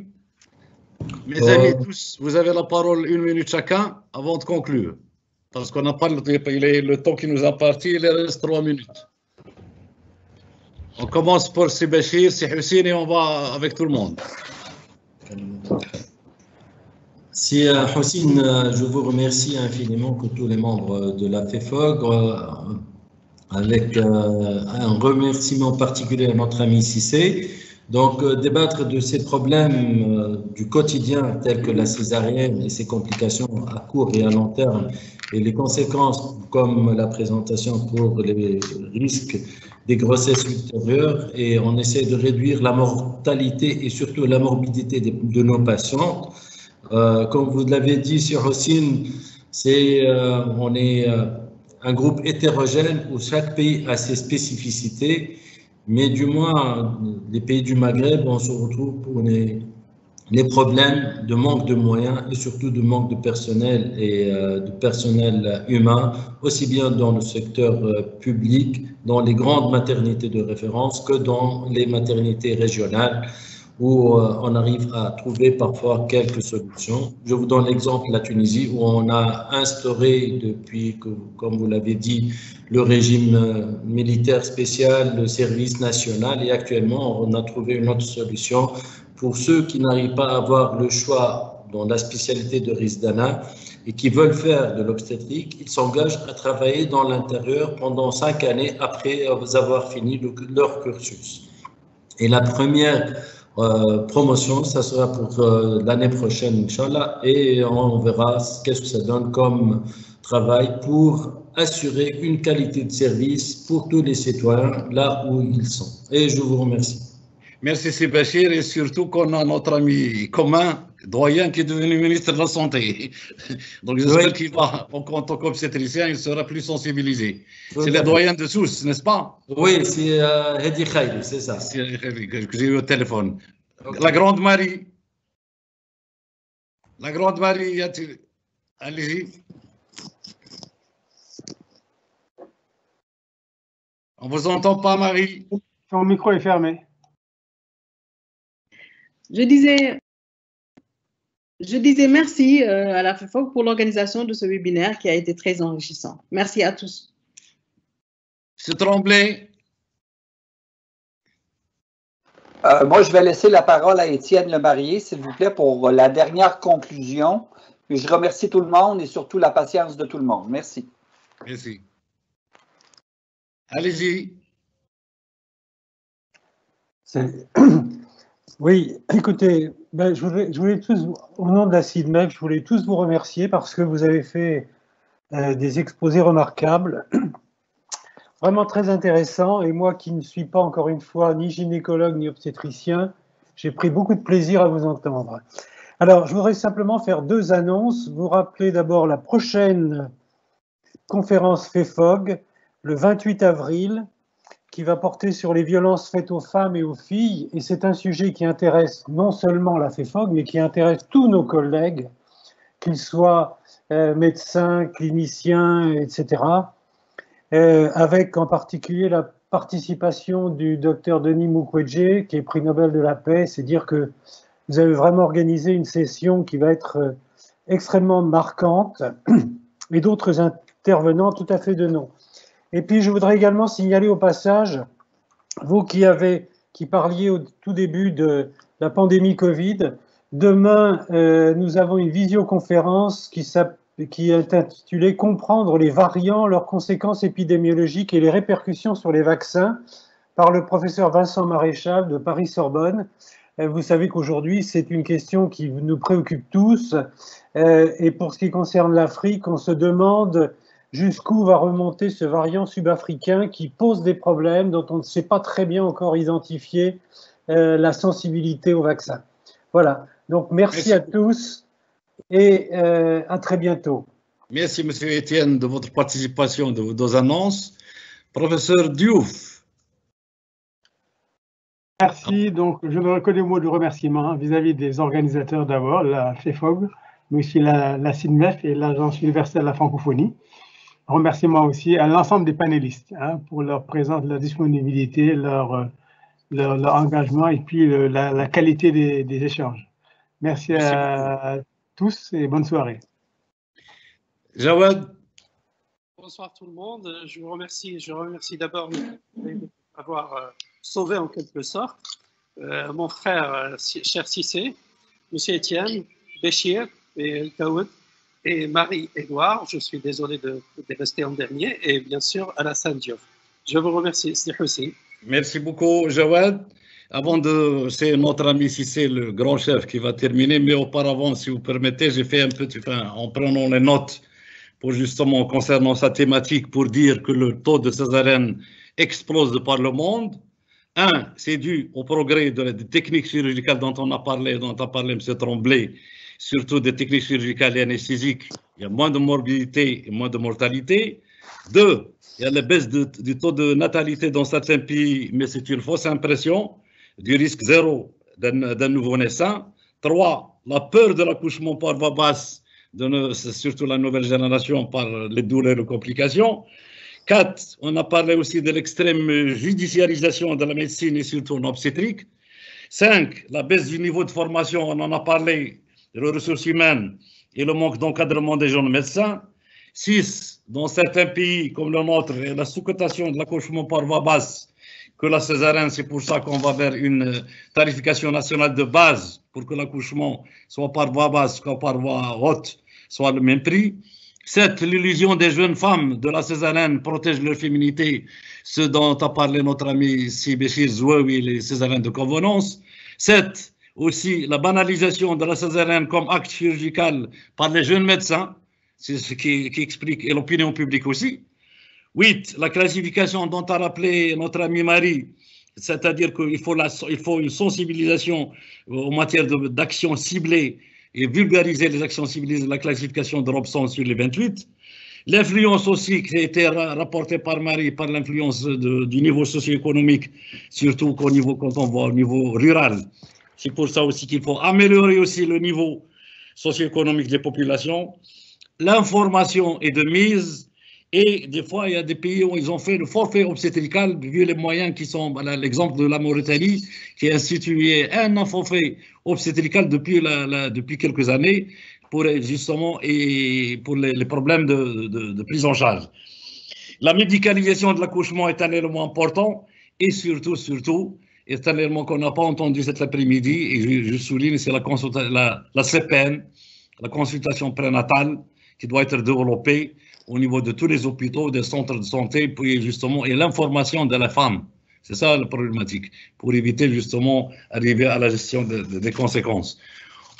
mes amis tous, vous avez la parole 1 minute chacun avant de conclure. Parce qu'on n'a pas le temps qui nous est imparti, il reste 3 minutes. On commence par si Bachir, si Hussein et on va avec tout le monde. Si Hussein, je vous remercie infiniment que tous les membres de la FEFOG, avec un remerciement particulier à notre ami Cissé. Donc, débattre de ces problèmes du quotidien tels que la césarienne et ses complications à court et à long terme et les conséquences comme la présentation pour les risques des grossesses ultérieures, et on essaie de réduire la mortalité et surtout la morbidité de nos patientes. Comme vous l'avez dit sur Hossein, on est un groupe hétérogène où chaque pays a ses spécificités. Mais du moins, les pays du Maghreb, on se retrouve pour les problèmes de manque de moyens et surtout de manque de personnel et de personnel humain, aussi bien dans le secteur public, dans les grandes maternités de référence, que dans les maternités régionales, où on arrive à trouver parfois quelques solutions. Je vous donne l'exemple de la Tunisie, où on a instauré depuis, comme vous l'avez dit, le régime militaire spécial, le service national, et actuellement on a trouvé une autre solution pour ceux qui n'arrivent pas à avoir le choix dans la spécialité de Rizdana. et qui veulent faire de l'obstétrique, ils s'engagent à travailler dans l'intérieur pendant 5 années après avoir fini leur cursus. Et la première promotion, ça sera pour l'année prochaine, Inch'Allah, et on verra qu'est-ce que ça donne comme travail pour assurer une qualité de service pour tous les citoyens là où ils sont. Et je vous remercie. Merci, c'est Bachir, et surtout qu'on a notre ami commun, doyen, qui est devenu ministre de la Santé. Donc j'espère qu'il va, en tant qu'obstétricien, il sera plus sensibilisé. C'est le doyen de Sousse, n'est-ce pas? Oui, c'est Hedi Khaïli, c'est ça. C'est que j'ai eu au téléphone. Okay. La Grande Marie. La Grande Marie, allez-y. On ne vous entend pas, Marie. Son micro est fermé. Je disais merci à la FEFOG pour l'organisation de ce webinaire qui a été très enrichissant. Merci à tous. M. Tremblay. Moi, je vais laisser la parole à Étienne Lemarié, s'il vous plaît, pour la dernière conclusion. Et je remercie tout le monde et surtout la patience de tout le monde. Merci. Merci. Allez-y. Oui, écoutez, ben, je voulais tous, au nom de la CIDMEF, je voulais tous vous remercier parce que vous avez fait des exposés remarquables, vraiment très intéressants. Et moi qui ne suis pas, encore une fois, ni gynécologue ni obstétricien, j'ai pris beaucoup de plaisir à vous entendre. Alors, je voudrais simplement faire 2 annonces. Vous rappelez d'abord la prochaine conférence FEFOG, le 28 avril, qui va porter sur les violences faites aux femmes et aux filles. Et c'est un sujet qui intéresse non seulement la FEFOG, mais qui intéresse tous nos collègues, qu'ils soient médecins, cliniciens, etc. Avec en particulier la participation du docteur Denis Mukwege, qui est prix Nobel de la paix. C'est dire que vous avez vraiment organisé une session qui va être extrêmement marquante, et d'autres intervenants tout à fait de nom. Et puis, je voudrais également signaler au passage, vous qui parliez au tout début de la pandémie Covid, demain, nous avons une visioconférence qui est intitulée « Comprendre les variants, leurs conséquences épidémiologiques et les répercussions sur les vaccins » par le professeur Vincent Maréchal de Paris-Sorbonne. Vous savez qu'aujourd'hui, c'est une question qui nous préoccupe tous. Et pour ce qui concerne l'Afrique, on se demande jusqu'où va remonter ce variant sud-africain qui pose des problèmes dont on ne sait pas très bien encore identifier la sensibilité au vaccin. Voilà, donc merci à tous et à très bientôt. Merci M. Étienne de votre participation, de vos 2 annonces. Professeur Diouf. Merci, donc je me reconnais au mot de remerciement vis-à-vis des organisateurs d'abord, la FEFOG, mais aussi la CIDMEF et l'Agence universelle de la francophonie. Remerciement aussi à l'ensemble des panélistes pour leur présence, leur disponibilité, leur engagement et puis la qualité des échanges. Merci à tous et bonne soirée. Jawad. Bonsoir tout le monde. Je remercie d'abord d'avoir sauvé en quelque sorte mon frère, cher Cissé, M. Étienne, Béchir et Kaoud, et Marie-Édouard, je suis désolé de rester en dernier, et bien sûr Alassane Diouf. Je vous remercie, c'est Hussein. Merci beaucoup, Jawad. C'est notre ami Cissé, le grand chef, qui va terminer, mais auparavant, si vous permettez, j'ai fait un petit, en prenant les notes pour justement concernant sa thématique, pour dire que le taux de césarienne explose de par le monde. C'est dû au progrès des techniques chirurgicales dont a parlé M. Tremblay, surtout des techniques chirurgicales et anesthésiques. Il y a moins de morbidité et moins de mortalité. 2, il y a la baisse du taux de natalité dans certains pays, mais c'est une fausse impression du risque 0 d'un nouveau naissant. 3, la peur de l'accouchement par voie basse, surtout la nouvelle génération, par les douleurs et les complications. 4, on a parlé aussi de l'extrême judiciarisation de la médecine et surtout en obstétrique. 5, la baisse du niveau de formation, on en a parlé, de les ressources humaines et le manque d'encadrement des jeunes médecins. 6, dans certains pays comme le nôtre, la sous-cotation de l'accouchement par voie basse, que la césarienne, c'est pour ça qu'on va vers une tarification nationale de base pour que l'accouchement soit par voie basse, soit par voie haute, soit le même prix. 7. L'illusion des jeunes femmes de la césarienne protège leur féminité, ce dont a parlé notre ami Béchir Zouaoui, les césariennes de convenance. 7. Aussi, la banalisation de la césarienne comme acte chirurgical par les jeunes médecins, c'est ce qui explique, et l'opinion publique aussi. 8. La classification dont a rappelé notre ami Marie, c'est-à-dire qu'il faut une sensibilisation en matière d'actions ciblées et vulgariser les actions ciblées de la classification de Robson sur les 28. L'influence aussi qui a été rapportée par Marie, par l'influence du niveau socio-économique, surtout quand on voit au niveau rural. C'est pour ça aussi qu'il faut améliorer aussi le niveau socio-économique des populations. L'information est de mise. Et des fois, il y a des pays où ils ont fait le forfait obstétrical, vu les moyens qui sont, voilà, l'exemple de la Mauritanie, qui a institué un forfait obstétrical depuis quelques années, pour justement, et pour les problèmes de prise en charge. La médicalisation de l'accouchement est un élément important, et surtout, est un élément qu'on n'a pas entendu cet après-midi, et je souligne, c'est la CPN, la consultation prénatale, qui doit être développée au niveau de tous les hôpitaux, des centres de santé, puis justement, et l'information de la femme. C'est ça la problématique, pour éviter justement arriver à la gestion des conséquences.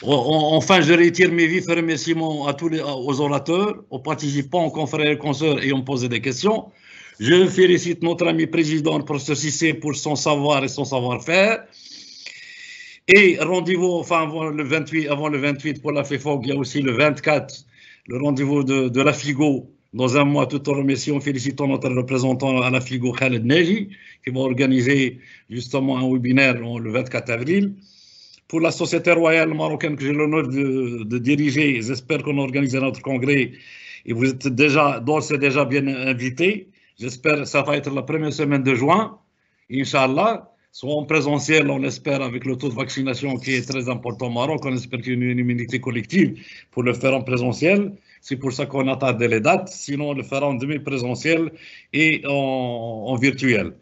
Enfin, je réitère mes vifs remerciements aux orateurs, aux participants, aux confrères et consoeurs ayant posé des questions. Je félicite notre ami président, le professeur Cissé, pour son savoir et son savoir-faire. Et rendez-vous, enfin, avant le 28 pour la FEFOG, il y a aussi le 24, le rendez-vous de la FIGO, dans un mois, tout en remerciant, félicitons notre représentant à la FIGO, Khaled Neji, qui va organiser justement un webinaire le 24 avril. Pour la Société royale marocaine que j'ai l'honneur de diriger, j'espère qu'on organisera notre congrès et vous êtes d'ores et déjà bien invités. J'espère que ça va être la première semaine de juin, Inch'Allah, soit en présentiel, on l'espère, avec le taux de vaccination qui est très important au Maroc, on espère qu'il y a une immunité collective pour le faire en présentiel. C'est pour ça qu'on a tardé les dates, sinon on le fera en demi-présentiel et en virtuel.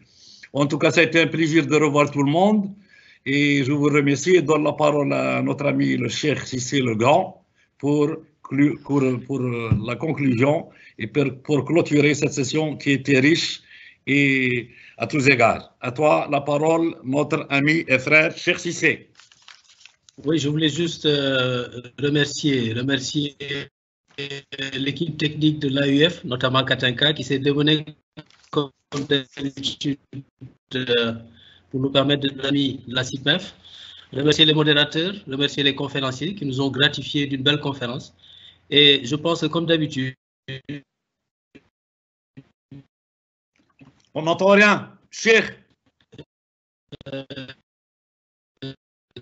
En tout cas, ça a été un plaisir de revoir tout le monde et je vous remercie et donne la parole à notre ami le Cheikh Cissé Le Grand pour la conclusion et pour clôturer cette session qui était riche et à tous égards. À toi la parole, notre ami et frère Cheikh Cissé. Oui, je voulais juste remercier l'équipe technique de l'AUF, notamment Katinka, qui s'est dévonée comme d'habitude pour nous permettre de donner la CIPMEF. Remercier les modérateurs, remercier les conférenciers qui nous ont gratifié d'une belle conférence. Et je pense que comme d'habitude... On n'entend rien. Cheikh.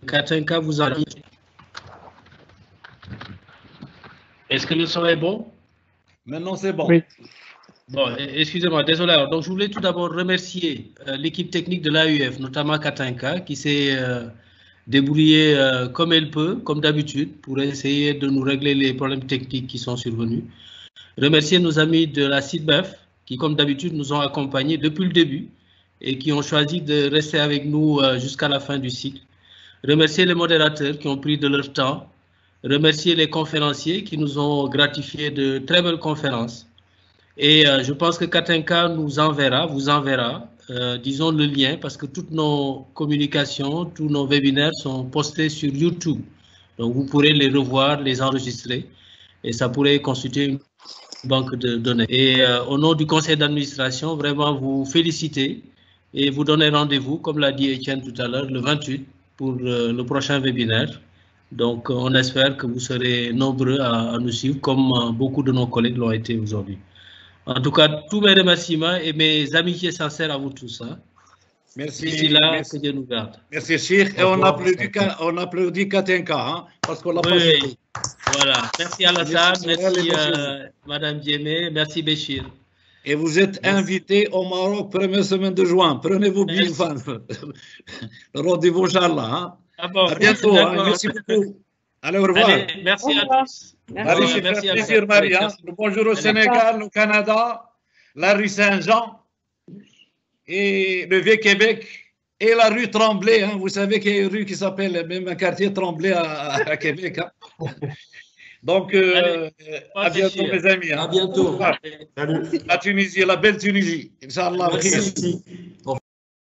Katinka vous a dit... Est-ce que le son est bon? Maintenant, c'est bon. Oui. Bon, excusez-moi, désolé. Alors, donc, je voulais tout d'abord remercier l'équipe technique de l'AUF, notamment Katinka, qui s'est débrouillée comme elle peut, comme d'habitude, pour essayer de nous régler les problèmes techniques qui sont survenus. Remercier nos amis de la CIDBEF, qui, comme d'habitude, nous ont accompagnés depuis le début et qui ont choisi de rester avec nous jusqu'à la fin du cycle. Remercier les modérateurs qui ont pris de leur temps. Remercier les conférenciers qui nous ont gratifié de très belles conférences. Et je pense que Katinka vous enverra, disons le lien, parce que toutes nos communications, tous nos webinaires sont postés sur YouTube. Donc vous pourrez les revoir, les enregistrer, et ça pourrait constituer une banque de données. Et au nom du conseil d'administration, vraiment vous féliciter et vous donner rendez-vous, comme l'a dit Étienne tout à l'heure, le 28 pour le prochain webinaire. Donc, on espère que vous serez nombreux à nous suivre, comme beaucoup de nos collègues l'ont été aujourd'hui. En tout cas, tous mes remerciements et mes amitiés sincères à vous tous. Hein. Merci. D'ici là, que Dieu nous garde. Merci, Cheikh. Et on applaudit Katinka, hein, parce qu'on l'a pas fait. Voilà. Merci Alassane, merci Madame Diémé, merci Béchir. Et vous êtes invités au Maroc, première semaine de juin. Prenez-vous bien. Rendez-vous, Inch'Allah. Hein. Ah bon, à bientôt. Hein. Merci beaucoup. Allez, au revoir. Allez, merci à tous. Allez, merci à plaisir, Marie. Hein. Bonjour au Sénégal, au Canada, la rue Saint-Jean et le Vieux-Québec et la rue Tremblay. Hein. Vous savez qu'il y a une rue qui s'appelle, même un quartier Tremblay à Québec. Hein. Donc, à bientôt, mes amis. À bientôt. Salut. La Tunisie, la belle Tunisie. Inch'Allah. Merci.